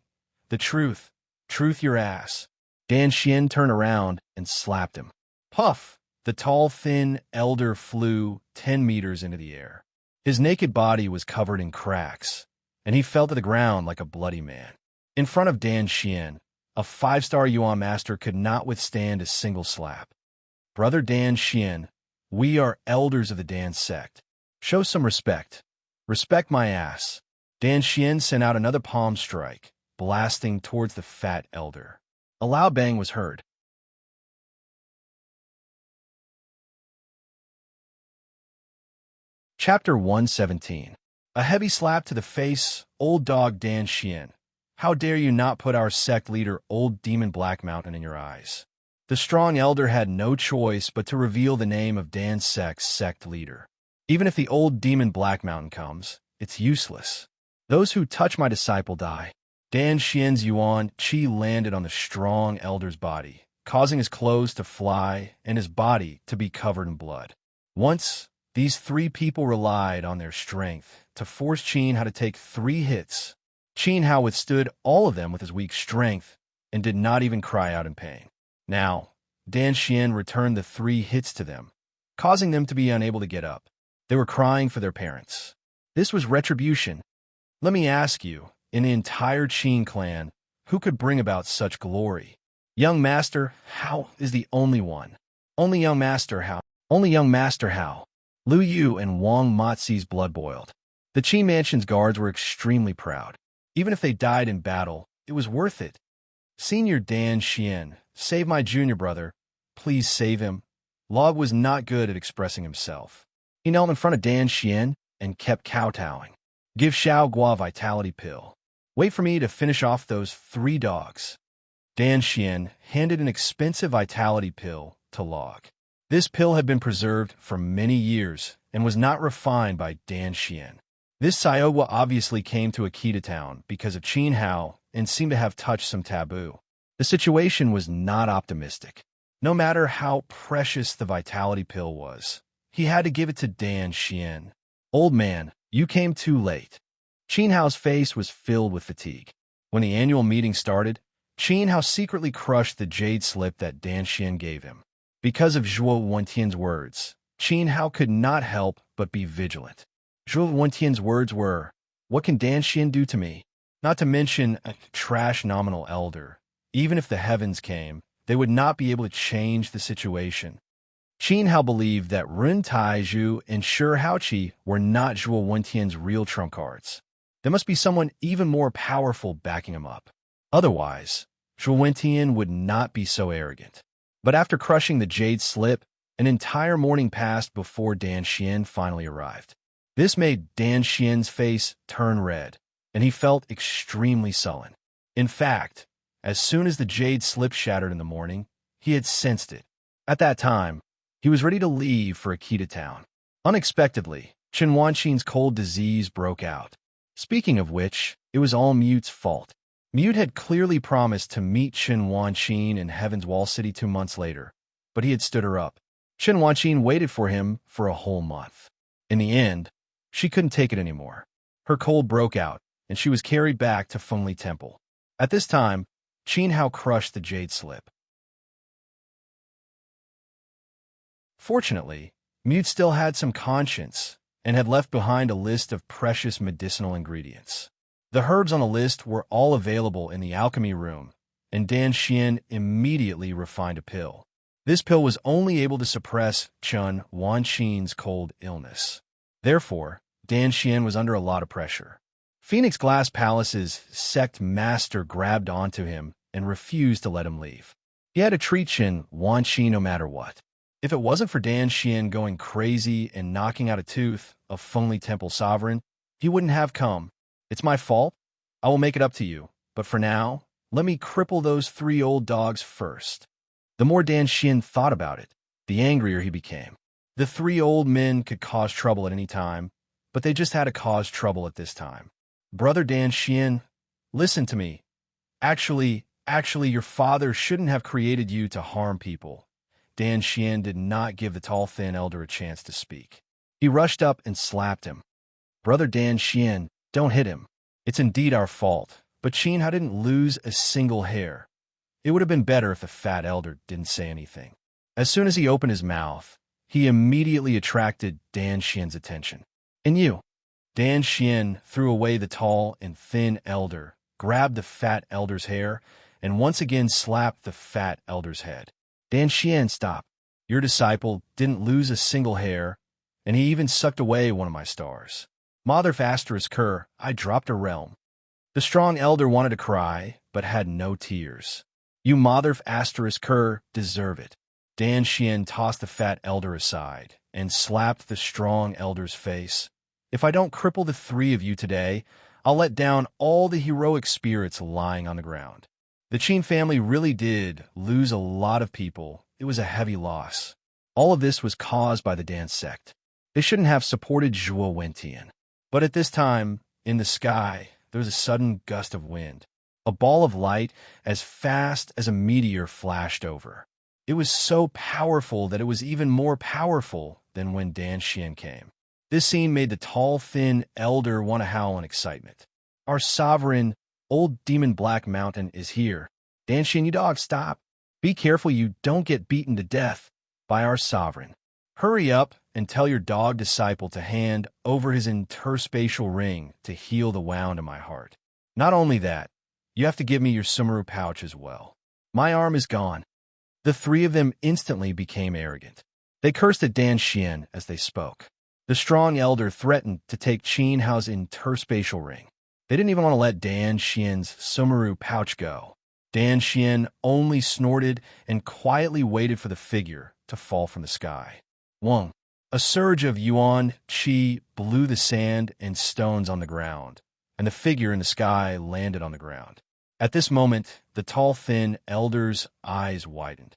The truth. Truth your ass. Dan Xian turned around and slapped him. Puff! The tall, thin elder flew 10 meters into the air. His naked body was covered in cracks, and he fell to the ground like a bloody man. In front of Dan Xian, a 5-star Yuan master could not withstand a single slap. Brother Dan Xian, we are elders of the Dan sect. Show some respect. Respect my ass. Dan Xian sent out another palm strike, blasting towards the fat elder. A loud bang was heard. Chapter 117. A heavy slap to the face, old dog Dan Xian. How dare you not put our sect leader, old demon Black Mountain, in your eyes? The strong elder had no choice but to reveal the name of Dan's sect leader. Even if the old demon Black Mountain comes, it's useless. Those who touch my disciple die. Dan Xian's yuan qi landed on the strong elder's body, causing his clothes to fly and his body to be covered in blood. Once, these three people relied on their strength to force Qin Hao to take 3 hits. Qin Hao withstood all of them with his weak strength and did not even cry out in pain. Now, Dan Xian returned the 3 hits to them, causing them to be unable to get up. They were crying for their parents. This was retribution. Let me ask you, in the entire Qin clan, who could bring about such glory? Young Master Hao is the only one. Only young Master Hao. Only young Master Hao. Lu Yu and Wang Mozi's blood boiled. The Qin Mansion's guards were extremely proud. Even if they died in battle, it was worth it. Senior Dan Xian, save my junior brother. Please save him. Log was not good at expressing himself. He knelt in front of Dan Xian and kept kowtowing. Give Xiao Gua a vitality pill. Wait for me to finish off those 3 dogs. Dan Xian handed an expensive vitality pill to Log. This pill had been preserved for many years and was not refined by Dan Xian. This Xiaogua obviously came to Akita Town because of Qin Hao and seemed to have touched some taboo. The situation was not optimistic. No matter how precious the vitality pill was, he had to give it to Dan Xian. Old man, you came too late. Qin Hao's face was filled with fatigue. When the annual meeting started, Qin Hao secretly crushed the jade slip that Dan Xian gave him. Because of Zhuo Wentian's words, Qin Hao could not help but be vigilant. Zhuo Wentian's words were, "What can Dan Xian do to me?" Not to mention a trash nominal elder. Even if the heavens came, they would not be able to change the situation. Qin Hao believed that Run Taizhu and Shi Haoqi were not Zhuo Wentian's real trump cards. There must be someone even more powerful backing him up. Otherwise, Zhuo Wentian would not be so arrogant. But after crushing the jade slip, an entire morning passed before Dan Xian finally arrived. This made Dan Xian's face turn red, and he felt extremely sullen. In fact, as soon as the jade slip shattered in the morning, he had sensed it. At that time, he was ready to leave for Akita Town. Unexpectedly, Chen Wanqin's cold disease broke out. Speaking of which, it was all Mute's fault. Mute had clearly promised to meet Chen Wanqin in Heaven's Wall City 2 months later, but he had stood her up. Chen Wanqin waited for him for a whole month. In the end, she couldn't take it anymore. Her cold broke out, and she was carried back to Fengli Temple. At this time, Qin Hao crushed the jade slip. Fortunately, Mute still had some conscience and had left behind a list of precious medicinal ingredients. The herbs on the list were all available in the alchemy room, and Dan Xian immediately refined a pill. This pill was only able to suppress Chen Wanqin's cold illness. Therefore, Dan Xian was under a lot of pressure. Phoenix Glass Palace's sect master grabbed onto him and refused to let him leave. He had to treat Chen Wanqin no matter what. If it wasn't for Dan Xian going crazy and knocking out a tooth of Fengli Temple Sovereign, he wouldn't have come. It's my fault. I will make it up to you. But for now, let me cripple those 3 old dogs first. The more Dan Xian thought about it, the angrier he became. The 3 old men could cause trouble at any time, but they just had to cause trouble at this time. Brother Dan Xian, listen to me. Actually, your father shouldn't have created you to harm people. Dan Xian did not give the tall, thin elder a chance to speak. He rushed up and slapped him. Brother Dan Xian, don't hit him. It's indeed our fault, but Qin Hao didn't lose a single hair. It would have been better if the fat elder didn't say anything. As soon as he opened his mouth, he immediately attracted Dan Xian's attention. And you? Dan Xian threw away the tall and thin elder, grabbed the fat elder's hair, and once again slapped the fat elder's head. Dan Xian, stop. Your disciple didn't lose a single hair, and he even sucked away one of my stars. Motherf asterisk Kerr, I dropped a realm. The strong elder wanted to cry, but had no tears. You Motherf asterisk Kerr deserve it. Dan Xian tossed the fat elder aside and slapped the strong elder's face. If I don't cripple the 3 of you today, I'll let down all the heroic spirits lying on the ground. The Qin family really did lose a lot of people. It was a heavy loss. All of this was caused by the dance sect. They shouldn't have supported Zhuo Wentian. But at this time, in the sky, there was a sudden gust of wind. A ball of light as fast as a meteor flashed over. It was so powerful that it was even more powerful than when Dan Xian came. This scene made the tall, thin elder want to howl in excitement. Our sovereign, old demon Black Mountain, is here. Dan Xian, you dog, stop. Be careful you don't get beaten to death by our sovereign. Hurry up and tell your dog disciple to hand over his interspatial ring to heal the wound in my heart. Not only that, you have to give me your sumeru pouch as well. My arm is gone. The three of them instantly became arrogant. They cursed at Dan Xian as they spoke. The strong elder threatened to take Qin Hao's interspatial ring. They didn't even want to let Dan Xian's sumeru pouch go. Dan Xian only snorted and quietly waited for the figure to fall from the sky. Wong. A surge of yuan qi blew the sand and stones on the ground, and the figure in the sky landed on the ground. At this moment, the tall, thin elder's eyes widened.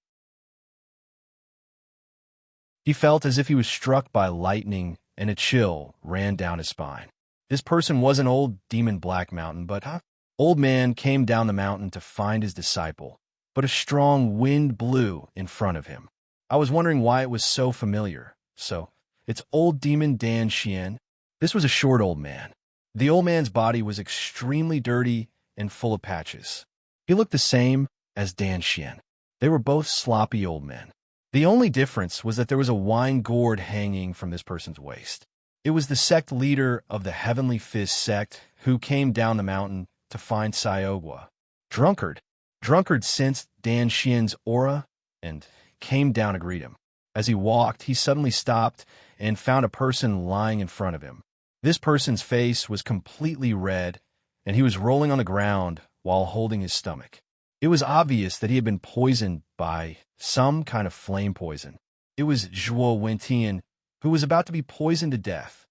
He felt as if he was struck by lightning, and a chill ran down his spine. This person wasn't old demon Black Mountain, but old man came down the mountain to find his disciple, but a strong wind blew in front of him. I was wondering why it was so familiar. So, it's old demon Dan Xian. This was a short old man. The old man's body was extremely dirty and full of patches. He looked the same as Dan Xian. They were both sloppy old men. The only difference was that there was a wine gourd hanging from this person's waist. It was the sect leader of the Heavenly Fist sect who came down the mountain to find Xiaogua. Drunkard. Drunkard sensed Dan Xian's aura and came down to greet him. As he walked, he suddenly stopped and found a person lying in front of him. This person's face was completely red, and he was rolling on the ground while holding his stomach. It was obvious that he had been poisoned by some kind of flame poison. It was Zhuo Wentian, who was about to be poisoned to death.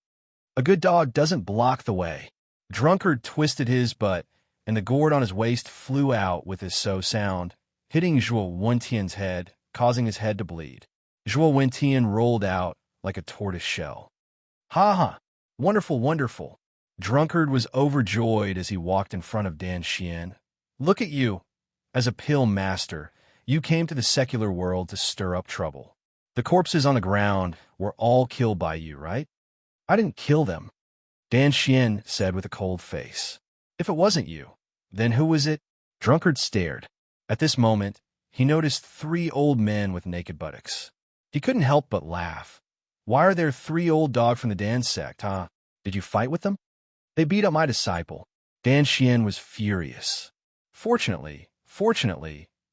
A good dog doesn't block the way. Drunkard twisted his butt, and the gourd on his waist flew out with his so sound, hitting Zhuo Wentian's head, causing his head to bleed. Zhuo Wentian rolled out like a tortoise shell. Ha ha! Wonderful, wonderful! Drunkard was overjoyed as he walked in front of Dan Xian. Look at you! As a pill master, you came to the secular world to stir up trouble. The corpses on the ground were all killed by you, right? I didn't kill them, Dan Xian said with a cold face. If it wasn't you, then who was it? Drunkard stared. At this moment, he noticed three old men with naked buttocks. He couldn't help but laugh. Why are there three old dogs from the Dan sect, huh? Did you fight with them? They beat up my disciple. Dan Xian was furious. Fortunately,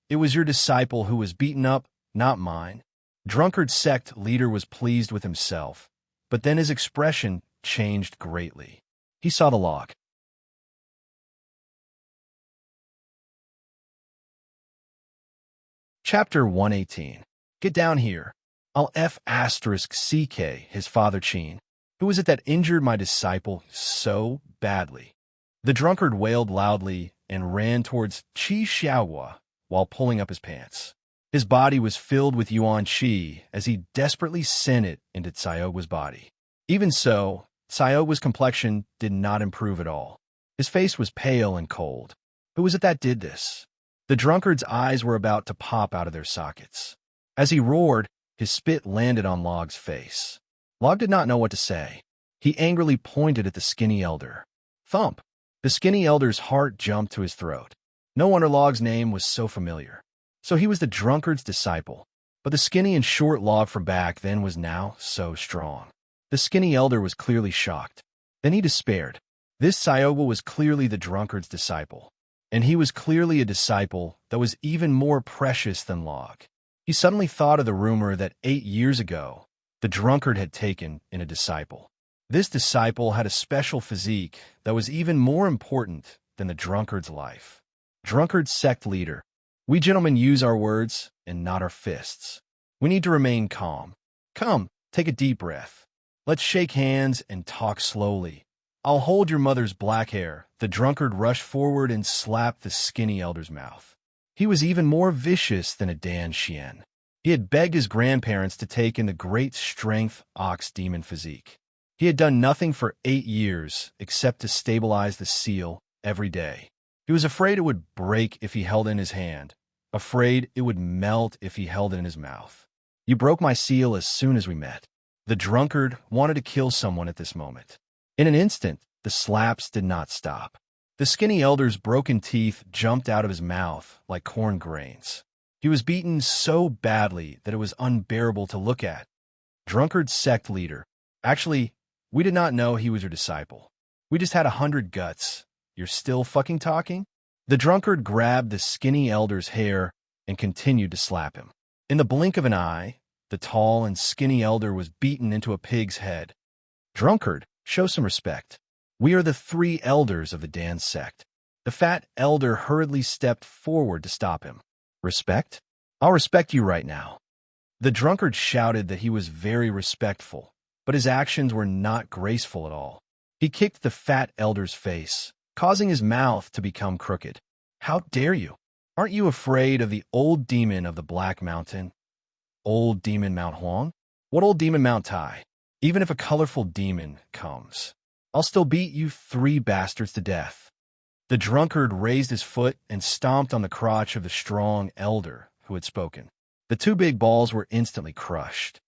it was your disciple who was beaten up, not mine. Drunkard's sect leader was pleased with himself, but then his expression changed greatly. He saw the log. Chapter 118. Get down here. I'll CK, his father Qin. Who was it that injured my disciple so badly? The drunkard wailed loudly and ran towards Qi Xiaohua while pulling up his pants. His body was filled with yuan qi as he desperately sent it into Xiaogua's body. Even so, Xiaogua's complexion did not improve at all. His face was pale and cold. Who was it that did this? The drunkard's eyes were about to pop out of their sockets. As he roared, his spit landed on Log's face. Log did not know what to say. He angrily pointed at the skinny elder. Thump! The skinny elder's heart jumped to his throat. No wonder Log's name was so familiar. So he was the drunkard's disciple. But the skinny and short Log from back then was now so strong. The skinny elder was clearly shocked. Then he despaired. This Xiaogua was clearly the drunkard's disciple. And he was clearly a disciple that was even more precious than Log. He suddenly thought of the rumor that 8 years ago, the drunkard had taken in a disciple. This disciple had a special physique that was even more important than the drunkard's life. Drunkard sect leader. We gentlemen use our words and not our fists. We need to remain calm. Come, take a deep breath. Let's shake hands and talk slowly. I'll hold your mother's black hair. The drunkard rushed forward and slapped the skinny elder's mouth. He was even more vicious than a Dan Xian. He had begged his grandparents to take in the great strength ox demon physique. He had done nothing for 8 years except to stabilize the seal every day. He was afraid it would break if he held it in his hand, afraid it would melt if he held it in his mouth. You broke my seal as soon as we met. The drunkard wanted to kill someone at this moment. In an instant, the slaps did not stop. The skinny elder's broken teeth jumped out of his mouth like corn grains. He was beaten so badly that it was unbearable to look at. Drunkard sect leader. Actually, we did not know he was your disciple. We just had 100 guts. You're still fucking talking? The drunkard grabbed the skinny elder's hair and continued to slap him. In the blink of an eye, the tall and skinny elder was beaten into a pig's head. Drunkard, show some respect. We are the 3 elders of the Dan sect. The fat elder hurriedly stepped forward to stop him. Respect? I'll respect you right now. The drunkard shouted that he was very respectful, but his actions were not graceful at all. He kicked the fat elder's face, causing his mouth to become crooked. How dare you? Aren't you afraid of the old demon of the Black Mountain? Old demon Mount Huang? What old demon Mount Tai? Even if a colorful demon comes, I'll still beat you 3 bastards to death. The drunkard raised his foot and stomped on the crotch of the strong elder who had spoken. The 2 big balls were instantly crushed.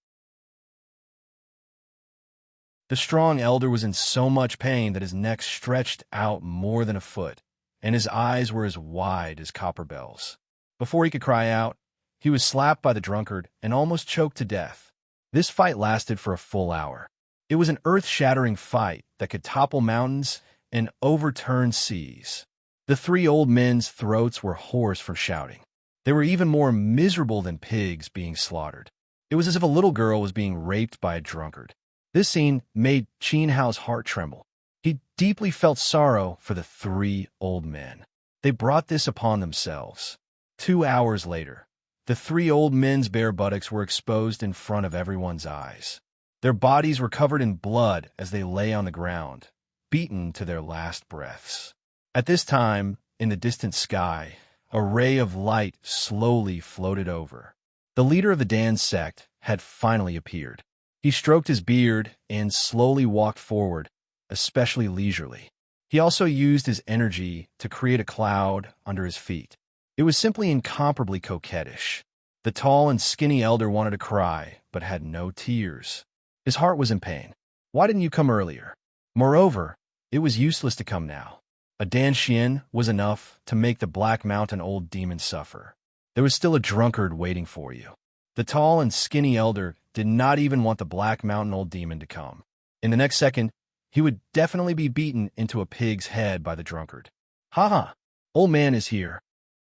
The strong elder was in so much pain that his neck stretched out more than a foot, and his eyes were as wide as copper bells. Before he could cry out, he was slapped by the drunkard and almost choked to death. This fight lasted for a full hour. It was an earth-shattering fight that could topple mountains and overturn seas. The 3 old men's throats were hoarse from shouting. They were even more miserable than pigs being slaughtered. It was as if a little girl was being raped by a drunkard. This scene made Qin Hao's heart tremble. He deeply felt sorrow for the 3 old men. They brought this upon themselves. 2 hours later, the 3 old men's bare buttocks were exposed in front of everyone's eyes. Their bodies were covered in blood as they lay on the ground, beaten to their last breaths. At this time, in the distant sky, a ray of light slowly floated over. The leader of the Dan sect had finally appeared. He stroked his beard and slowly walked forward, especially leisurely. He also used his energy to create a cloud under his feet. It was simply incomparably coquettish. The tall and skinny elder wanted to cry, but had no tears. His heart was in pain. Why didn't you come earlier? Moreover, it was useless to come now. A Dan Xian was enough to make the Black Mountain old demon suffer. There was still a drunkard waiting for you. The tall and skinny elder did not even want the Black Mountain old demon to come. In the next second, he would definitely be beaten into a pig's head by the drunkard. Ha! Old man is here.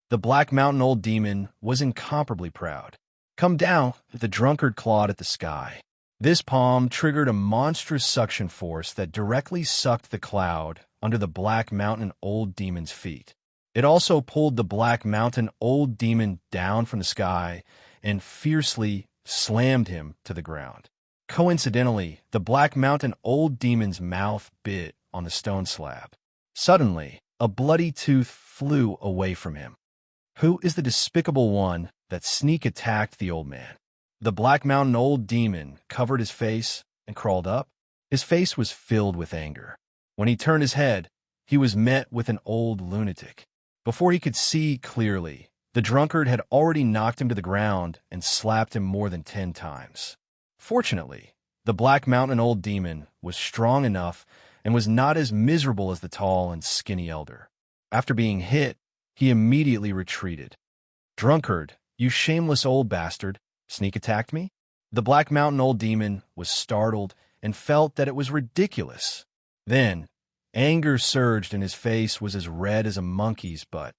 The Black Mountain old demon was incomparably proud. Come down, the drunkard clawed at the sky. This palm triggered a monstrous suction force that directly sucked the cloud under the Black Mountain old demon's feet. It also pulled the Black Mountain old demon down from the sky and fiercely slammed him to the ground. Coincidentally, the Black Mountain old demon's mouth bit on the stone slab. Suddenly, a bloody tooth flew away from him. Who is the despicable one that sneak attacked the old man? The Black Mountain old demon covered his face and crawled up. His face was filled with anger. When he turned his head, he was met with an old lunatic. Before he could see clearly, the drunkard had already knocked him to the ground and slapped him more than 10 times. Fortunately, the Black Mountain old demon was strong enough and was not as miserable as the tall and skinny elder. After being hit, he immediately retreated. Drunkard, you shameless old bastard, sneak attacked me? The Black Mountain old demon was startled and felt that it was ridiculous. Then, anger surged and his face was as red as a monkey's butt.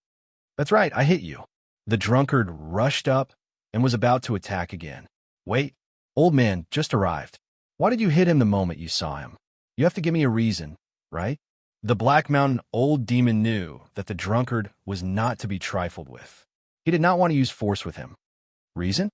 That's right, I hit you. The drunkard rushed up and was about to attack again. Wait, old man just arrived. Why did you hit him the moment you saw him? You have to give me a reason, right? The Black Mountain old demon knew that the drunkard was not to be trifled with. He did not want to use force with him. Reason?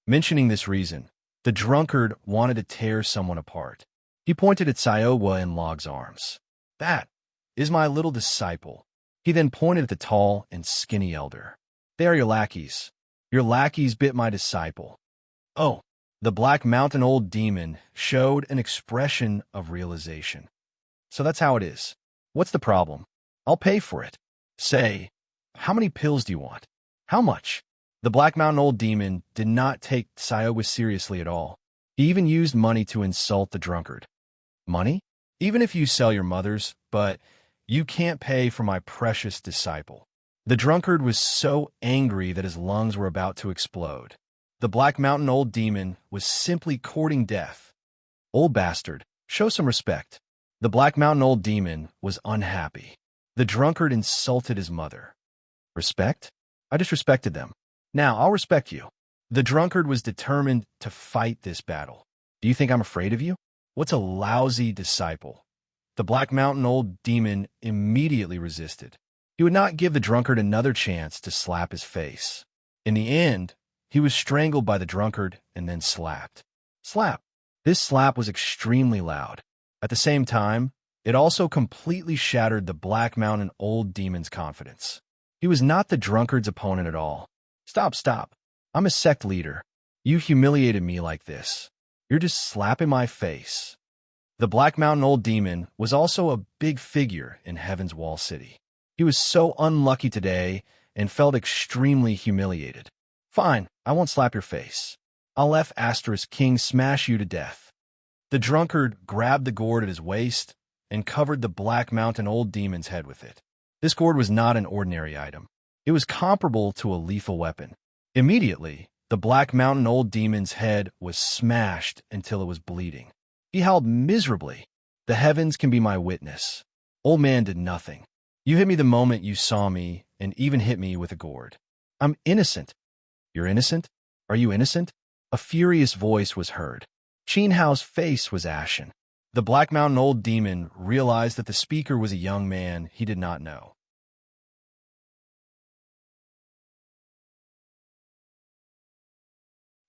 Mentioning this reason, The drunkard wanted to tear someone apart. He pointed at Siowa in Log's arms. "That is my little disciple." He then pointed at the tall and skinny elder. "They are your lackeys. Your lackeys bit my disciple." Oh, the Black Mountain old demon showed an expression of realization. "So that's how it is. What's the problem? I'll pay for it. Say, how many pills do you want? How much?" The Black Mountain old demon did not take Siowa seriously at all. He even used money to insult the drunkard. "Money? Even if you sell your mother's, but you can't pay for my precious disciple." The drunkard was so angry that his lungs were about to explode. The Black Mountain old demon was simply courting death. "Old bastard, show some respect." The Black Mountain old demon was unhappy. The drunkard insulted his mother. "Respect? I just respected them. Now I'll respect you." The drunkard was determined to fight this battle. "Do you think I'm afraid of you? What's a lousy disciple?" The Black Mountain old demon immediately resisted. He would not give the drunkard another chance to slap his face. In the end, he was strangled by the drunkard and then slapped. Slap. This slap was extremely loud. At the same time, it also completely shattered the Black Mountain old demon's confidence. He was not the drunkard's opponent at all. "Stop, stop. I'm a sect leader. You humiliated me like this. You're just slapping my face." The Black Mountain old demon was also a big figure in Heaven's Wall City. He was so unlucky today and felt extremely humiliated. "Fine, I won't slap your face. I'll King smash you to death." The drunkard grabbed the gourd at his waist and covered the Black Mountain old demon's head with it. This gourd was not an ordinary item. It was comparable to a lethal weapon. Immediately, the Black Mountain old demon's head was smashed until it was bleeding. He howled miserably. "The heavens can be my witness. Old man did nothing. You hit me the moment you saw me and even hit me with a gourd. I'm innocent." "You're innocent? Are you innocent?" A furious voice was heard. Qin Hao's face was ashen. The Black Mountain old demon realized that the speaker was a young man he did not know.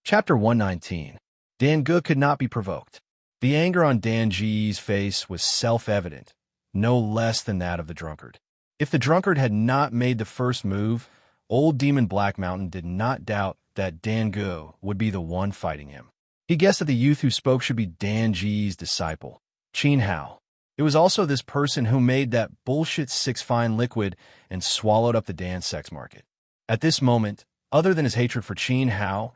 Chapter 119. Dan Ge could not be provoked. The anger on Dan Ji's face was self-evident, no less than that of the drunkard. If the drunkard had not made the first move, old demon Black Mountain did not doubt that Dan Ge would be the one fighting him. He guessed that the youth who spoke should be Dan Ji's disciple, Qin Hao. It was also this person who made that bullshit six-fine liquid and swallowed up the dance sex market. At this moment, other than his hatred for Qin Hao,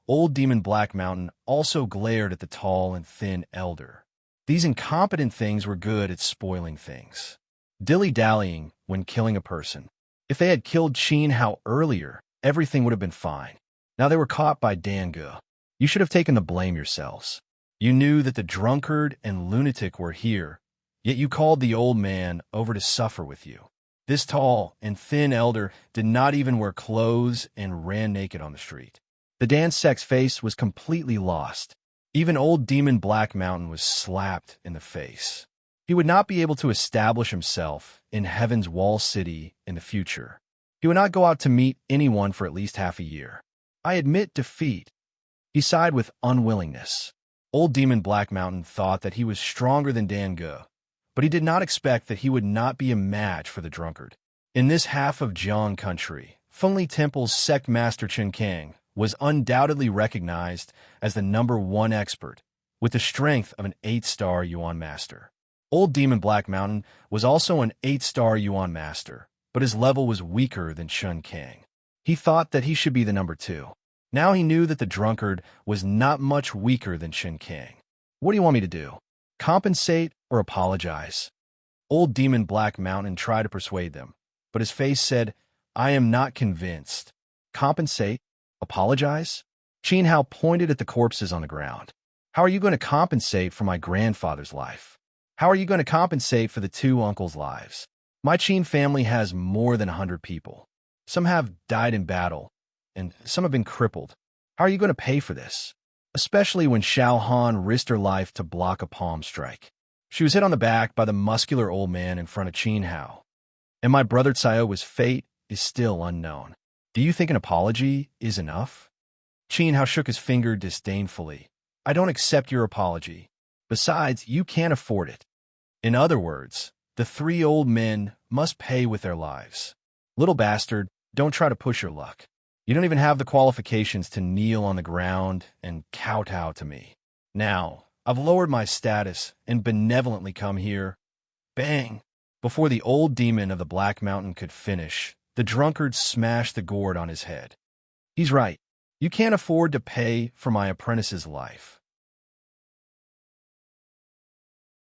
old demon Black Mountain also glared at the tall and thin elder. These incompetent things were good at spoiling things, dilly-dallying when killing a person. If they had killed Qin Hao earlier, everything would have been fine. Now they were caught by Dan Ge. You should have taken the blame yourselves. You knew that the drunkard and lunatic were here, yet you called the old man over to suffer with you. This tall and thin elder did not even wear clothes and ran naked on the street. The dance sex face was completely lost. Even old demon Black Mountain was slapped in the face. He would not be able to establish himself in Heaven's Wall City in the future. He would not go out to meet anyone for at least half a year. "I admit defeat." He sighed with unwillingness. Old demon Black Mountain thought that he was stronger than Dan Ge, but he did not expect that he would not be a match for the drunkard. In this half of Jiang country, Fengli Temple's sect master Chen Kang was undoubtedly recognized as the #1 expert, with the strength of an 8-star Yuan master. Old demon Black Mountain was also an 8-star Yuan master, but his level was weaker than Chen Kang. He thought that he should be the #2. Now he knew that the drunkard was not much weaker than Chen Kang. "What do you want me to do? Compensate or apologize?" Old demon Black Mountain tried to persuade them, but his face said, "I am not convinced." "Compensate? Apologize?" Qin Hao pointed at the corpses on the ground. "How are you going to compensate for my grandfather's life? How are you going to compensate for the 2 uncles' lives? My Qin family has more than 100 people. Some have died in battle, and some have been crippled. How are you going to pay for this? Especially when Xiao Han risked her life to block a palm strike." She was hit on the back by the muscular old man in front of Qin Hao. "And my brother Siowa's fate is still unknown. Do you think an apology is enough?" Qin Hao shook his finger disdainfully. I don't accept your apology. Besides, you can't afford it. In other words, the three old men must pay with their lives. Little bastard, don't try to push your luck. You don't even have the qualifications to kneel on the ground and kowtow to me. Now, I've lowered my status and benevolently come here. Bang! Before the old demon of the Black Mountain could finish, the drunkard smashed the gourd on his head. He's right. You can't afford to pay for my apprentice's life.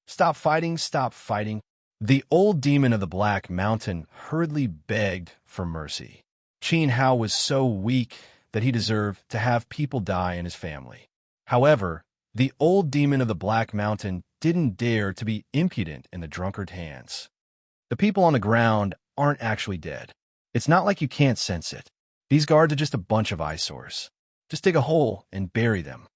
Stop fighting, stop fighting. The old demon of the Black Mountain hurriedly begged for mercy. Qin Hao was so weak that he deserved to have people die in his family. However, the old demon of the Black Mountain didn't dare to be impudent in the drunkard's hands. The people on the ground aren't actually dead. It's not like you can't sense it. These guards are just a bunch of eyesores. Just dig a hole and bury them.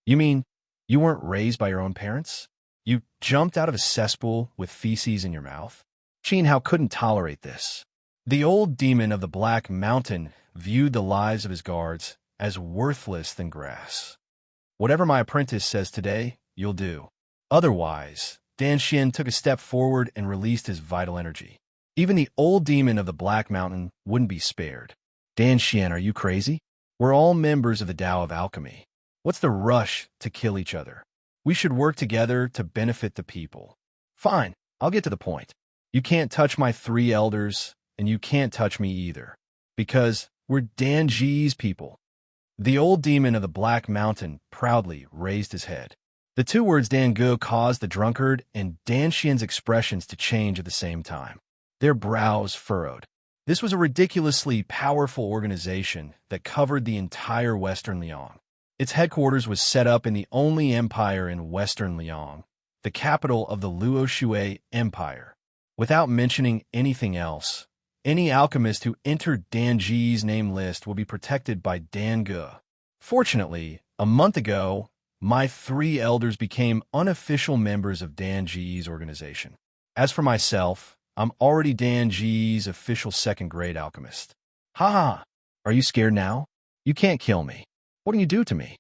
You mean you weren't raised by your own parents? You jumped out of a cesspool with feces in your mouth? Qin Hao couldn't tolerate this. The old demon of the Black Mountain viewed the lives of his guards as worthless than grass. Whatever my apprentice says today, you'll do. Otherwise, Dan Xian took a step forward and released his vital energy. Even the old demon of the Black Mountain wouldn't be spared. Dan Xian, are you crazy? We're all members of the Tao of Alchemy. What's the rush to kill each other? We should work together to benefit the people. Fine, I'll get to the point. You can't touch my three elders, and you can't touch me either. Because we're Dan Ji's people. The old demon of the Black Mountain proudly raised his head. The two words Dan Ge caused the drunkard and Dan Xian's expressions to change at the same time. Their brows furrowed. This was a ridiculously powerful organization that covered the entire Western Liang. Its headquarters was set up in the only empire in Western Liang, the capital of the Luoshui Empire. Without mentioning anything else, any alchemist who entered Dan Ji's name list will be protected by Dan Ge. Fortunately, a month ago, my three elders became unofficial members of Dan Ji's organization. As for myself, I'm already Dan Ji's official second-grade alchemist. Ha ha! Are you scared now? You can't kill me. What can you do to me?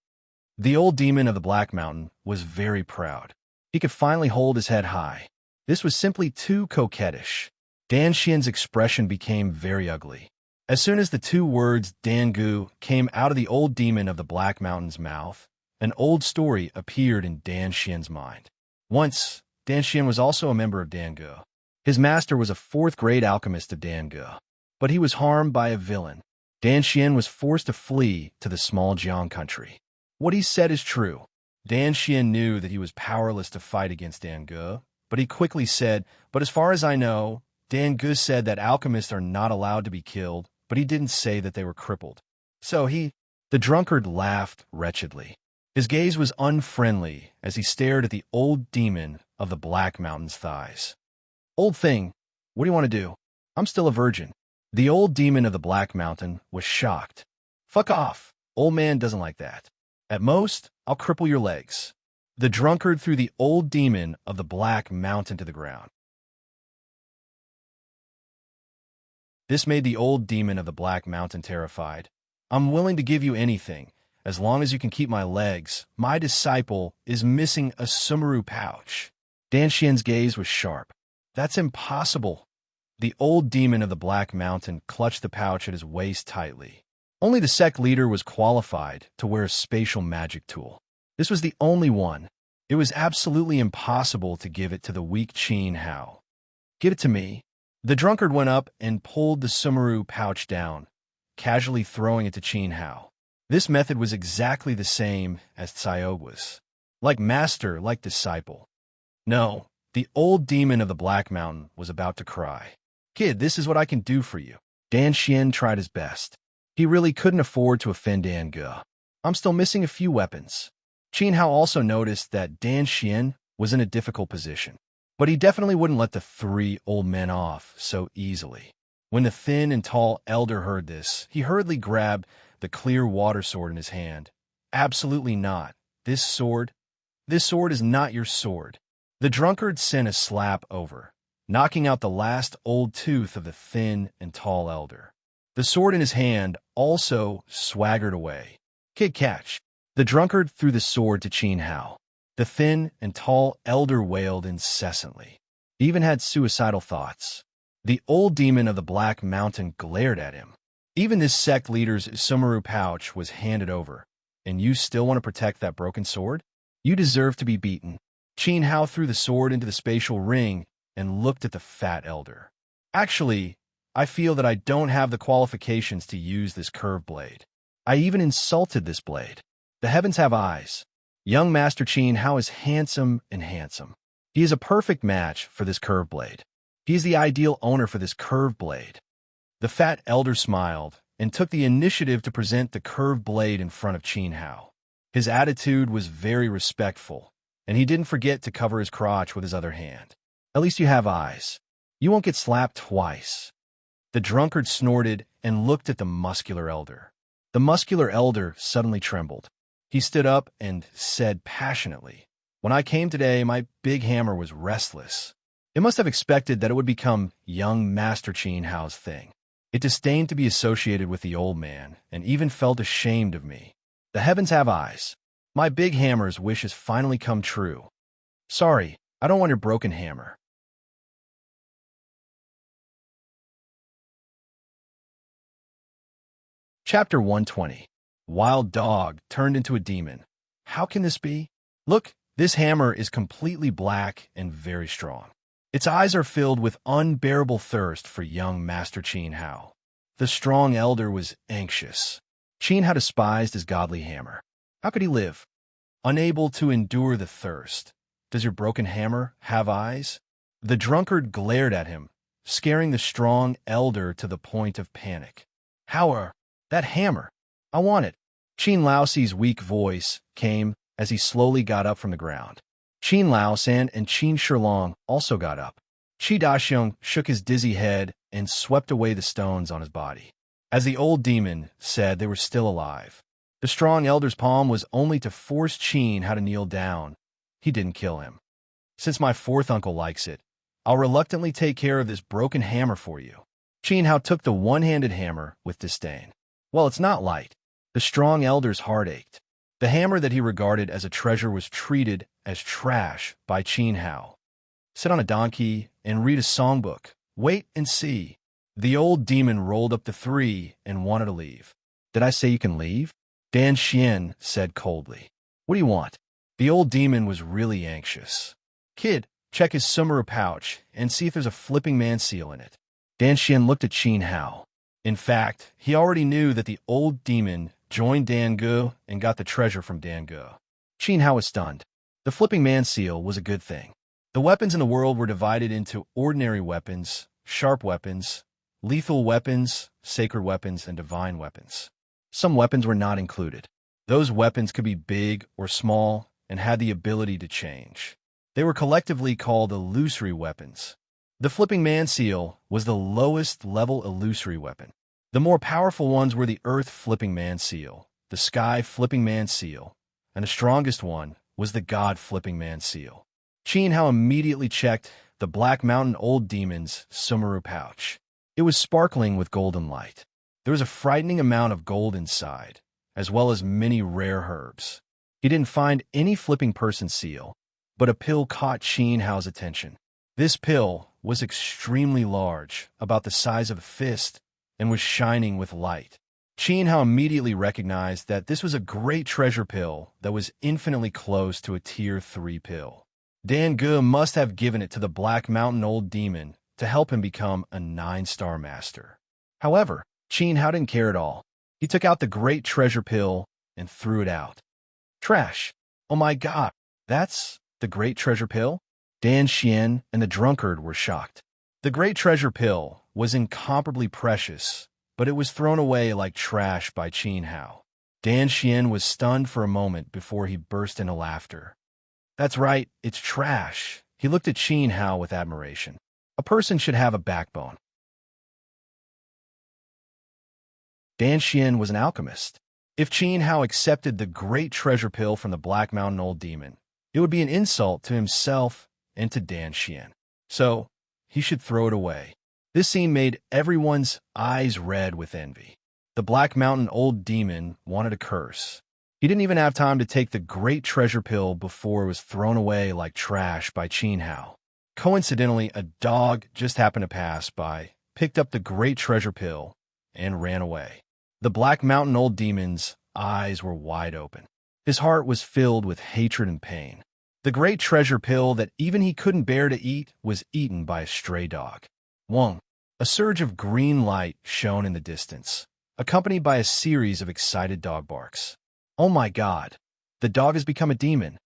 The old demon of the Black Mountain was very proud. He could finally hold his head high. This was simply too coquettish. Dan Xian's expression became very ugly. As soon as the two words Dan Ge came out of the old demon of the Black Mountain's mouth, an old story appeared in Dan Xian's mind. Once, Dan Xian was also a member of Dan Ge. His master was a fourth-grade alchemist of Dan Ge, but he was harmed by a villain. Dan Xian was forced to flee to the small Jiang country. What he said is true. Dan Xian knew that he was powerless to fight against Dan Ge, but he quickly said, "But as far as I know, Dan Ge said that alchemists are not allowed to be killed, but he didn't say that they were crippled." The drunkard laughed wretchedly. His gaze was unfriendly as he stared at the old demon of the Black Mountain's thighs. "Old thing, what do you want to do? I'm still a virgin." The old demon of the Black Mountain was shocked. "Fuck off. Old man doesn't like that. At most, I'll cripple your legs." The drunkard threw the old demon of the Black Mountain to the ground. This made the old demon of the Black Mountain terrified. "I'm willing to give you anything, as long as you can keep my legs. My disciple is missing a Sumeru pouch." Dan Xian's gaze was sharp. "That's impossible." The old demon of the Black Mountain clutched the pouch at his waist tightly. Only the sect leader was qualified to wear a spatial magic tool. This was the only one. It was absolutely impossible to give it to the weak Qin Hao. "Give it to me." The drunkard went up and pulled the Sumeru pouch down, casually throwing it to Qin Hao. This method was exactly the same as Tsaogwa's. Like master, like disciple. No, the old demon of the Black Mountain was about to cry. "Kid, this is what I can do for you." Dan Xian tried his best. He really couldn't afford to offend Dan Ge. "I'm still missing a few weapons." Qin Hao also noticed that Dan Xian was in a difficult position, but he definitely wouldn't let the three old men off so easily. When the thin and tall elder heard this, he hurriedly grabbed the clear water sword in his hand. "Absolutely not. This sword is not your sword." The drunkard sent a slap over, knocking out the last old tooth of the thin and tall elder. The sword in his hand also swaggered away. "Kid, catch." The drunkard threw the sword to Qin Hao. The thin and tall elder wailed incessantly. He even had suicidal thoughts. The old demon of the Black Mountain glared at him. Even this sect leader's Sumeru pouch was handed over. And you still want to protect that broken sword? You deserve to be beaten. Qin Hao threw the sword into the spatial ring and looked at the fat elder. Actually, I feel that I don't have the qualifications to use this curved blade. I even insulted this blade. The heavens have eyes. Young Master Qin Hao is handsome and handsome. He is a perfect match for this curved blade. He is the ideal owner for this curved blade. The fat elder smiled and took the initiative to present the curved blade in front of Qin Hao. His attitude was very respectful, and he didn't forget to cover his crotch with his other hand. At least you have eyes. You won't get slapped twice. The drunkard snorted and looked at the muscular elder. The muscular elder suddenly trembled. He stood up and said passionately, "When I came today, my big hammer was restless. It must have expected that it would become young Master Qin Hao's thing. It disdained to be associated with the old man and even felt ashamed of me. The heavens have eyes. My big hammer's wish has finally come true. Sorry, I don't want your broken hammer." Chapter 120. Wild dog turned into a demon. How can this be? Look, this hammer is completely black and very strong. Its eyes are filled with unbearable thirst for young Master Qin Hao. The strong elder was anxious. Qin Hao despised his godly hammer. How could he live? Unable to endure the thirst. Does your broken hammer have eyes? The drunkard glared at him, scaring the strong elder to the point of panic. That hammer! I want it. Qin Laoxi's weak voice came as he slowly got up from the ground. Qin Laosan and Qin Shilong also got up. Qi Daxiong shook his dizzy head and swept away the stones on his body. As the old demon said, they were still alive. The strong elder's palm was only to force Qin Hao to kneel down. He didn't kill him. Since my fourth uncle likes it, I'll reluctantly take care of this broken hammer for you. Qin Hao took the one-handed hammer with disdain. Well, it's not light. The strong elder's heart ached. The hammer that he regarded as a treasure was treated as trash by Qin Hao. Sit on a donkey and read a songbook. Wait and see. The old demon rolled up the three and wanted to leave. Did I say you can leave? Dan Xian said coldly. What do you want? The old demon was really anxious. Kid, check his Sumeru pouch and see if there's a flipping man seal in it. Dan Xian looked at Qin Hao. In fact, he already knew that the old demon joined Dan Ge and got the treasure from Dan Ge. Qin Hao was stunned. The flipping man seal was a good thing. The weapons in the world were divided into ordinary weapons, sharp weapons, lethal weapons, sacred weapons, and divine weapons. Some weapons were not included. Those weapons could be big or small and had the ability to change. They were collectively called illusory weapons. The flipping man seal was the lowest level illusory weapon. The more powerful ones were the earth flipping man seal, the sky flipping man seal, and the strongest one was the god flipping man seal. Qin Hao immediately checked the Black Mountain old demon's Sumeru pouch. It was sparkling with golden light. There was a frightening amount of gold inside, as well as many rare herbs. He didn't find any flipping person seal, but a pill caught Qin Hao's attention. This pill was extremely large, about the size of a fist, and was shining with light. Qin Hao immediately recognized that this was a great treasure pill that was infinitely close to a Tier 3 pill. Dan Ge must have given it to the Black Mountain old demon to help him become a 9-star master. However, Qin Hao didn't care at all. He took out the great treasure pill and threw it out. Trash! Oh my god, that's the great treasure pill? Dan Xian and the drunkard were shocked. The great treasure pill was incomparably precious, but it was thrown away like trash by Qin Hao. Dan Xian was stunned for a moment before he burst into laughter. That's right, it's trash. He looked at Qin Hao with admiration. A person should have a backbone. Dan Xian was an alchemist. If Qin Hao accepted the great treasure pill from the Black Mountain old demon, it would be an insult to himself and to Dan Xian. So, he should throw it away. This scene made everyone's eyes red with envy. The Black Mountain old demon wanted to curse. He He didn't even have time to take the great treasure pill before it was thrown away like trash by Qin Hao. Coincidentally, a dog just happened to pass by, picked up the great treasure pill, and ran away. The Black Mountain Old Demon's eyes were wide open. His heart was filled with hatred and pain. The great treasure pill that even he couldn't bear to eat was eaten by a stray dog. Wong. A surge of green light shone in the distance, accompanied by a series of excited dog barks. Oh my God! The dog has become a demon.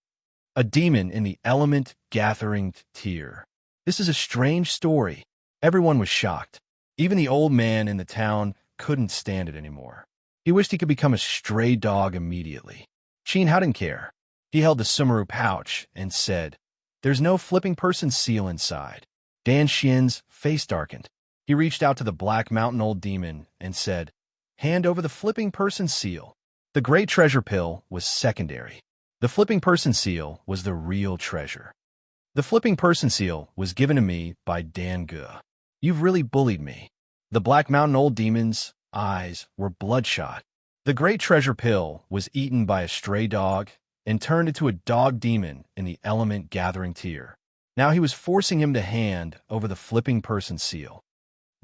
A demon in the element gathering tier. This is a strange story. Everyone was shocked. Even the old man in the town couldn't stand it anymore. He wished he could become a stray dog immediately. Qin Hao didn't care. He held the Sumeru pouch and said, "There's no flipping person seal inside." Dan Xian's face darkened. He reached out to the Black Mountain Old Demon and said, "Hand over the flipping person seal." The great treasure pill was secondary. The flipping person seal was the real treasure. The flipping person seal was given to me by Dan Ge. You've really bullied me. The Black Mountain Old Demon's eyes were bloodshot. The great treasure pill was eaten by a stray dog and turned into a dog demon in the element gathering tier. Now he was forcing him to hand over the flipping person seal.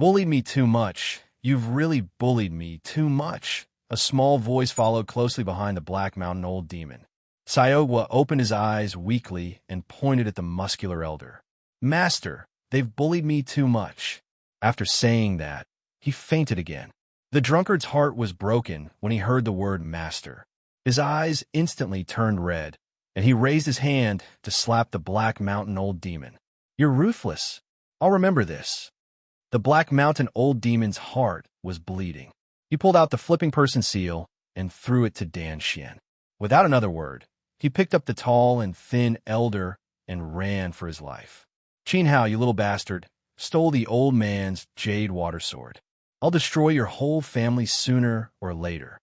Bullied me too much. You've really bullied me too much. A small voice followed closely behind the Black Mountain Old Demon. Sayogwa opened his eyes weakly and pointed at the muscular elder. "Master, they've bullied me too much." After saying that, he fainted again. The drunkard's heart was broken when he heard the word master. His eyes instantly turned red, and he raised his hand to slap the Black Mountain Old Demon. "You're ruthless. I'll remember this." The Black Mountain Old Demon's heart was bleeding. He pulled out the flipping person seal and threw it to Dan Xian. Without another word, he picked up the tall and thin elder and ran for his life. "Qin Hao, you little bastard, stole the old man's jade water sword. I'll destroy your whole family sooner or later."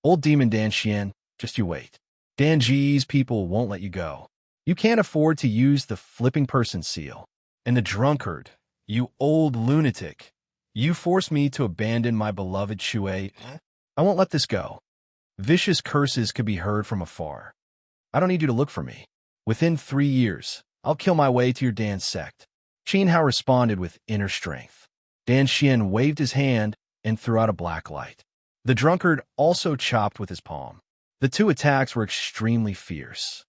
"Old demon Dan Xian, just you wait. Dan Ji's people won't let you go. You can't afford to use the flipping person seal. And the drunkard, you old lunatic. You forced me to abandon my beloved Shui. I won't let this go." Vicious curses could be heard from afar. "I don't need you to look for me. Within 3 years, I'll kill my way to your Dan sect." Qin Hao responded with inner strength. Dan Xian waved his hand and threw out a black light. The drunkard also chopped with his palm. The two attacks were extremely fierce.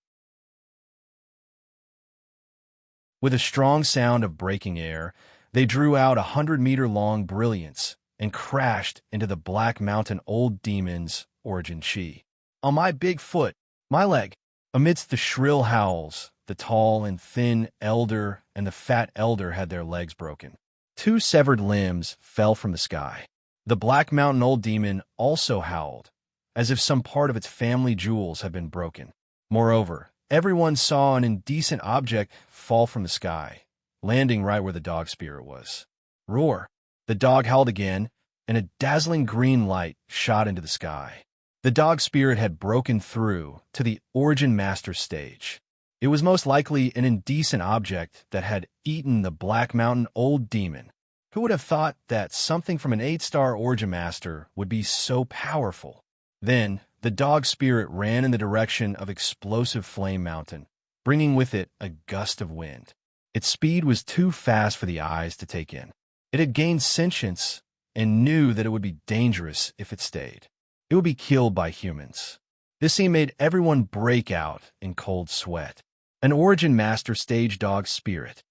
With a strong sound of breaking air, they drew out 100-meter-long brilliance and crashed into the Black Mountain Old Demon's origin chi. "On my big foot, my leg!" Amidst the shrill howls, the tall and thin elder and the fat elder had their legs broken. 2 severed limbs fell from the sky. The Black Mountain Old Demon also howled, as if some part of its family jewels had been broken. Moreover, everyone saw an indecent object fall from the sky, landing right where the dog spirit was. Roar! The dog howled again, and a dazzling green light shot into the sky. The dog spirit had broken through to the Origin Master stage. It was most likely an indecent object that had eaten the Black Mountain Old Demon. Who would have thought that something from an 8-star Origin Master would be so powerful? Then, the dog spirit ran in the direction of Explosive Flame Mountain, bringing with it a gust of wind. Its speed was too fast for the eyes to take in. It had gained sentience and knew that it would be dangerous if it stayed. It would be killed by humans. This scene made everyone break out in cold sweat. An Origin Master stage dog spirit.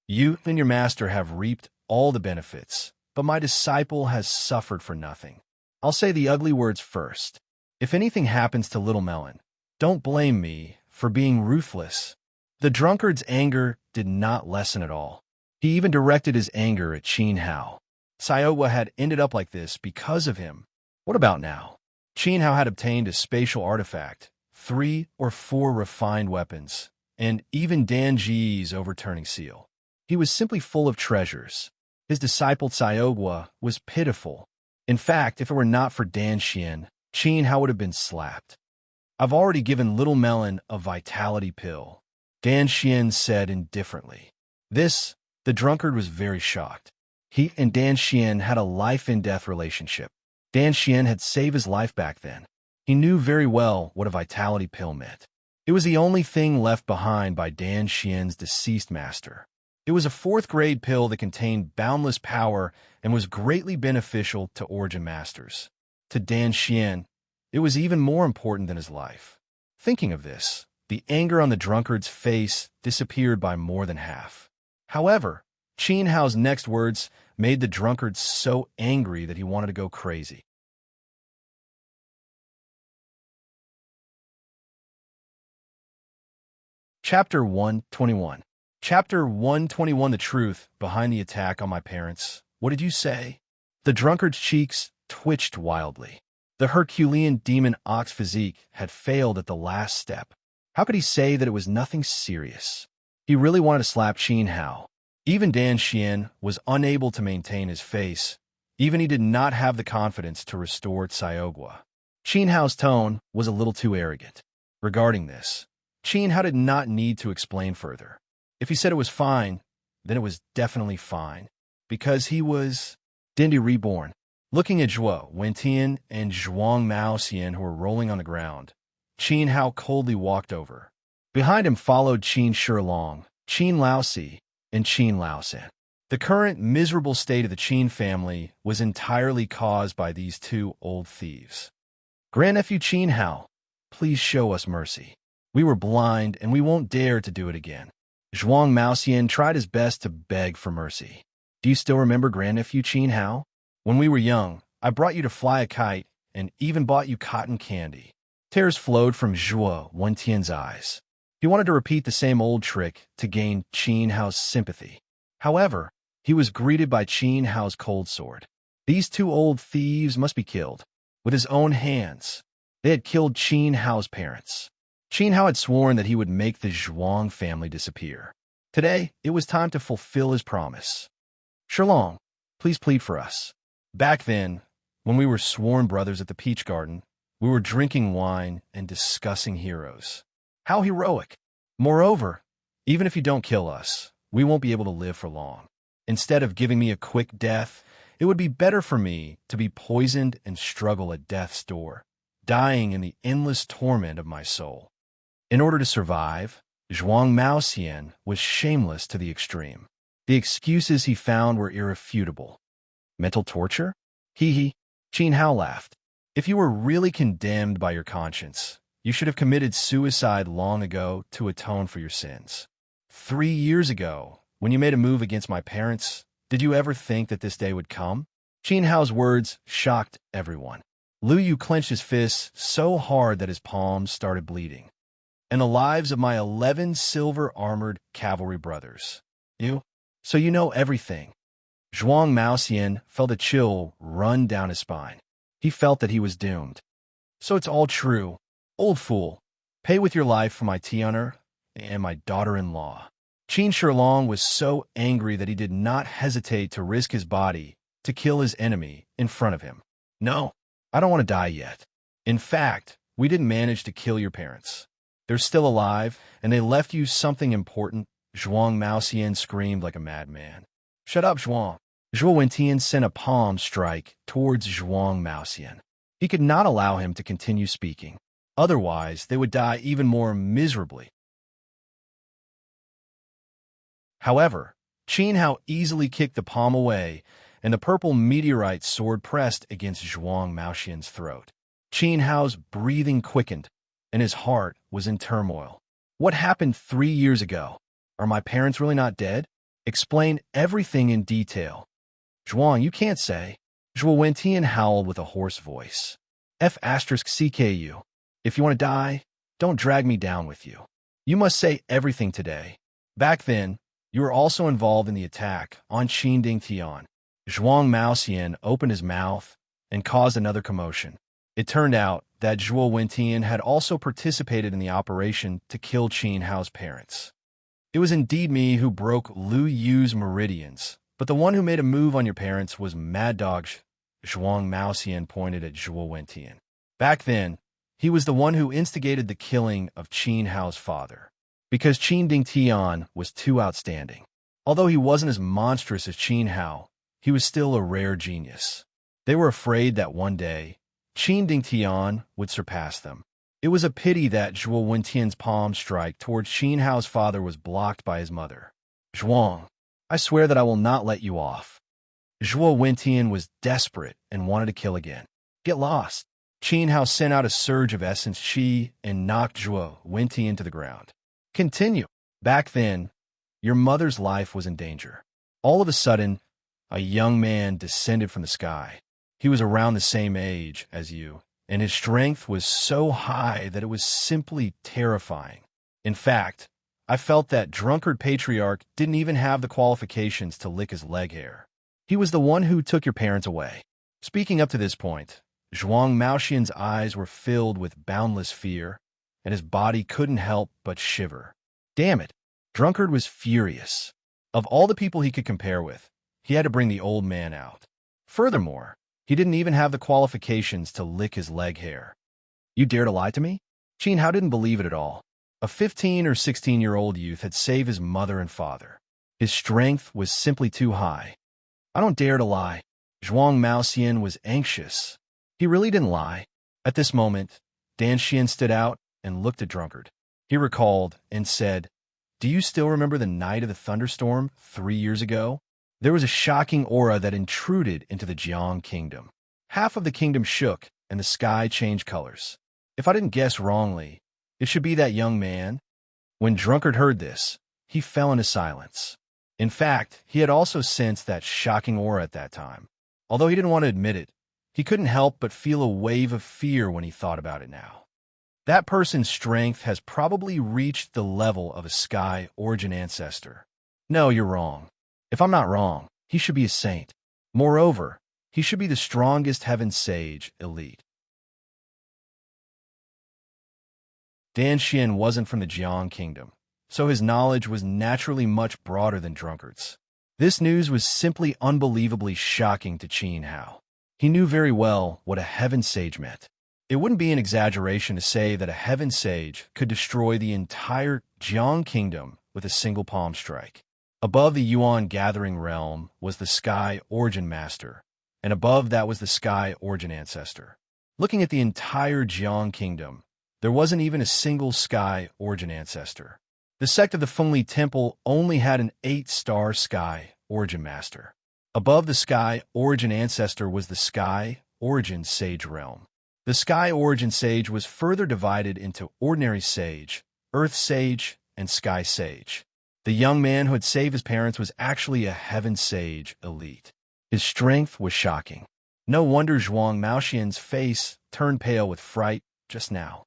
You and your master have reaped all the benefits, but my disciple has suffered for nothing. I'll say the ugly words first. If anything happens to Little Melon, don't blame me for being ruthless. The drunkard's anger did not lessen at all. He even directed his anger at Qin Hao. Sayogwa had ended up like this because of him. What about now? Qin Hao had obtained a spatial artifact, 3 or 4 refined weapons, and even Dan Ji's overturning seal. He was simply full of treasures. His disciple Sayogwa was pitiful. In fact, if it were not for Dan Xian, Qin Hao would have been slapped. "I've already given Little Melon a vitality pill," Dan Xian said indifferently. The drunkard was very shocked. He and Dan Xian had a life-and-death relationship. Dan Xian had saved his life back then. He knew very well what a vitality pill meant. It was the only thing left behind by Dan Xian's deceased master. It was a fourth-grade pill that contained boundless power and was greatly beneficial to Origin Masters. To Dan Xian, it was even more important than his life. Thinking of this, the anger on the drunkard's face disappeared by more than half. However, Qin Hao's next words made the drunkard so angry that he wanted to go crazy. Chapter 121. Chapter 121. The truth behind the attack on my parents. What did you say? The drunkard's cheeks twitched wildly. The Herculean demon ox physique had failed at the last step. How could he say that it was nothing serious? He really wanted to slap Qin Hao. Even Dan Xian was unable to maintain his face. Even he did not have the confidence to restore Xiaogua. Qin Hao's tone was a little too arrogant. Regarding this, Qin Hao did not need to explain further. If he said it was fine, then it was definitely fine. Because he was Dindy reborn. Looking at Zhuo Wentian and Zhuang Maoxian, who were rolling on the ground, Qin Hao coldly walked over. Behind him followed Qin Shilong, Qin Laosi, and Qin Laosan. The current miserable state of the Qin family was entirely caused by these two old thieves. Grandnephew Qin Hao, please show us mercy. We were blind, and we won't dare to do it again. Zhuang Maoxian tried his best to beg for mercy. Do you still remember Grandnephew Qin Hao? When we were young, I brought you to fly a kite and even bought you cotton candy. Tears flowed from Zhuo Wentian's eyes. He wanted to repeat the same old trick to gain Qin Hao's sympathy. However, he was greeted by Qin Hao's cold sword. These two old thieves must be killed. With his own hands, they had killed Qin Hao's parents. Qin Hao had sworn that he would make the Zhuang family disappear. Today, it was time to fulfill his promise. Shilong, please plead for us. Back then, when we were sworn brothers at the Peach Garden, we were drinking wine and discussing heroes. How heroic! Moreover, even if you don't kill us, we won't be able to live for long. Instead of giving me a quick death, it would be better for me to be poisoned and struggle at death's door, dying in the endless torment of my soul. In order to survive, Zhuang Maoxian was shameless to the extreme. The excuses he found were irrefutable. Mental torture? Hee. Qin Hao laughed. If you were really condemned by your conscience, you should have committed suicide long ago to atone for your sins. 3 years ago, when you made a move against my parents, did you ever think that this day would come? Qin Hao's words shocked everyone. Lu Yu clenched his fists so hard that his palms started bleeding. And the lives of my 11 silver-armored cavalry brothers. So you know everything. Zhuang Maoxian felt a chill run down his spine. He felt that he was doomed. So it's all true. Old fool, pay with your life for my tea-honor and my daughter-in-law. Qin Shilong was so angry that he did not hesitate to risk his body to kill his enemy in front of him. No, I don't want to die yet. In fact, we didn't manage to kill your parents. They're still alive, and they left you something important. Zhuang Maoxian screamed like a madman. Shut up, Zhuang. Zhuo Wentian sent a palm strike towards Zhuang Maoxian. He could not allow him to continue speaking. Otherwise, they would die even more miserably. However, Qin Hao easily kicked the palm away, and the purple meteorite sword pressed against Zhuang Maoxian's throat. Qin Hao's breathing quickened, and his heart was in turmoil. What happened 3 years ago? Are my parents really not dead? Explain everything in detail. Zhuang, you can't say. Zhuo Wentian howled with a hoarse voice. F*CKU. If you want to die, don't drag me down with you. You must say everything today. Back then, you were also involved in the attack on Qin Tian. Zhuang Maoxian opened his mouth and caused another commotion. It turned out that Zhuo Wentian had also participated in the operation to kill Qin Hao's parents. It was indeed me who broke Lu Yu's meridians, but the one who made a move on your parents was Mad Dog. Zhuang Maoxian pointed at Zhuo Wentian. Back then, he was the one who instigated the killing of Qin Hao's father, because Qin Tian was too outstanding. Although he wasn't as monstrous as Qin Hao, he was still a rare genius. They were afraid that one day, Qin Dingtian would surpass them. It was a pity that Zhuo Wentian's palm strike towards Qin Hao's father was blocked by his mother. Zhuang, I swear that I will not let you off. Zhuo Wentian was desperate and wanted to kill again. Get lost. Qin Hao sent out a surge of essence qi and knocked Zhuo Wentian to the ground. Continue. Back then, your mother's life was in danger. All of a sudden, a young man descended from the sky. He was around the same age as you, and his strength was so high that it was simply terrifying. In fact, I felt that drunkard patriarch didn't even have the qualifications to lick his leg hair. He was the one who took your parents away. Speaking up to this point, Zhuang Maoxian's eyes were filled with boundless fear, and his body couldn't help but shiver. Damn it, Drunkard was furious. Of all the people he could compare with, he had to bring the old man out. Furthermore, he didn't even have the qualifications to lick his leg hair. You dare to lie to me? Qin Hao didn't believe it at all. A 15 or 16-year-old youth had saved his mother and father. His strength was simply too high. I don't dare to lie. Zhuang Maoxian was anxious. He really didn't lie. At this moment, Dan Xian stood out and looked at Drunkard. He recalled and said, "Do you still remember the night of the thunderstorm 3 years ago? There was a shocking aura that intruded into the Jiang kingdom. Half of the kingdom shook, and the sky changed colors. If I didn't guess wrongly, it should be that young man." When Drunkard heard this, he fell into silence. In fact, he had also sensed that shocking aura at that time. Although he didn't want to admit it, he couldn't help but feel a wave of fear when he thought about it now. That person's strength has probably reached the level of a sky origin ancestor. No, you're wrong. If I'm not wrong, he should be a saint. Moreover, he should be the strongest heaven sage elite. Dan Xian wasn't from the Jiang kingdom, so his knowledge was naturally much broader than Drunkard's. This news was simply unbelievably shocking to Qin Hao. He knew very well what a heaven sage meant. It wouldn't be an exaggeration to say that a heaven sage could destroy the entire Jiang kingdom with a single palm strike. Above the Yuan gathering realm was the sky origin master, and above that was the sky origin ancestor. Looking at the entire Jiang kingdom, there wasn't even a single sky origin ancestor. The sect of the Fengli Temple only had an 8-star sky origin master. Above the sky origin ancestor was the sky origin sage realm. The sky origin sage was further divided into ordinary sage, earth sage, and sky sage. The young man who had saved his parents was actually a heaven sage elite. His strength was shocking. No wonder Zhuang Maoxian's face turned pale with fright just now.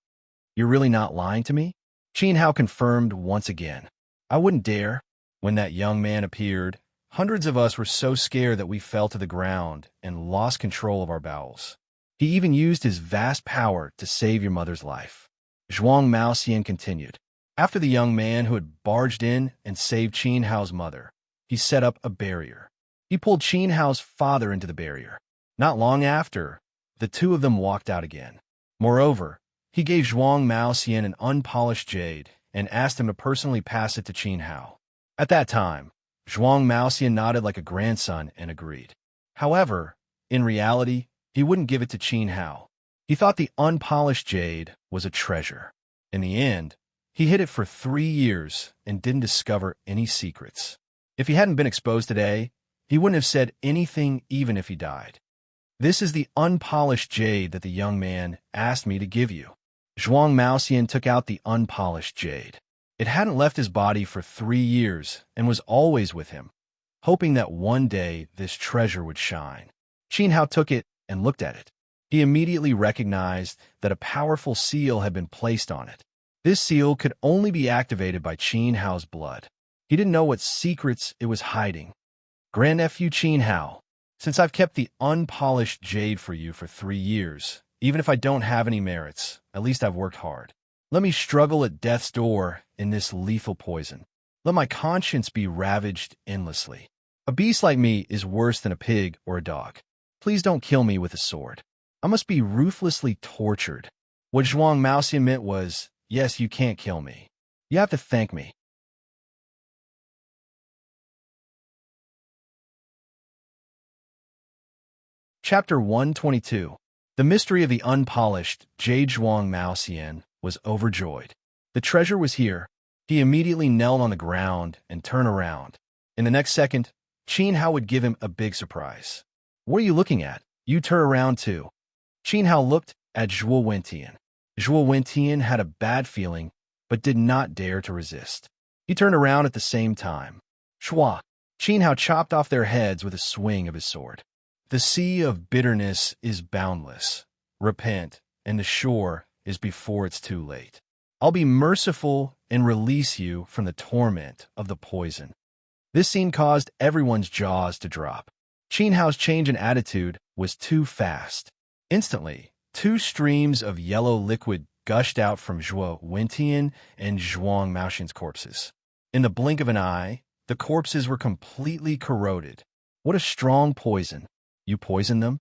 You're really not lying to me? Qin Hao confirmed once again. I wouldn't dare. When that young man appeared, hundreds of us were so scared that we fell to the ground and lost control of our bowels. He even used his vast power to save your mother's life. Zhuang Maoxian continued. After the young man who had barged in and saved Qin Hao's mother, he set up a barrier. He pulled Qin Hao's father into the barrier. Not long after, the two of them walked out again. Moreover, he gave Zhuang Maoxian an unpolished jade and asked him to personally pass it to Qin Hao. At that time, Zhuang Maoxian nodded like a grandson and agreed. However, in reality, he wouldn't give it to Qin Hao. He thought the unpolished jade was a treasure. In the end, he hid it for 3 years and didn't discover any secrets. If he hadn't been exposed today, he wouldn't have said anything even if he died. This is the unpolished jade that the young man asked me to give you. Zhuang Maoxian took out the unpolished jade. It hadn't left his body for 3 years and was always with him, hoping that one day this treasure would shine. Qin Hao took it and looked at it. He immediately recognized that a powerful seal had been placed on it. This seal could only be activated by Qin Hao's blood. He didn't know what secrets it was hiding. Grandnephew Qin Hao, since I've kept the unpolished jade for you for 3 years, even if I don't have any merits, at least I've worked hard. Let me struggle at death's door in this lethal poison. Let my conscience be ravaged endlessly. A beast like me is worse than a pig or a dog. Please don't kill me with a sword. I must be ruthlessly tortured. What Zhuang Maoxian meant was, yes, you can't kill me. You have to thank me. Chapter 122. The mystery of the unpolished Jade Zhuang Maoxian was overjoyed. The treasure was here. He immediately knelt on the ground and turned around. In the next second, Qin Hao would give him a big surprise. "What are you looking at? You turn around too." Qin Hao looked at Zhuo Wentian. Zhuo Wentian had a bad feeling, but did not dare to resist. He turned around at the same time. Shua! Qin Hao chopped off their heads with a swing of his sword. The sea of bitterness is boundless. Repent, and the shore is before it's too late. I'll be merciful and release you from the torment of the poison. This scene caused everyone's jaws to drop. Qin Hao's change in attitude was too fast. Instantly, two streams of yellow liquid gushed out from Zhuo Wentian and Zhuang Maoxian's corpses. In the blink of an eye, the corpses were completely corroded. What a strong poison. You poisoned them?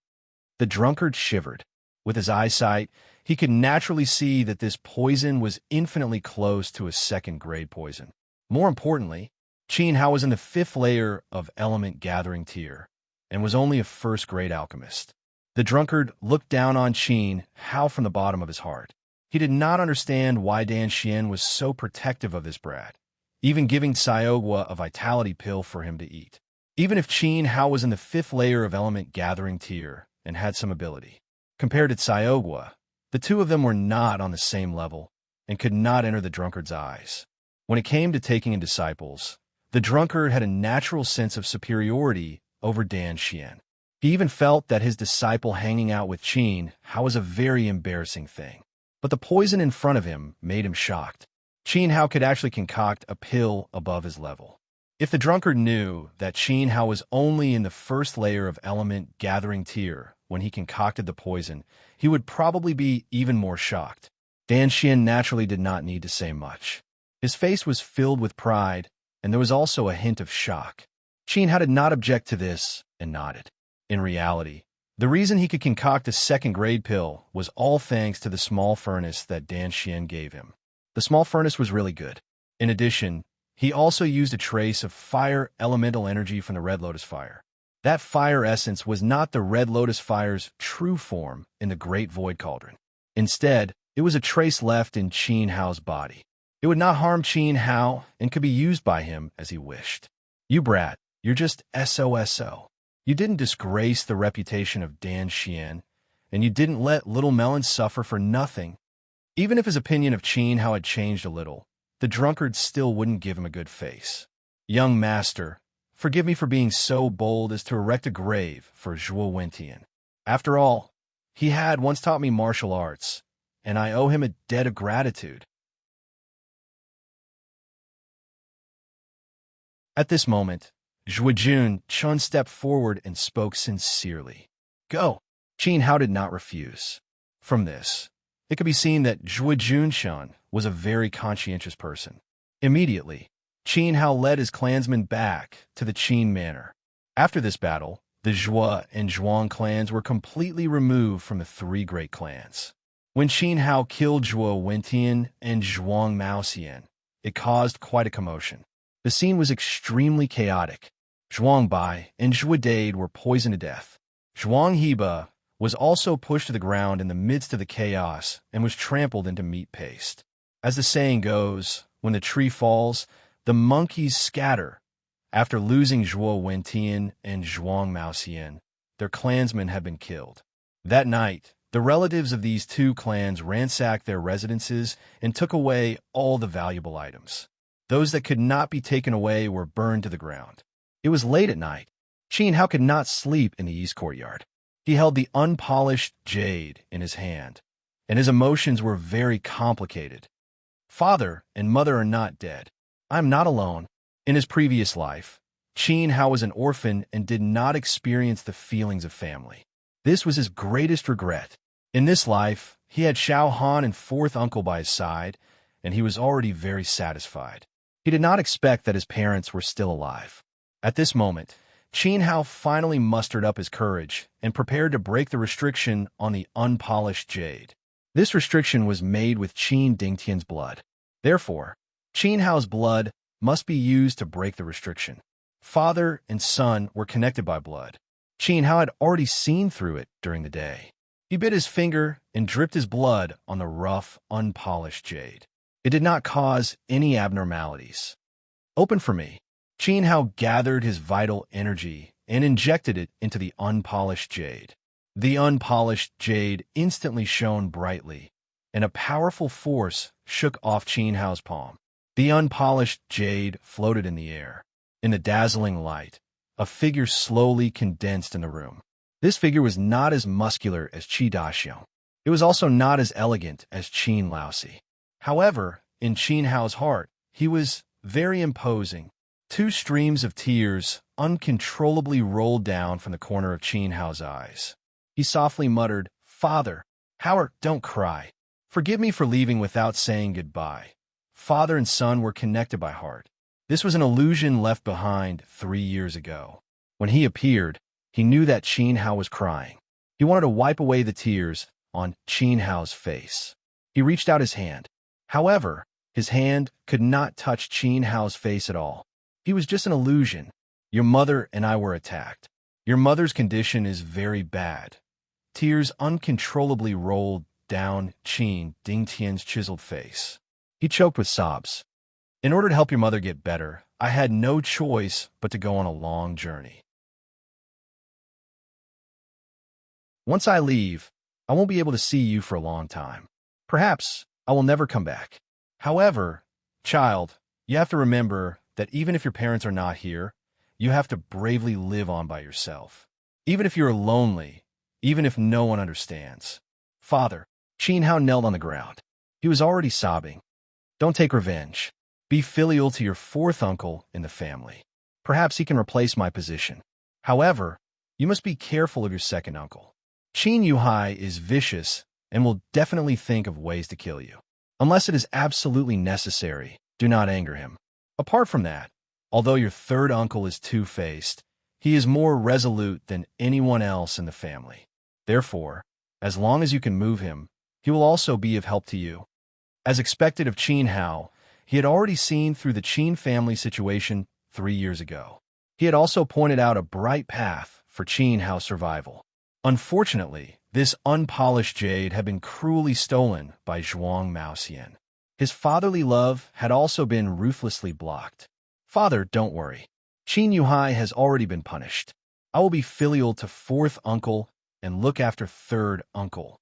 The drunkard shivered. With his eyesight, he could naturally see that this poison was infinitely close to a second-grade poison. More importantly, Qin Hao was in the 5th layer of element gathering tier, and was only a first-grade alchemist. The drunkard looked down on Qin Hao from the bottom of his heart. He did not understand why Dan Xian was so protective of this brat, even giving Xiaogua a vitality pill for him to eat. Even if Qin Hao was in the 5th layer of element gathering tier and had some ability, compared to Xiaogua, the two of them were not on the same level and could not enter the drunkard's eyes. When it came to taking in disciples, the drunkard had a natural sense of superiority over Dan Xian. He even felt that his disciple hanging out with Qin Hao was a very embarrassing thing. But the poison in front of him made him shocked. Qin Hao could actually concoct a pill above his level. If the drunkard knew that Qin Hao was only in the 1st layer of element gathering tier when he concocted the poison, he would probably be even more shocked. Dan Xian naturally did not need to say much. His face was filled with pride, and there was also a hint of shock. Qin Hao did not object to this and nodded. In reality, the reason he could concoct a second-grade pill was all thanks to the small furnace that Dan Xian gave him. The small furnace was really good. In addition, he also used a trace of fire elemental energy from the Red Lotus Fire. That fire essence was not the Red Lotus Fire's true form in the Great Void Cauldron. Instead, it was a trace left in Qin Hao's body. It would not harm Qin Hao and could be used by him as he wished. You brat, you're just SOSO. You didn't disgrace the reputation of Dan Xian, and you didn't let Little Melon suffer for nothing. Even if his opinion of Qin Hao had changed a little, the drunkard still wouldn't give him a good face. Young master, forgive me for being so bold as to erect a grave for Zhuo Wentian. After all, he had once taught me martial arts, and I owe him a debt of gratitude. At this moment, Zhuojun Chun stepped forward and spoke sincerely. Go! Qin Hao did not refuse. From this, it could be seen that Zhuojun Chun was a very conscientious person. Immediately, Qin Hao led his clansmen back to the Qin Manor. After this battle, the Zhuo and Zhuang clans were completely removed from the 3 great clans. When Qin Hao killed Zhuo Wentian and Zhuang Maoxian, it caused quite a commotion. The scene was extremely chaotic. Zhuang Bai and Zhuo Dade were poisoned to death. Zhuang Heba was also pushed to the ground in the midst of the chaos and was trampled into meat paste. As the saying goes, when the tree falls, the monkeys scatter. After losing Zhuo Wentian and Zhuang Maoxian, their clansmen had been killed. That night, the relatives of these 2 clans ransacked their residences and took away all the valuable items. Those that could not be taken away were burned to the ground. It was late at night. Qin Hao could not sleep in the east courtyard. He held the unpolished jade in his hand, and his emotions were very complicated. Father and mother are not dead. I am not alone. In his previous life, Qin Hao was an orphan and did not experience the feelings of family. This was his greatest regret. In this life, he had Xiao Han and 4th uncle by his side, and he was already very satisfied. He did not expect that his parents were still alive. At this moment, Qin Hao finally mustered up his courage and prepared to break the restriction on the unpolished jade. This restriction was made with Qin Dingtian's blood. Therefore, Qin Hao's blood must be used to break the restriction. Father and son were connected by blood. Qin Hao had already seen through it during the day. He bit his finger and dripped his blood on the rough, unpolished jade. It did not cause any abnormalities. Open for me. Qin Hao gathered his vital energy and injected it into the unpolished jade. The unpolished jade instantly shone brightly, and a powerful force shook off Qin Hao's palm. The unpolished jade floated in the air. In the dazzling light, a figure slowly condensed in the room. This figure was not as muscular as Qi Daxiang. It was also not as elegant as Qin Laosi. However, in Qin Hao's heart, he was very imposing. Two streams of tears uncontrollably rolled down from the corner of Qin Hao's eyes. He softly muttered, "Father, Howard, don't cry. Forgive me for leaving without saying goodbye." Father and son were connected by heart. This was an illusion left behind 3 years ago. When he appeared, he knew that Qin Hao was crying. He wanted to wipe away the tears on Qin Hao's face. He reached out his hand. However, his hand could not touch Qin Hao's face at all. He was just an illusion. "Your mother and I were attacked. Your mother's condition is very bad." Tears uncontrollably rolled down Qin Dingtian's chiseled face. He choked with sobs. "In order to help your mother get better, I had no choice but to go on a long journey. Once I leave, I won't be able to see you for a long time. Perhaps I will never come back. However, child, you have to remember that even if your parents are not here, you have to bravely live on by yourself. Even if you're lonely, even if no one understands." "Father," Qin Hao knelt on the ground. He was already sobbing. "Don't take revenge. Be filial to your fourth uncle in the family. Perhaps he can replace my position. However, you must be careful of your second uncle. Qin Yuhai is vicious and will definitely think of ways to kill you. Unless it is absolutely necessary, do not anger him. Apart from that, although your third uncle is two-faced, he is more resolute than anyone else in the family. Therefore, as long as you can move him, he will also be of help to you." As expected of Qin Hao, he had already seen through the Qin family situation 3 years ago. He had also pointed out a bright path for Qin Hao's survival. Unfortunately, this unpolished jade had been cruelly stolen by Zhuang Maoxian. His fatherly love had also been ruthlessly blocked. "Father, don't worry. Qin Yuhai has already been punished. I will be filial to fourth uncle and look after third uncle."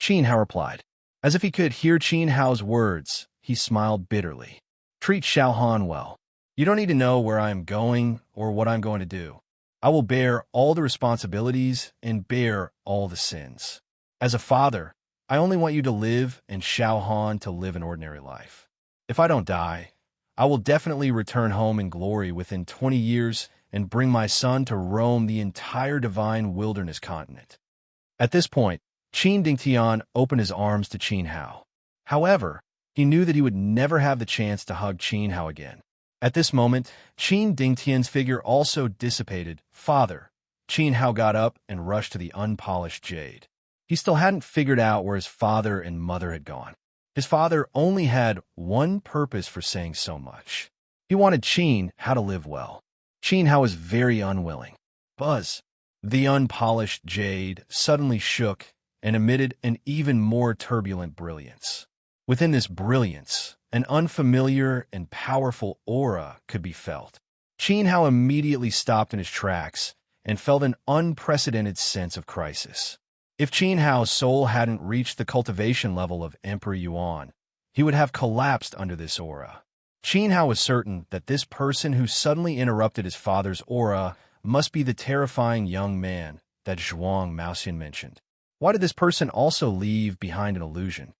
Qin Hao replied. As if he could hear Qin Hao's words, he smiled bitterly. "Treat Xiaohan well. You don't need to know where I am going or what I'm going to do. I will bear all the responsibilities and bear all the sins. As a father, I only want you to live and Xiaohan to live an ordinary life. If I don't die, I will definitely return home in glory within 20 years and bring my son to roam the entire divine wilderness continent." At this point, Qin Dingtian opened his arms to Qin Hao. However, he knew that he would never have the chance to hug Qin Hao again. At this moment, Qin Dingtian's figure also dissipated. "Father." Qin Hao got up and rushed to the unpolished jade. He still hadn't figured out where his father and mother had gone. His father only had one purpose for saying so much. He wanted Qin Hao to live well. Qin Hao was very unwilling. Buzz! The unpolished jade suddenly shook and emitted an even more turbulent brilliance. Within this brilliance, an unfamiliar and powerful aura could be felt. Qin Hao immediately stopped in his tracks and felt an unprecedented sense of crisis. If Qin Hao's soul hadn't reached the cultivation level of Emperor Yuan, he would have collapsed under this aura. Qin Hao was certain that this person who suddenly interrupted his father's aura must be the terrifying young man that Zhuang Maoxian mentioned. Why did this person also leave behind an illusion?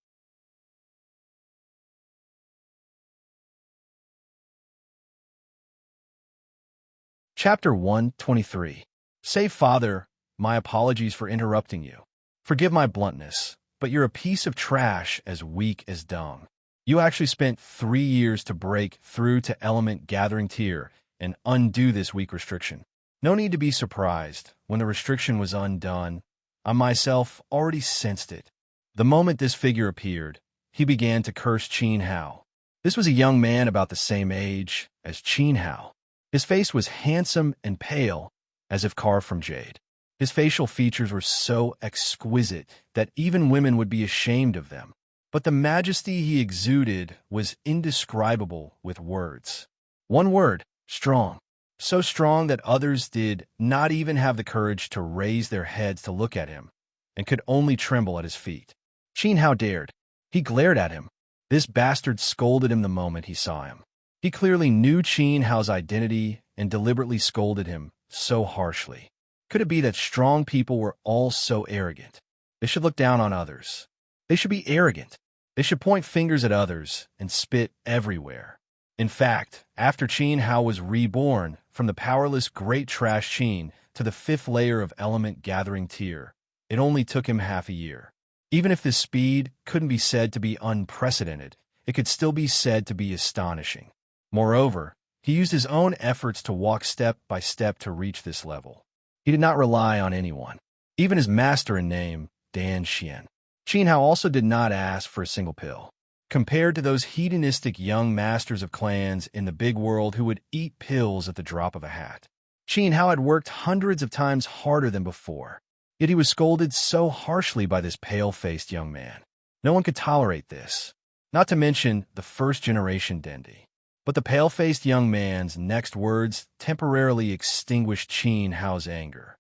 Chapter 123. Say, "Father, my apologies for interrupting you. Forgive my bluntness, but you're a piece of trash as weak as dung. You actually spent 3 years to break through to element gathering tier and undo this weak restriction. No need to be surprised when the restriction was undone. I myself already sensed it." The moment this figure appeared, he began to curse Qin Hao. This was a young man about the same age as Qin Hao. His face was handsome and pale, as if carved from jade. His facial features were so exquisite that even women would be ashamed of them. But the majesty he exuded was indescribable with words. One word, strong. So strong that others did not even have the courage to raise their heads to look at him, and could only tremble at his feet. Qin Hao dared. He glared at him. This bastard scolded him the moment he saw him. He clearly knew Qin Hao's identity and deliberately scolded him so harshly. Could it be that strong people were all so arrogant? They should look down on others. They should be arrogant. They should point fingers at others and spit everywhere. In fact, after Qin Hao was reborn from the powerless Great Trash Qin to the 5th layer of element gathering tier, it only took him half a year. Even if this speed couldn't be said to be unprecedented, it could still be said to be astonishing. Moreover, he used his own efforts to walk step by step to reach this level. He did not rely on anyone, even his master in name, Dan Xian. Qin Hao also did not ask for a single pill. Compared to those hedonistic young masters of clans in the big world who would eat pills at the drop of a hat, Qin Hao had worked hundreds of times harder than before. Yet he was scolded so harshly by this pale-faced young man. No one could tolerate this, not to mention the first-generation Dendi. But the pale-faced young man's next words temporarily extinguished Qin Hao's anger.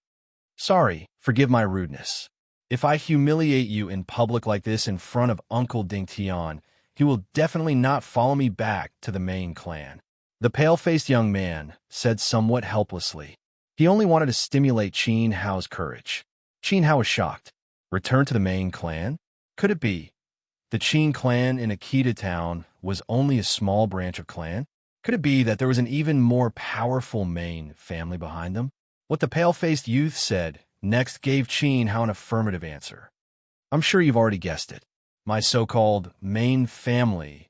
Sorry, forgive my rudeness. If I humiliate you in public like this in front of Uncle Ding Tian, he will definitely not follow me back to the main clan. The pale-faced young man said somewhat helplessly. He only wanted to stimulate Qin Hao's courage. Qin Hao was shocked. Return to the main clan? Could it be? The Qin clan in Akita town was only a small branch of clan? Could it be that there was an even more powerful main family behind them? What the pale-faced youth said next gave Qin Hao an affirmative answer. I'm sure you've already guessed it. My so-called main family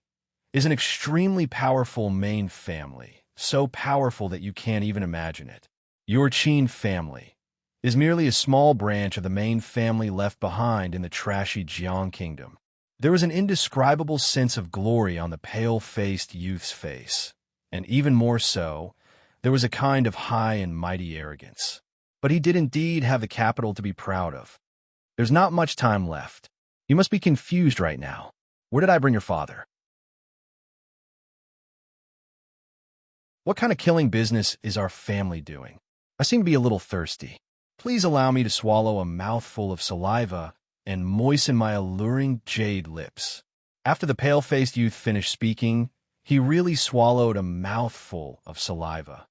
is an extremely powerful main family, so powerful that you can't even imagine it. Your Qin family is merely a small branch of the main family left behind in the trashy Jiang kingdom. There was an indescribable sense of glory on the pale-faced youth's face, and even more so, there was a kind of high and mighty arrogance. But he did indeed have the capital to be proud of. There's not much time left. You must be confused right now. Where did I bring your father? What kind of killing business is our family doing? I seem to be a little thirsty. Please allow me to swallow a mouthful of saliva and moisten my alluring jade lips. After the pale-faced youth finished speaking, he really swallowed a mouthful of saliva.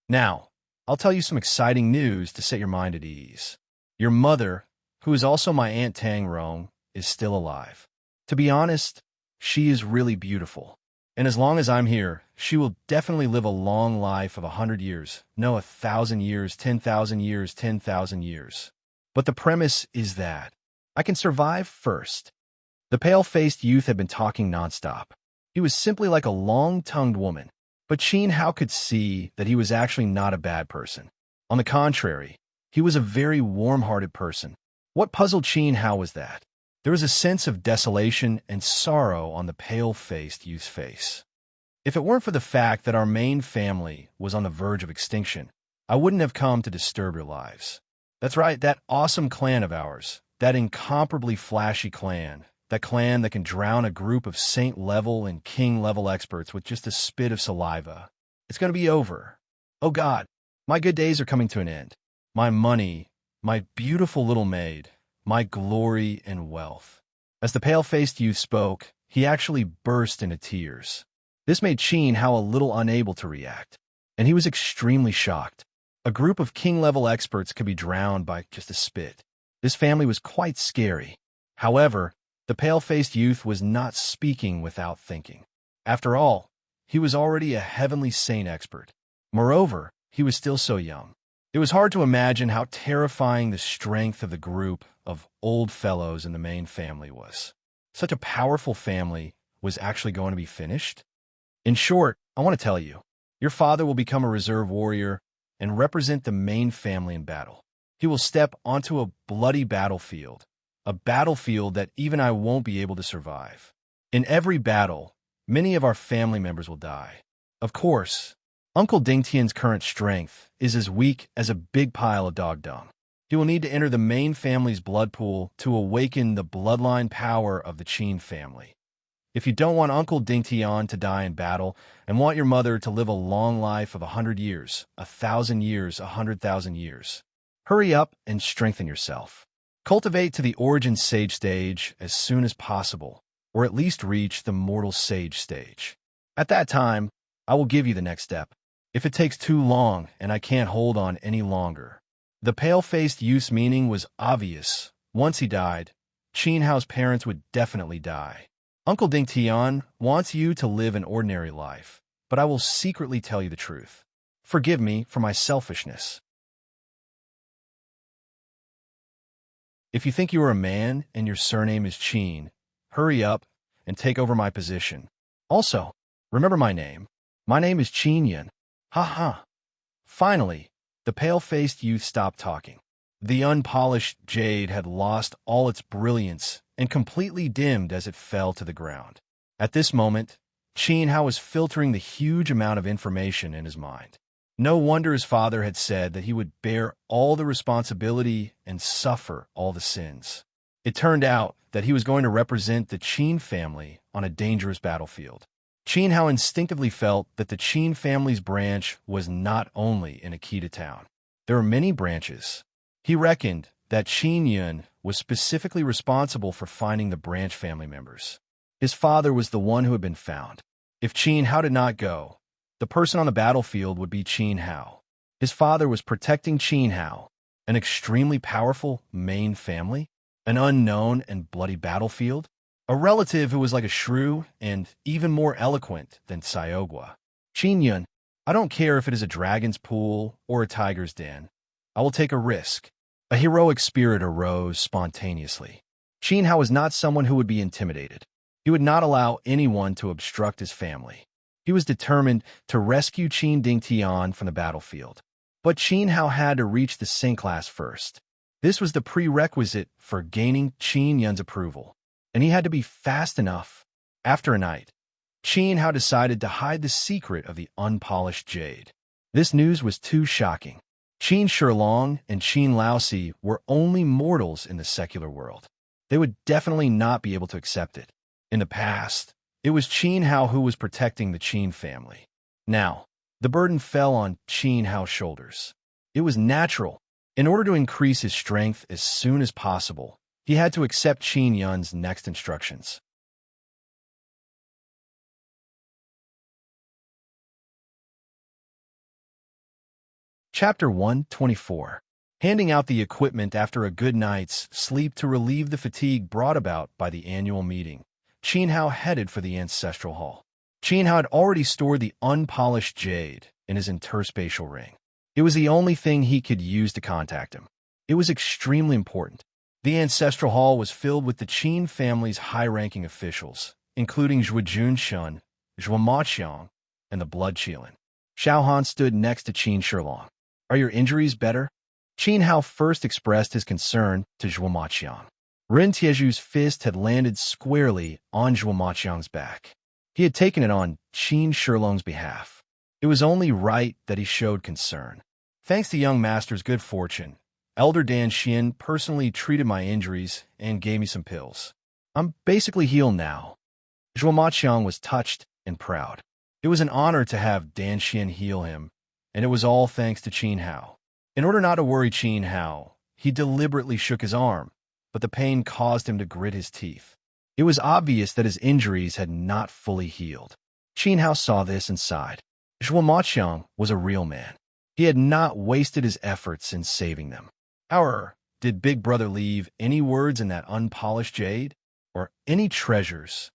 Now, I'll tell you some exciting news to set your mind at ease. Your mother, who is also my Aunt Tang Rong, is still alive. To be honest, she is really beautiful. And as long as I'm here, she will definitely live a long life of 100 years. No, 1,000 years, 10,000 years, 10,000 years. But the premise is that I can survive first. The pale-faced youth had been talking nonstop. He was simply like a long-tongued woman. But Qin Hao could see that he was actually not a bad person. On the contrary, he was a very warm-hearted person. What puzzled Qin Hao was that there was a sense of desolation and sorrow on the pale-faced youth's face. If it weren't for the fact that our main family was on the verge of extinction, I wouldn't have come to disturb your lives. That's right, that awesome clan of ours, that incomparably flashy clan, that clan that can drown a group of saint-level and king-level experts with just a spit of saliva. It's going to be over. Oh God, my good days are coming to an end. My money, my beautiful little maid, my glory and wealth. As the pale-faced youth spoke, he actually burst into tears. This made Qin Hao a little unable to react, and he was extremely shocked. A group of king-level experts could be drowned by just a spit. This family was quite scary. However, the pale-faced youth was not speaking without thinking. After all, he was already a heavenly saint expert. Moreover, he was still so young. It was hard to imagine how terrifying the strength of the group of old fellows in the main family was. Such a powerful family was actually going to be finished? In short, I want to tell you, your father will become a reserve warrior and represent the main family in battle. He will step onto a bloody battlefield, a battlefield that even I won't be able to survive. In every battle, many of our family members will die. Of course, Uncle Ding Tian's current strength is as weak as a big pile of dog dung. He will need to enter the main family's blood pool to awaken the bloodline power of the Qin family. If you don't want Uncle Dingtian to die in battle and want your mother to live a long life of 100 years, 1,000 years, 100,000 years, hurry up and strengthen yourself. Cultivate to the origin sage stage as soon as possible, or at least reach the mortal sage stage. At that time, I will give you the next step. If it takes too long and I can't hold on any longer. The pale-faced youth's meaning was obvious. Once he died, Qin Hao's parents would definitely die. Uncle Ding Tian wants you to live an ordinary life, but I will secretly tell you the truth. Forgive me for my selfishness. If you think you are a man and your surname is Qin, hurry up and take over my position. Also, remember my name. My name is Qin Yan. Ha ha. Finally, the pale-faced youth stopped talking. The unpolished jade had lost all its brilliance and completely dimmed as it fell to the ground. At this moment, Qin Hao was filtering the huge amount of information in his mind. No wonder his father had said that he would bear all the responsibility and suffer all the sins. It turned out that he was going to represent the Qin family on a dangerous battlefield. Qin Hao instinctively felt that the Qin family's branch was not only in Akita town. There were many branches. He reckoned that Qin Yun was specifically responsible for finding the branch family members. His father was the one who had been found. If Qin Hao did not go, the person on the battlefield would be Qin Hao. His father was protecting Qin Hao, an extremely powerful main family, an unknown and bloody battlefield, a relative who was like a shrew and even more eloquent than Sayogwa. Qin Yun, I don't care if it is a dragon's pool or a tiger's den. I will take a risk. A heroic spirit arose spontaneously. Qin Hao was not someone who would be intimidated. He would not allow anyone to obstruct his family. He was determined to rescue Qin Dingtian from the battlefield. But Qin Hao had to reach the Sing class first. This was the prerequisite for gaining Qin Yun's approval, and he had to be fast enough. After a night, Qin Hao decided to hide the secret of the unpolished jade. This news was too shocking. Qin Shilong and Qin Laosi were only mortals in the secular world. They would definitely not be able to accept it. In the past, it was Qin Hao who was protecting the Qin family. Now, the burden fell on Qin Hao's shoulders. It was natural. In order to increase his strength as soon as possible, he had to accept Qin Yun's next instructions. Chapter 124. Handing out the equipment after a good night's sleep to relieve the fatigue brought about by the annual meeting, Qin Hao headed for the ancestral hall. Qin Hao had already stored the unpolished jade in his interspatial ring. It was the only thing he could use to contact him. It was extremely important. The ancestral hall was filled with the Qin family's high-ranking officials, including Zhuo Junshun, Zhuo Maqiang, and the Blood Qilin. Xiao Han stood next to Qin Shilong. Are your injuries better? Qin Hao first expressed his concern to Zhuo Maqiang. Ren Tieju's fist had landed squarely on Zhuo Maqiang's back. He had taken it on Qin Shilong's behalf. It was only right that he showed concern. Thanks to young master's good fortune, Elder Dan Xian personally treated my injuries and gave me some pills. I'm basically healed now. Zhuo Maqiang was touched and proud. It was an honor to have Dan Xian heal him, and it was all thanks to Qin Hao. In order not to worry Qin Hao, he deliberately shook his arm, but the pain caused him to grit his teeth. It was obvious that his injuries had not fully healed. Qin Hao saw this and sighed. Zhuo Maqiang was a real man. He had not wasted his efforts in saving them. However, did Big Brother leave any words in that unpolished jade? Or any treasures?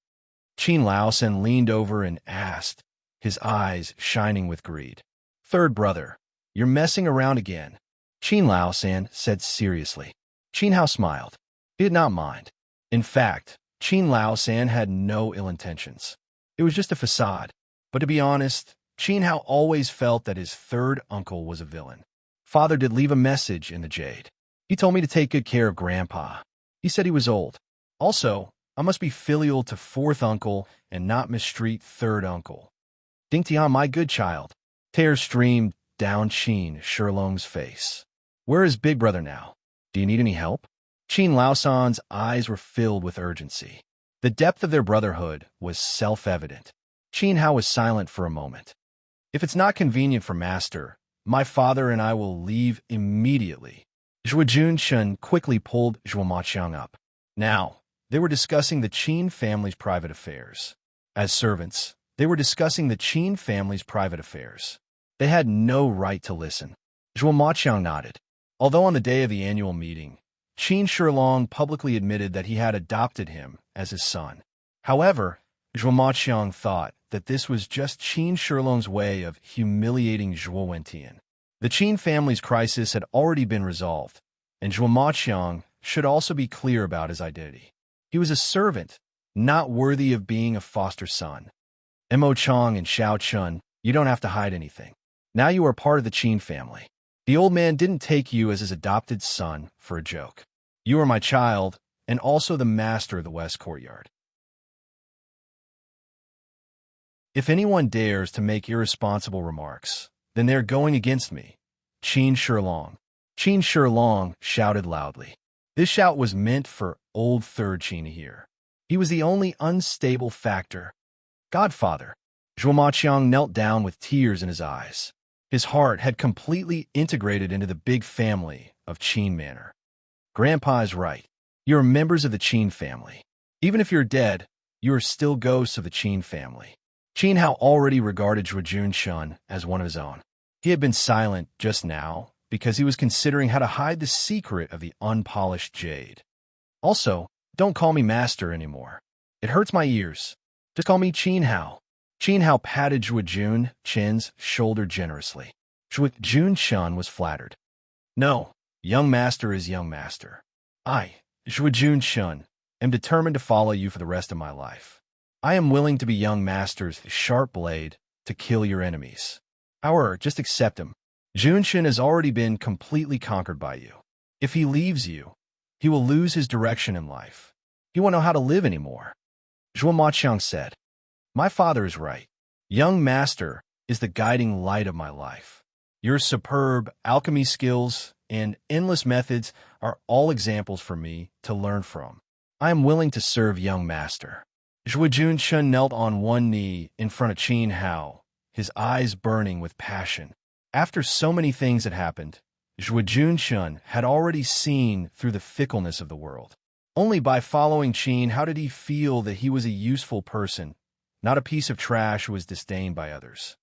Qin Laosen leaned over and asked, his eyes shining with greed. Third brother, you're messing around again. Qin Laosan said seriously. Qin Hao smiled. He did not mind. In fact, Qin Laosan had no ill intentions. It was just a facade. But to be honest, Qin Hao always felt that his third uncle was a villain. Father did leave a message in the jade. He told me to take good care of Grandpa. He said he was old. Also, I must be filial to fourth uncle and not mistreat third uncle. Dingtian, my good child. Tears streamed down Qin Shilong's face. Where is Big Brother now? Do you need any help? Qin Laosan's eyes were filled with urgency. The depth of their brotherhood was self-evident. Qin Hao was silent for a moment. If it's not convenient for Master, my father and I will leave immediately. Zhuo Junshun quickly pulled Zhuo Maqiang up. Now, they were discussing the Qin family's private affairs. As servants, they were discussing the Qin family's private affairs. They had no right to listen. Zhuo Maqiang nodded. Although on the day of the annual meeting, Qin Shilong publicly admitted that he had adopted him as his son. However, Zhuo Maqiang thought that this was just Qin Shilong's way of humiliating Zhuo Wentian. The Qin family's crisis had already been resolved, and Zhuo Maqiang should also be clear about his identity. He was a servant, not worthy of being a foster son. Mo Chong and Xiao Chun, you don't have to hide anything. Now you are part of the Qin family. The old man didn't take you as his adopted son for a joke. You are my child, and also the master of the West Courtyard. If anyone dares to make irresponsible remarks, then they are going against me. Qin Shilong. Qin Shilong shouted loudly. This shout was meant for old Third Qin to hear. He was the only unstable factor. Godfather. Zhuo Maqiang knelt down with tears in his eyes. His heart had completely integrated into the big family of Qin Manor. Grandpa is right. You are members of the Qin family. Even if you're dead, you are still ghosts of the Qin family. Qin Hao already regarded Zhuo Junshun as one of his own. He had been silent just now because he was considering how to hide the secret of the unpolished jade. Also, don't call me master anymore. It hurts my ears. Just call me Qin Hao. Qin Hao patted Zhuo Junshin's shoulder generously. Zhuo Junshun was flattered. No, young master is young master. I, Zhuo Junshun, am determined to follow you for the rest of my life. I am willing to be young master's sharp blade to kill your enemies. However, just accept him. Junshin has already been completely conquered by you. If he leaves you, he will lose his direction in life. He won't know how to live anymore. Zhuo Maqiang said, my father is right. Young master is the guiding light of my life. Your superb alchemy skills and endless methods are all examples for me to learn from. I am willing to serve young master. Zhuo Junshun knelt on one knee in front of Qin Hao, his eyes burning with passion. After so many things had happened, Zhuo Junshun had already seen through the fickleness of the world. Only by following Qin Hao did he feel that he was a useful person, not a piece of trash who was disdained by others.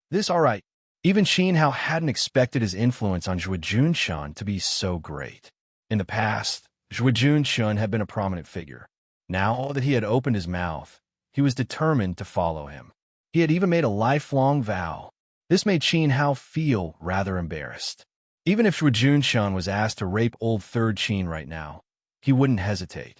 This all right. Even Qin Hao hadn't expected his influence on Zhuo Junshun to be so great. In the past, Zhuo Junshun had been a prominent figure. Now that he had opened his mouth, he was determined to follow him. He had even made a lifelong vow. This made Qin Hao feel rather embarrassed. Even if Zhuo Junshun was asked to rape old Third Qin right now, he wouldn't hesitate.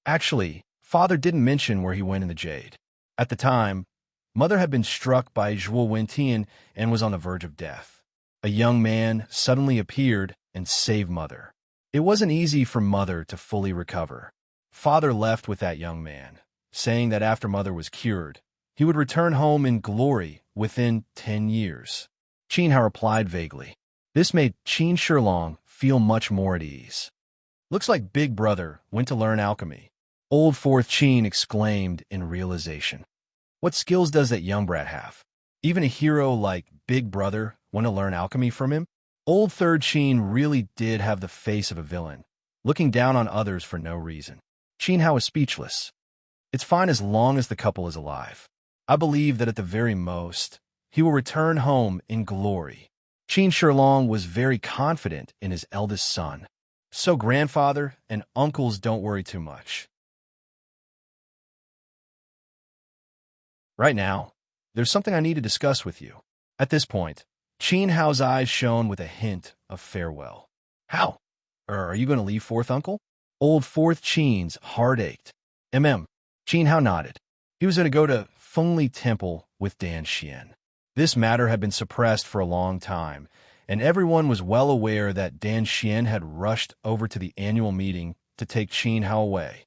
Actually, father didn't mention where he went in the jade. At the time, mother had been struck by Zhuo Wentian and was on the verge of death. A young man suddenly appeared and saved mother. It wasn't easy for mother to fully recover. Father left with that young man, saying that after mother was cured, he would return home in glory within 10 years. Qin Hao replied vaguely. This made Qin Shilong feel much more at ease. Looks like Big Brother went to learn alchemy. Old Fourth Qin exclaimed in realization. What skills does that young brat have? Even a hero like Big Brother want to learn alchemy from him? Old Third Qin really did have the face of a villain, looking down on others for no reason. Qin Hao was speechless. It's fine as long as the couple is alive. I believe that at the very most, he will return home in glory. Qin Shilong was very confident in his eldest son. So grandfather and uncles don't worry too much. Right now, there's something I need to discuss with you. At this point, Qin Hao's eyes shone with a hint of farewell. How? Are you going to leave Fourth Uncle? Old Fourth Qin's heart ached. Qin Hao nodded. He was going to go to Fengli Temple with Dan Xian. This matter had been suppressed for a long time, and everyone was well aware that Dan Xian had rushed over to the annual meeting to take Qin Hao away.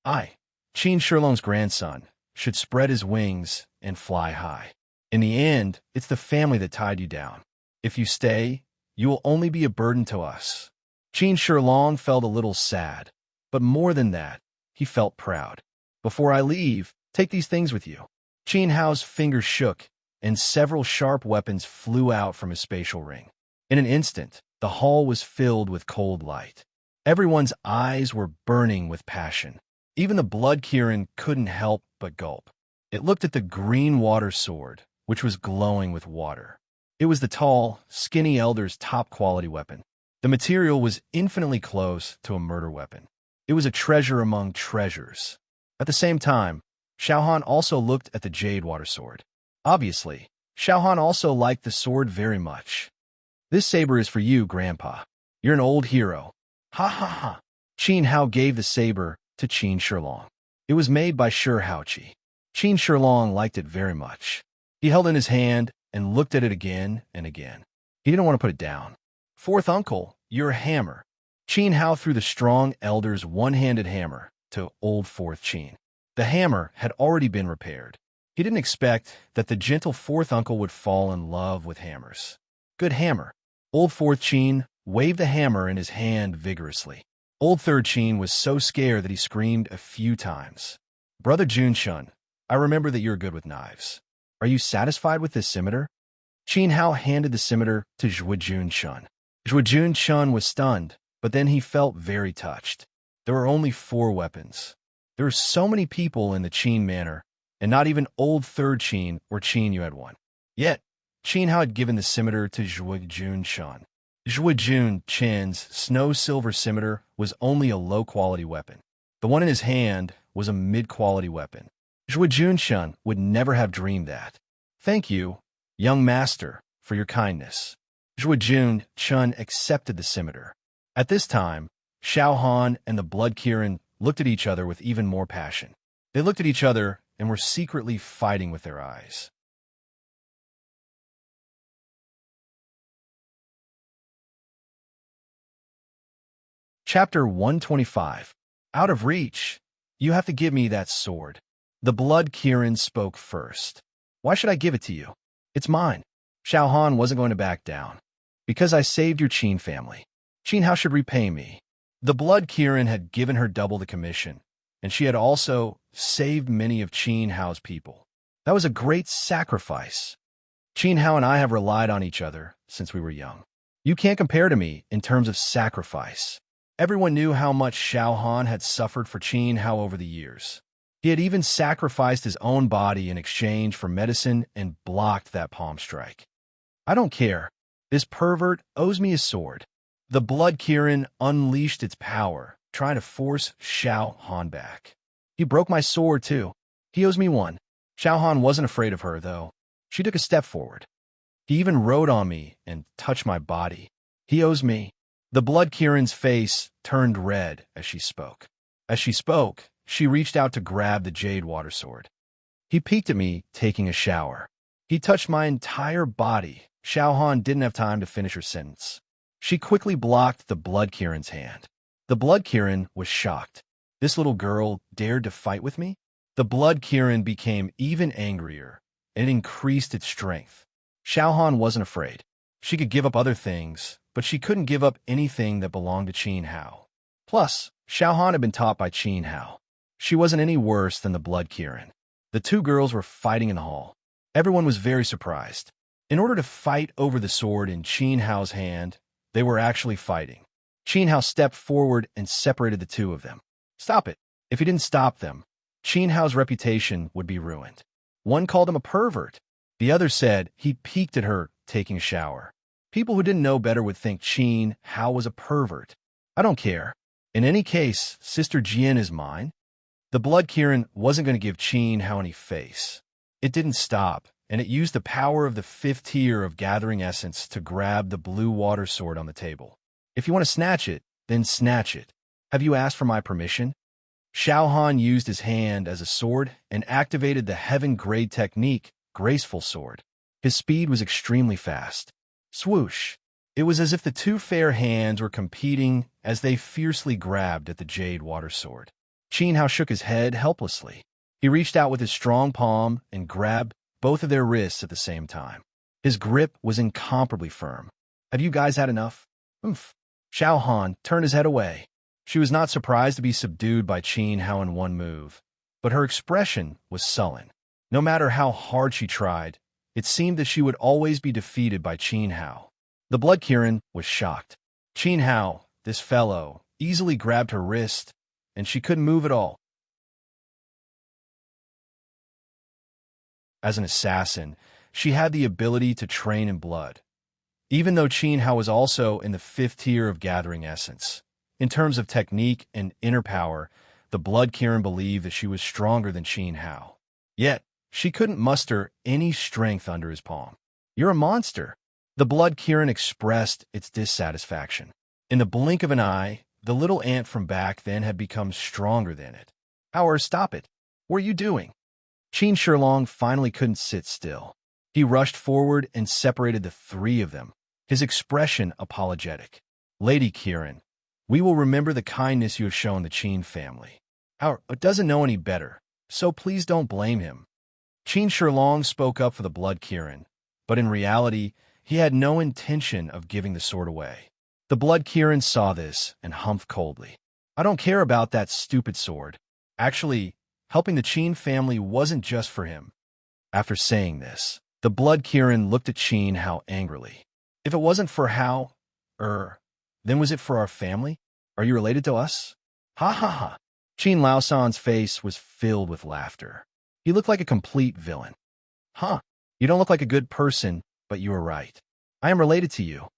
I, Qin Shilong's grandson, should spread his wings and fly high. In the end, it's the family that tied you down. If you stay, you will only be a burden to us. Qin Shilong felt a little sad, but more than that, he felt proud. Before I leave, take these things with you. Qin Hao's fingers shook, and several sharp weapons flew out from his spatial ring. In an instant, the hall was filled with cold light. Everyone's eyes were burning with passion. Even the blood Kirin couldn't help but gulp. It looked at the green water sword, which was glowing with water. It was the tall, skinny elder's top-quality weapon. The material was infinitely close to a murder weapon. It was a treasure among treasures. At the same time, Xiaohan also looked at the jade water sword. Obviously, Xiaohan also liked the sword very much. This saber is for you, Grandpa. You're an old hero. Ha ha ha. Qin Hao gave the saber to Qin Shilong. It was made by Shi Haoqi. Qin Shilong liked it very much. He held it in his hand and looked at it again and again. He didn't want to put it down. Fourth uncle, your hammer. Qin Hao threw the strong elder's one-handed hammer to old fourth Qin. The hammer had already been repaired. He didn't expect that the gentle fourth uncle would fall in love with hammers. Good hammer. Old fourth Qin waved the hammer in his hand vigorously. Old third Qin was so scared that he screamed a few times. Brother Junshun, I remember that you're good with knives. Are you satisfied with this scimitar? Qin Hao handed the scimitar to Zhuo Junshun. Zhuo Junshun was stunned, but then he felt very touched. There were only 4 weapons. There were so many people in the Qin manor, and not even old third Qin or Qin Yu had one. Yet, Qin Hao had given the scimitar to Zhuo Junshun. Zhuo Junshin's snow-silver scimitar was only a low-quality weapon. The one in his hand was a mid-quality weapon. Zhuo Junshun would never have dreamed that. Thank you, young master, for your kindness. Zhuo Junshun accepted the scimitar. At this time, Xiaohan and the blood Kirin looked at each other with even more passion. They looked at each other and were secretly fighting with their eyes. Chapter 125. Out of reach. You have to give me that sword. The blood Kirin spoke first. Why should I give it to you? It's mine. Xiaohan wasn't going to back down. Because I saved your Qin family. Qin Hao should repay me. The blood Kirin had given her double the commission, and she had also saved many of Qin Hao's people. That was a great sacrifice. Qin Hao and I have relied on each other since we were young. You can't compare to me in terms of sacrifice. Everyone knew how much Xiaohan had suffered for Qin Hao over the years. He had even sacrificed his own body in exchange for medicine and blocked that palm strike. I don't care. This pervert owes me his sword. The blood Kirin unleashed its power, trying to force Xiaohan back. He broke my sword, too. He owes me one. Xiaohan wasn't afraid of her, though. She took a step forward. He even rode on me and touched my body. He owes me. The blood Kirin's face turned red as she spoke. As she spoke, she reached out to grab the jade water sword. He peeked at me, taking a shower. He touched my entire body. Xiaohan didn't have time to finish her sentence. She quickly blocked the blood Kirin's hand. The blood Kirin was shocked. This little girl dared to fight with me? The blood Kirin became even angrier, and it increased its strength. Xiaohan wasn't afraid. She could give up other things, but she couldn't give up anything that belonged to Qin Hao. Plus, Xiaohan had been taught by Qin Hao. She wasn't any worse than the blood Kirin. The 2 girls were fighting in the hall. Everyone was very surprised. In order to fight over the sword in Qin Hao's hand, they were actually fighting. Qin Hao stepped forward and separated the 2 of them. Stop it. If he didn't stop them, Qin Hao's reputation would be ruined. One called him a pervert. The other said he peeked at her taking a shower. People who didn't know better would think Qin Hao was a pervert. I don't care. In any case, Sister Jian is mine. The blood Kirin wasn't going to give Qin Hao any face. It didn't stop, and it used the power of the 5th tier of gathering essence to grab the blue water sword on the table. If you want to snatch it, then snatch it. Have you asked for my permission? Xiaohan used his hand as a sword and activated the heaven-grade technique, Graceful Sword. His speed was extremely fast. Swoosh! It was as if the 2 fair hands were competing as they fiercely grabbed at the jade water sword. Qin Hao shook his head helplessly. He reached out with his strong palm and grabbed both of their wrists at the same time. His grip was incomparably firm. Have you guys had enough? Oomph. Xiao Han turned his head away. She was not surprised to be subdued by Qin Hao in one move, but her expression was sullen. No matter how hard she tried, it seemed that she would always be defeated by Qin Hao. The Blood Kirin was shocked. Qin Hao, this fellow, easily grabbed her wrist, and she couldn't move at all. As an assassin, she had the ability to train in blood. Even though Qin Hao was also in the 5th tier of gathering essence, in terms of technique and inner power, the Blood Kirin believed that she was stronger than Qin Hao. Yet, she couldn't muster any strength under his palm. "You're a monster." The Blood Kirin expressed its dissatisfaction. In the blink of an eye, the little ant from back then had become stronger than it. "Howard, stop it. What are you doing?" Qin Shilong finally couldn't sit still. He rushed forward and separated the three of them, his expression apologetic. "Lady Kirin, we will remember the kindness you have shown the Qin family. Howard doesn't know any better, so please don't blame him." Qin Shilong spoke up for the Blood Kirin, but in reality, he had no intention of giving the sword away. The Blood Kirin saw this and humphed coldly. "I don't care about that stupid sword. Actually, helping the Qin family wasn't just for him." After saying this, the Blood Kirin looked at Qin Hao angrily. "If it wasn't for Hao, then was it for our family? Are you related to us?" "Ha ha ha." Qin Laosan's face was filled with laughter. He looked like a complete villain. "Huh, you don't look like a good person, but you were right. I am related to you."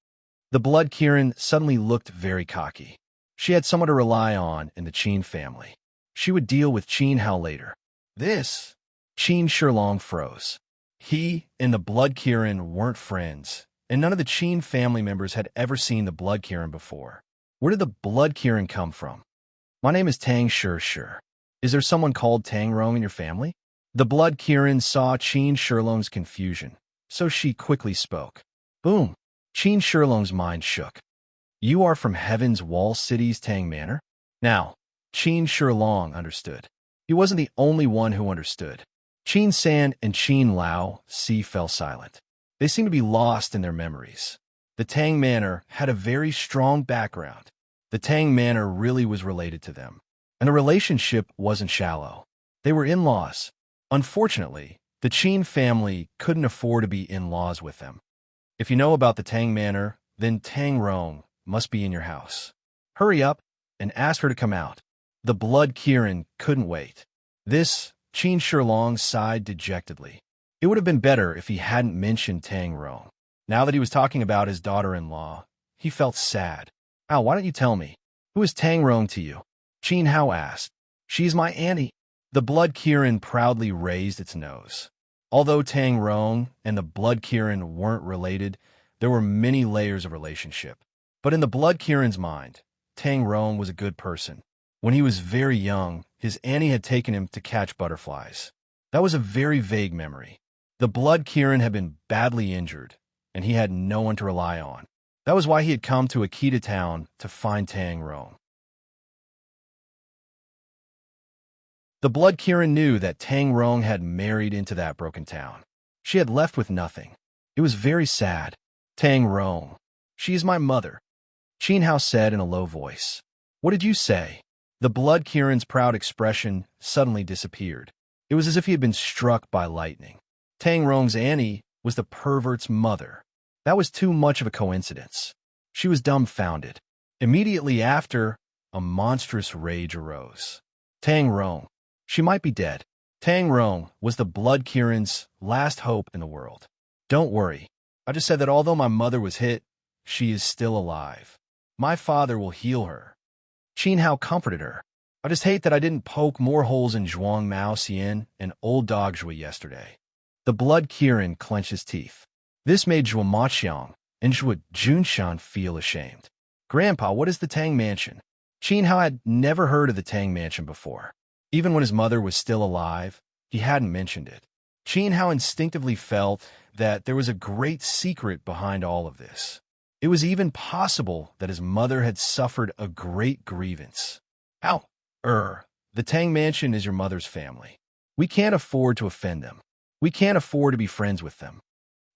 The Blood Kirin suddenly looked very cocky. She had someone to rely on in the Qin family. She would deal with Qin Hao later. Qin Shilong froze. He and the Blood Kirin weren't friends, and none of the Qin family members had ever seen the Blood Kirin before. Where did the Blood Kirin come from? "My name is Tang Shir. Is there someone called Tang Rong in your family?" The Blood Kirin saw Qin Shilong's confusion, so she quickly spoke. Boom! Qin Shilong's mind shook. "You are from Heaven's Wall City's Tang Manor?" Now, Qin Shilong understood. He wasn't the only one who understood. Qin San and Qin Lao fell silent. They seemed to be lost in their memories. The Tang Manor had a very strong background. The Tang Manor really was related to them. And the relationship wasn't shallow. They were in-laws. Unfortunately, the Qin family couldn't afford to be in-laws with them. "If you know about the Tang Manor, then Tang Rong must be in your house. Hurry up and ask her to come out." The Blood Kirin couldn't wait. Qin Shilong sighed dejectedly. It would have been better if he hadn't mentioned Tang Rong. Now that he was talking about his daughter-in-law, he felt sad. "Al, why don't you tell me? Who is Tang Rong to you?" Qin Hao asked. "She's my auntie." The Blood Kirin proudly raised its nose. Although Tang Rong and the Blood Kirin weren't related, there were many layers of relationship. But in the Blood Kirin's mind, Tang Rong was a good person. When he was very young, his auntie had taken him to catch butterflies. That was a very vague memory. The Blood Kirin had been badly injured, and he had no one to rely on. That was why he had come to Akita Town to find Tang Rong. The Blood Kirin knew that Tang Rong had married into that broken town. She had left with nothing. It was very sad. "Tang Rong, she is my mother," Qin Hao said in a low voice. "What did you say?" The Blood Kirin's proud expression suddenly disappeared. It was as if he had been struck by lightning. Tang Rong's auntie was the pervert's mother. That was too much of a coincidence. She was dumbfounded. Immediately after, a monstrous rage arose. Tang Rong, she might be dead. Tang Rong was the Blood Kirin's last hope in the world. "Don't worry. I just said that although my mother was hit, she is still alive. My father will heal her." Qin Hao comforted her. "I just hate that I didn't poke more holes in Zhuang Mao Xian and old dog Zhui yesterday." The Blood Kirin clenched his teeth. This made Zhuo Maqiang and Zhuo Junshan feel ashamed. "Grandpa, what is the Tang Mansion?" Qin Hao had never heard of the Tang Mansion before. Even when his mother was still alive, he hadn't mentioned it. Qin Hao instinctively felt that there was a great secret behind all of this. It was even possible that his mother had suffered a great grievance. The Tang Mansion is your mother's family. We can't afford to offend them. We can't afford to be friends with them."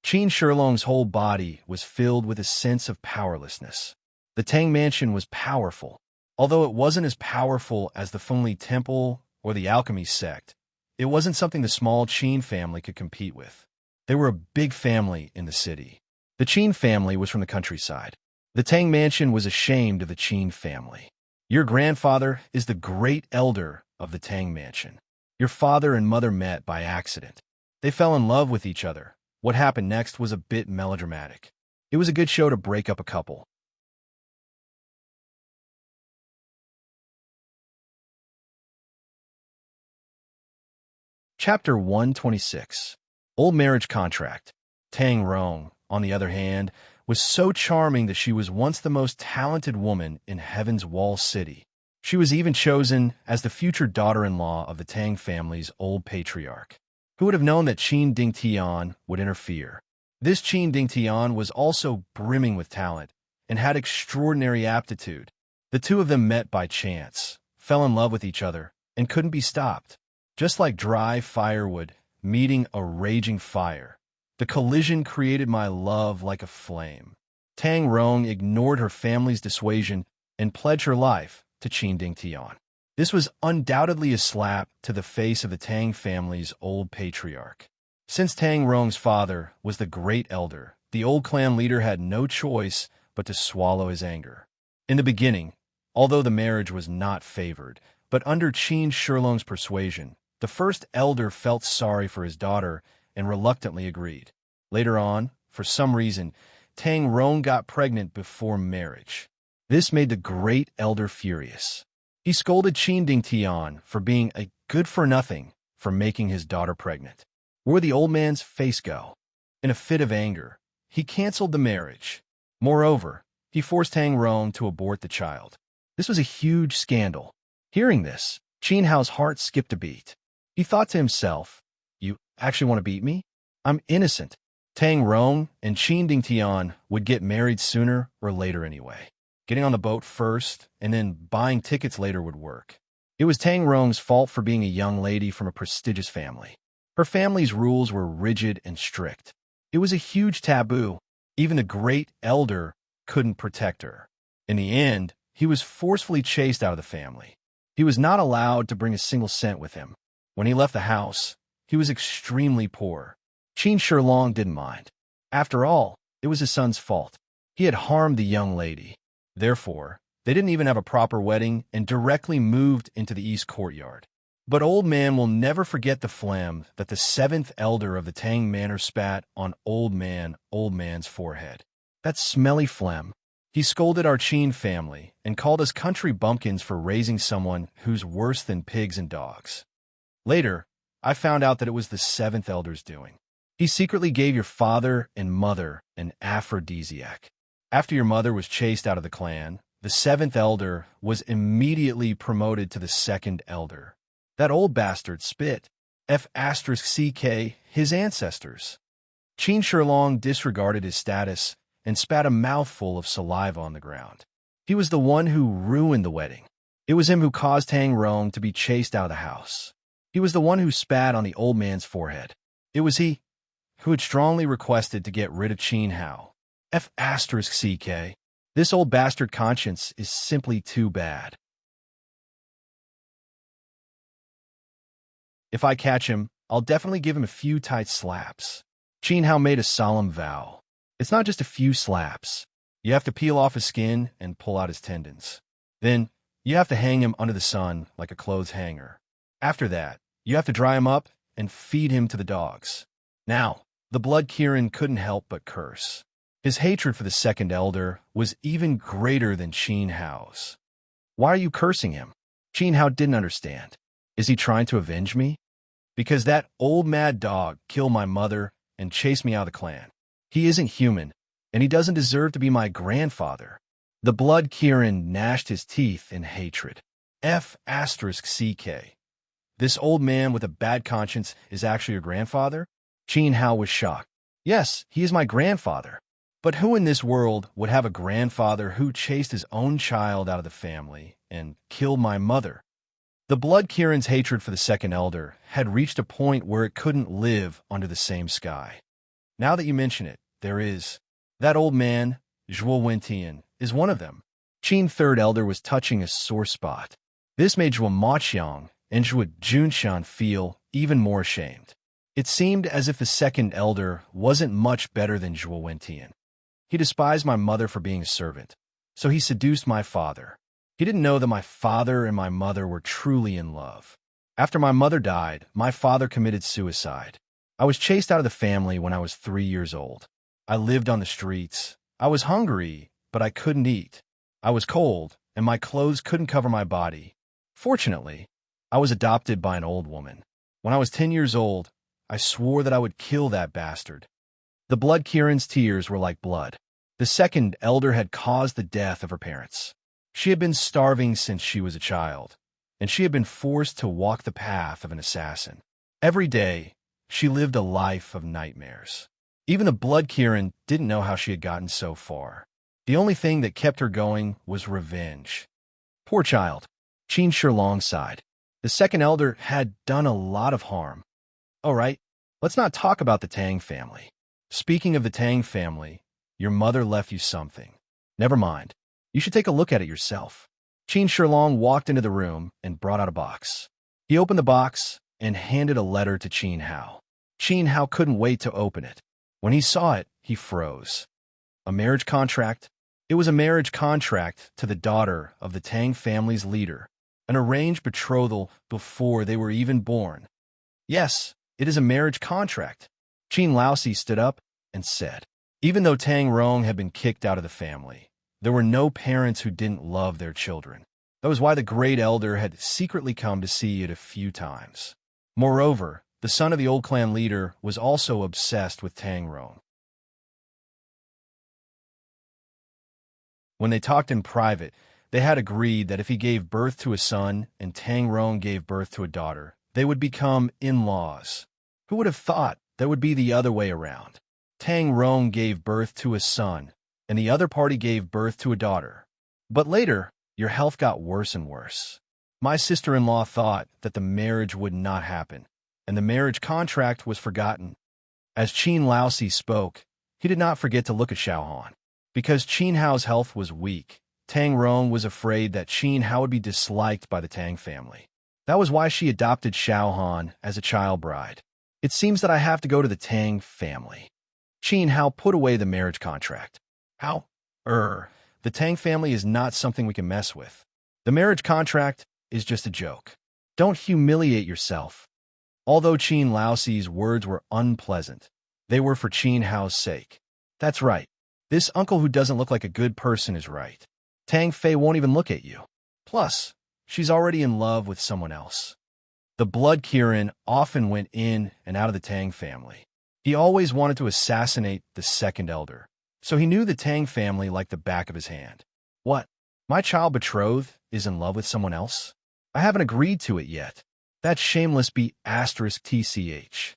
Qin Shilong's whole body was filled with a sense of powerlessness. The Tang Mansion was powerful. Although it wasn't as powerful as the Fengli Temple or the Alchemy sect, it wasn't something the small Qin family could compete with. They were a big family in the city. The Qin family was from the countryside. The Tang Mansion was ashamed of the Qin family. Your grandfather is the great elder of the Tang Mansion. Your father and mother met by accident. They fell in love with each other. What happened next was a bit melodramatic. It was a good show to break up a couple. Chapter 126. Old Marriage Contract. Tang Rong, on the other hand, was so charming that she was once the most talented woman in Heaven's Wall City. She was even chosen as the future daughter-in-law of the Tang family's old patriarch. Who would have known that Qin Dingtian would interfere? This Qin Dingtian was also brimming with talent and had extraordinary aptitude. The two of them met by chance, fell in love with each other, and couldn't be stopped. Just like dry firewood meeting a raging fire, the collision created my love like a flame. Tang Rong ignored her family's dissuasion and pledged her life to Qin Dingtian. This was undoubtedly a slap to the face of the Tang family's old patriarch. Since Tang Rong's father was the great elder, the old clan leader had no choice but to swallow his anger. In the beginning, although the marriage was not favored, but under Qin Shilong's persuasion, the first elder felt sorry for his daughter and reluctantly agreed. Later on, for some reason, Tang Rong got pregnant before marriage. This made the great elder furious. He scolded Qin Dingtian for being a good-for-nothing for making his daughter pregnant. Where'd the old man's face go? In a fit of anger, he canceled the marriage. Moreover, he forced Tang Rong to abort the child. This was a huge scandal. Hearing this, Qin Hao's heart skipped a beat. He thought to himself, "You actually want to beat me? I'm innocent." Tang Rong and Qin Dingtian would get married sooner or later anyway. Getting on the boat first and then buying tickets later would work. It was Tang Rong's fault for being a young lady from a prestigious family. Her family's rules were rigid and strict. It was a huge taboo. Even the great elder couldn't protect her. In the end, he was forcefully chased out of the family. He was not allowed to bring a single cent with him. When he left the house, he was extremely poor. Qin Shilong didn't mind. After all, it was his son's fault. He had harmed the young lady. Therefore, they didn't even have a proper wedding and directly moved into the east courtyard. But old man will never forget the phlegm that the seventh elder of the Tang Manor spat on old man's forehead. That smelly phlegm. He scolded our Qin family and called us country bumpkins for raising someone who's worse than pigs and dogs. Later, I found out that it was the seventh elder's doing. He secretly gave your father and mother an aphrodisiac. After your mother was chased out of the clan, the seventh elder was immediately promoted to the second elder. That old bastard spit. F***ck his ancestors. Qin Shilong disregarded his status and spat a mouthful of saliva on the ground. He was the one who ruined the wedding. It was him who caused Tang Rong to be chased out of the house. He was the one who spat on the old man's forehead. It was he who had strongly requested to get rid of Qin Hao. F***ck. This old bastard conscience is simply too bad. If I catch him, I'll definitely give him a few tight slaps. Qin Hao made a solemn vow. It's not just a few slaps. You have to peel off his skin and pull out his tendons. Then, you have to hang him under the sun like a clothes hanger. After that, you have to dry him up and feed him to the dogs. Now, the blood Kirin couldn't help but curse. His hatred for the second elder was even greater than Qin Hao's. Why are you cursing him? Qin Hao didn't understand. Is he trying to avenge me? Because that old mad dog killed my mother and chased me out of the clan. He isn't human, and he doesn't deserve to be my grandfather. The blood Kirin gnashed his teeth in hatred. F***ck. This old man with a bad conscience is actually your grandfather? Qin Hao was shocked. Yes, he is my grandfather. But who in this world would have a grandfather who chased his own child out of the family and killed my mother? The blood Kirin's hatred for the second elder had reached a point where it couldn't live under the same sky. Now that you mention it, there is. That old man, Zhuo Wentian, is one of them. Qin third elder was touching a sore spot. This made Zhuo Maqiang and Zhuo Junshan feel even more ashamed. It seemed as if the second elder wasn't much better than Zhuo Wentian. He despised my mother for being a servant, so he seduced my father. He didn't know that my father and my mother were truly in love. After my mother died, my father committed suicide. I was chased out of the family when I was 3 years old. I lived on the streets. I was hungry, but I couldn't eat. I was cold, and my clothes couldn't cover my body. Fortunately, I was adopted by an old woman. When I was 10 years old, I swore that I would kill that bastard. The Blood Kirin's tears were like blood. The second elder had caused the death of her parents. She had been starving since she was a child, and she had been forced to walk the path of an assassin. Every day, she lived a life of nightmares. Even the Blood Kirin didn't know how she had gotten so far. The only thing that kept her going was revenge. Poor child, Qin Shilong sighed. The second elder had done a lot of harm. All right, let's not talk about the Tang family. Speaking of the Tang family, your mother left you something. Never mind. You should take a look at it yourself. Qin Shilong walked into the room and brought out a box. He opened the box and handed a letter to Qin Hao. Qin Hao couldn't wait to open it. When he saw it, he froze. A marriage contract? It was a marriage contract to the daughter of the Tang family's leader, an arranged betrothal before they were even born. Yes, it is a marriage contract. Qin Laosi stood up and said. Even though Tang Rong had been kicked out of the family, there were no parents who didn't love their children. That was why the great elder had secretly come to see it a few times. Moreover, the son of the old clan leader was also obsessed with Tang Rong. When they talked in private, they had agreed that if he gave birth to a son and Tang Rong gave birth to a daughter, they would become in-laws. Who would have thought that would be the other way around? Tang Rong gave birth to a son, and the other party gave birth to a daughter. But later, your health got worse and worse. My sister-in-law thought that the marriage would not happen, and the marriage contract was forgotten. As Qin Laosi spoke, he did not forget to look at Xiao Han. Because Qin Hao's health was weak, Tang Rong was afraid that Qin Hao would be disliked by the Tang family. That was why she adopted Xiao Han as a child bride. It seems that I have to go to the Tang family. Qin Hao put away the marriage contract. How? The Tang family is not something we can mess with. The marriage contract is just a joke. Don't humiliate yourself. Although Qin Laosi's words were unpleasant, they were for Qin Hao's sake. That's right. This uncle who doesn't look like a good person is right. Tang Fei won't even look at you. Plus, she's already in love with someone else. The Blood Kirin often went in and out of the Tang family. He always wanted to assassinate the second elder, so he knew the Tang family like the back of his hand. What? My child betrothed is in love with someone else? I haven't agreed to it yet. That's shameless *TCH.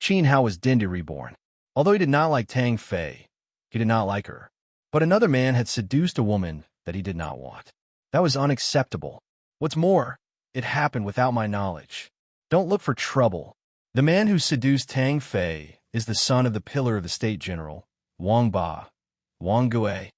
Qin Hao was Dindi reborn. Although he did not like Tang Fei, he did not like her. But another man had seduced a woman that he did not want. That was unacceptable. What's more, it happened without my knowledge. Don't look for trouble. The man who seduced Tang Fei is the son of the pillar of the state general, Wang Ba, Wang Gui.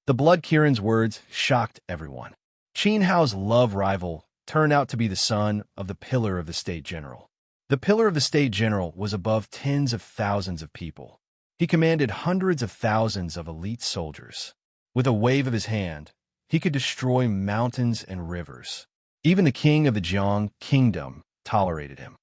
The Blood Kirin's words shocked everyone. Qin Hao's love rival turned out to be the son of the pillar of the state general. The pillar of the state general was above tens of thousands of people. He commanded hundreds of thousands of elite soldiers. With a wave of his hand, he could destroy mountains and rivers. Even the king of the Jiang kingdom tolerated him.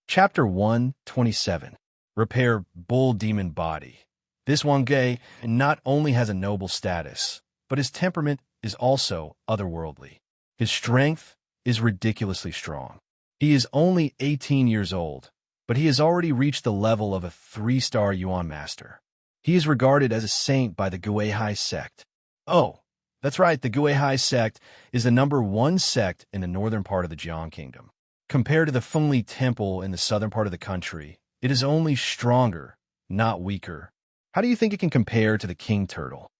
Chapter 127. Repair Bull Demon Body. This Wang Gui not only has a noble status, but his temperament is also otherworldly. His strength is ridiculously strong. He is only 18 years old, but he has already reached the level of a 3-star Yuan master. He is regarded as a saint by the Guihai sect. Oh, that's right, the Guihai sect is the #1 sect in the northern part of the Jiang kingdom. Compared to the Fengli temple in the southern part of the country, it is only stronger, not weaker. How do you think it can compare to the king turtle?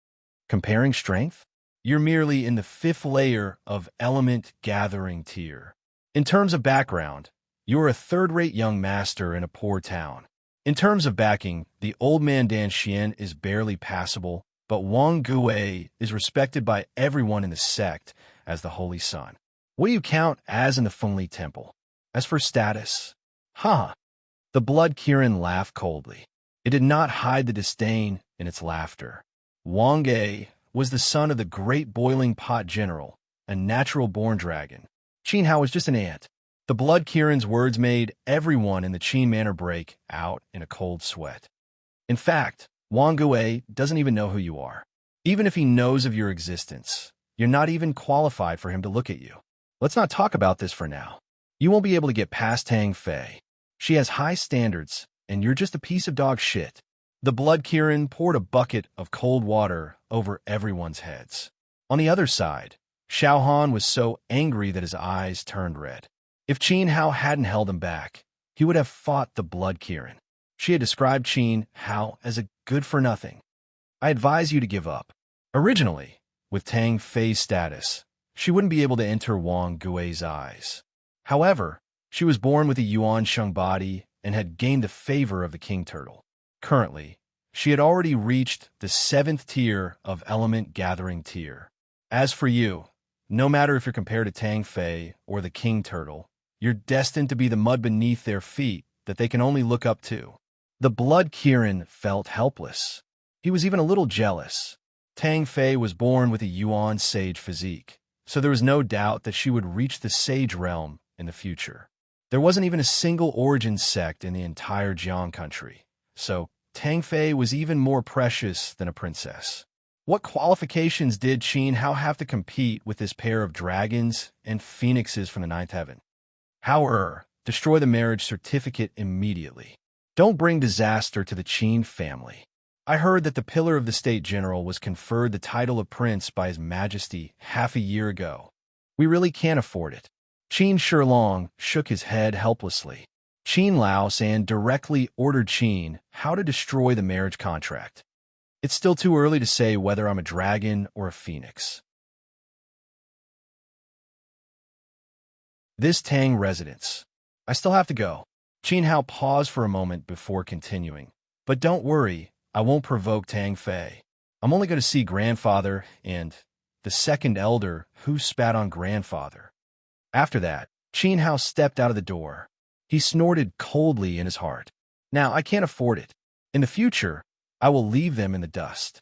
Comparing strength? You're merely in the 5th layer of element gathering tier. In terms of background, You are a third-rate young master in a poor town. In terms of backing, the old man Dan Xian is barely passable, but Wang Gui is respected by everyone in the sect as the Holy Son. What do you count as in the Fengli Temple? As for status? The blood Kirin laughed coldly. It did not hide the disdain in its laughter. Wang Ge was the son of the great boiling pot general, a natural-born dragon. Qin Hao was just an ant. The blood Kirin's words made everyone in the Qin Manor break out in a cold sweat. In fact, Wang Gui doesn't even know who you are. Even if he knows of your existence, you're not even qualified for him to look at you. Let's not talk about this for now. You won't be able to get past Tang Fei. She has high standards, and you're just a piece of dog shit. The blood Kirin poured a bucket of cold water over everyone's heads. On the other side, Xiao Han was so angry that his eyes turned red. If Qin Hao hadn't held him back, he would have fought the blood Kirin. She had described Qin Hao as a good-for-nothing. I advise you to give up. Originally, with Tang Fei's status, she wouldn't be able to enter Wang Gui's eyes. However, she was born with a Yuan Sheng body and had gained the favor of the King Turtle. Currently, she had already reached the 7th tier of Element Gathering tier. As for you, no matter if you're compared to Tang Fei or the King Turtle, you're destined to be the mud beneath their feet that they can only look up to. The blood Kirin felt helpless. He was even a little jealous. Tang Fei was born with a Yuan sage physique, so there was no doubt that she would reach the sage realm in the future. There wasn't even a single origin sect in the entire Jiang country, so Tang Fei was even more precious than a princess. What qualifications did Qin Hao have to compete with this pair of dragons and phoenixes from the 9th heaven? Destroy the marriage certificate immediately. Don't bring disaster to the Qin family. I heard that the pillar of the State General was conferred the title of prince by His Majesty half a year ago. We really can't afford it. Qin Shilong shook his head helplessly. Qin Lao San directly ordered Qin Hao to destroy the marriage contract. It's still too early to say whether I'm a dragon or a phoenix. This Tang residence. I still have to go. Qin Hao paused for a moment before continuing. But don't worry, I won't provoke Tang Fei. I'm only going to see grandfather and the second elder who spat on grandfather. After that, Qin Hao stepped out of the door. He snorted coldly in his heart. Now, I can't afford it. In the future, I will leave them in the dust.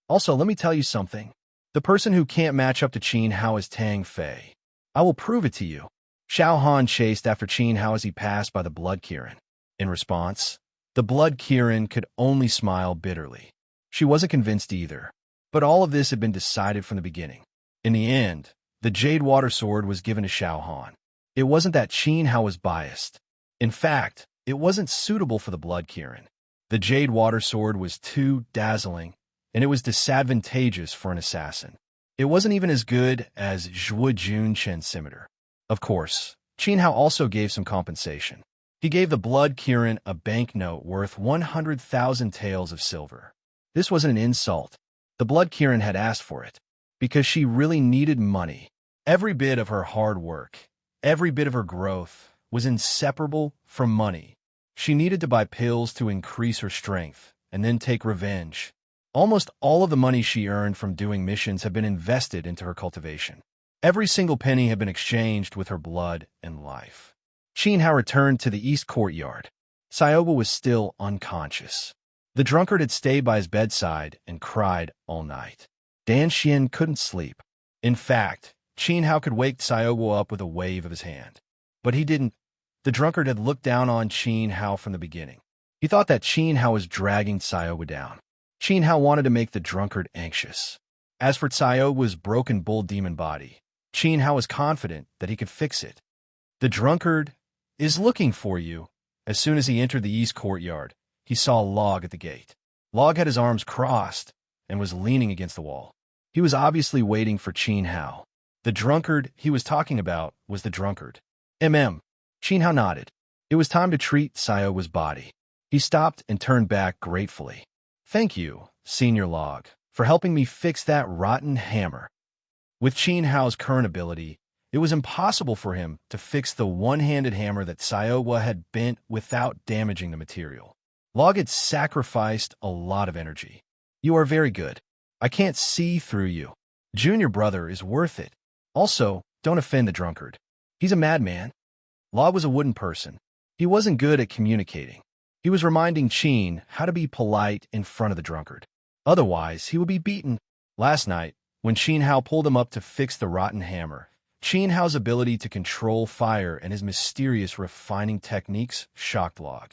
Also, let me tell you something. The person who can't match up to Qin Hao is Tang Fei. I will prove it to you. Xiao Han chased after Qin Hao as he passed by the blood Kirin. In response, the blood Kirin could only smile bitterly. She wasn't convinced either. But all of this had been decided from the beginning. In the end, the Jade Water Sword was given to Xiao Han. It wasn't that Qin Hao was biased. In fact, it wasn't suitable for the blood Kirin. The Jade Water Sword was too dazzling, and it was disadvantageous for an assassin. It wasn't even as good as Zhuo Jun Chen Scimitar. Of course, Qin Hao also gave some compensation. He gave the blood Kirin a banknote worth 100,000 taels of silver. This wasn't an insult. The blood Kirin had asked for it, because she really needed money. Every bit of her hard work, every bit of her growth, was inseparable from money. She needed to buy pills to increase her strength, and then take revenge. Almost all of the money she earned from doing missions had been invested into her cultivation. Every single penny had been exchanged with her blood and life. Qin Hao returned to the east courtyard. Xiaoba was still unconscious. The drunkard had stayed by his bedside and cried all night. Dan Xian couldn't sleep. In fact, Qin Hao could wake Xiaoba up with a wave of his hand. But he didn't. The drunkard had looked down on Qin Hao from the beginning. He thought that Qin Hao was dragging Xiaoba down. Qin Hao wanted to make the drunkard anxious. As for Xiaoba's broken bull demon body, Qin Hao was confident that he could fix it. The drunkard is looking for you. As soon as he entered the east courtyard, he saw Log at the gate. Log had his arms crossed and was leaning against the wall. He was obviously waiting for Qin Hao. The drunkard he was talking about was the drunkard. Qin Hao nodded. It was time to treat Xiaoba's body. He stopped and turned back gratefully. Thank you, Senior Log, for helping me fix that rotten hammer. With Qin Hao's current ability, It was impossible for him to fix the one-handed hammer that Sayogwa had bent without damaging the material. Log had sacrificed a lot of energy. You are very good. I can't see through you. Junior brother is worth it. Also, don't offend the drunkard. He's a madman. Log was a wooden person. He wasn't good at communicating. He was reminding Qin how to be polite in front of the drunkard. Otherwise, he would be beaten. Last night, when Qin Hao pulled him up to fix the rotten hammer, Qin Hao's ability to control fire and his mysterious refining techniques shocked Log.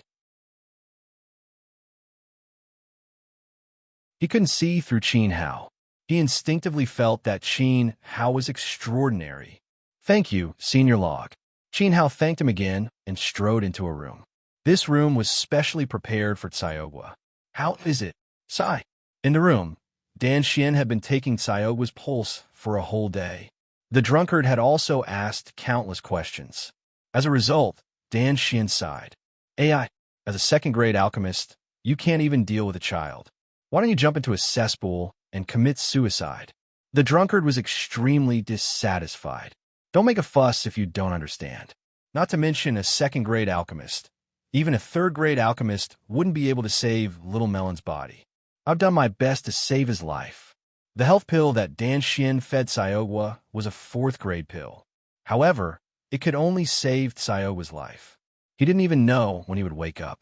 He couldn't see through Qin Hao. He instinctively felt that Qin Hao was extraordinary. Thank you, Senior Log. Qin Hao thanked him again and strode into a room. This room was specially prepared for Sayogwa. How is it, Sai? In the room, Dan Xian had been taking Sayogwa's pulse for a whole day. The drunkard had also asked countless questions. As a result, Dan Xian sighed. AI, as a second-grade alchemist, you can't even deal with a child. Why don't you jump into a cesspool and commit suicide? The drunkard was extremely dissatisfied. Don't make a fuss if you don't understand. Not to mention a second-grade alchemist. Even a third-grade alchemist wouldn't be able to save Little Melon's body. I've done my best to save his life. The health pill that Dan Xian fed Sayogwa was a fourth-grade pill. However, it could only save Sayogwa's life. He didn't even know when he would wake up.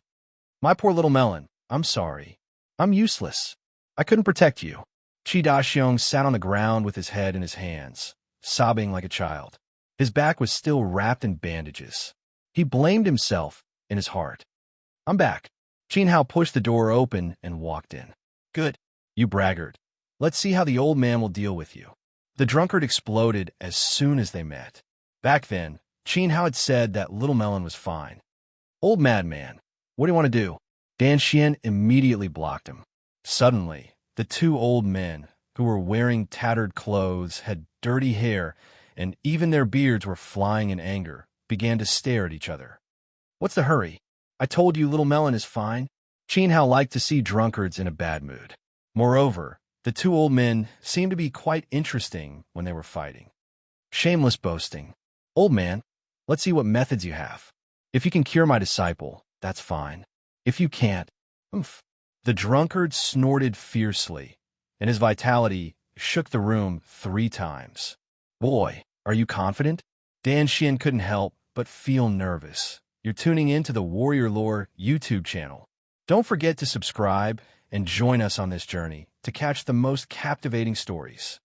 My poor Little Melon, I'm sorry. I'm useless. I couldn't protect you. Qi Daxiong sat on the ground with his head in his hands, sobbing like a child. His back was still wrapped in bandages. He blamed himself in his heart. I'm back. Qin Hao pushed the door open and walked in. Good. You braggart. Let's see how the old man will deal with you. The drunkard exploded as soon as they met. Back then, Qin Hao had said that Little Melon was fine. Old madman, what do you want to do? Dan Xian immediately blocked him. Suddenly, the two old men, who were wearing tattered clothes, had dirty hair, and even their beards were flying in anger, began to stare at each other. What's the hurry? I told you Little Melon is fine. Qin Hao liked to see drunkards in a bad mood. Moreover, the two old men seemed to be quite interesting when they were fighting. Shameless boasting. Old man, let's see what methods you have. If you can cure my disciple, that's fine. If you can't, oomph. The drunkard snorted fiercely, and his vitality shook the room 3 times. Boy, are you confident? Dan Xian couldn't help but feel nervous. You're tuning in to the Warrior Lore YouTube channel. Don't forget to subscribe and join us on this journey to catch the most captivating stories.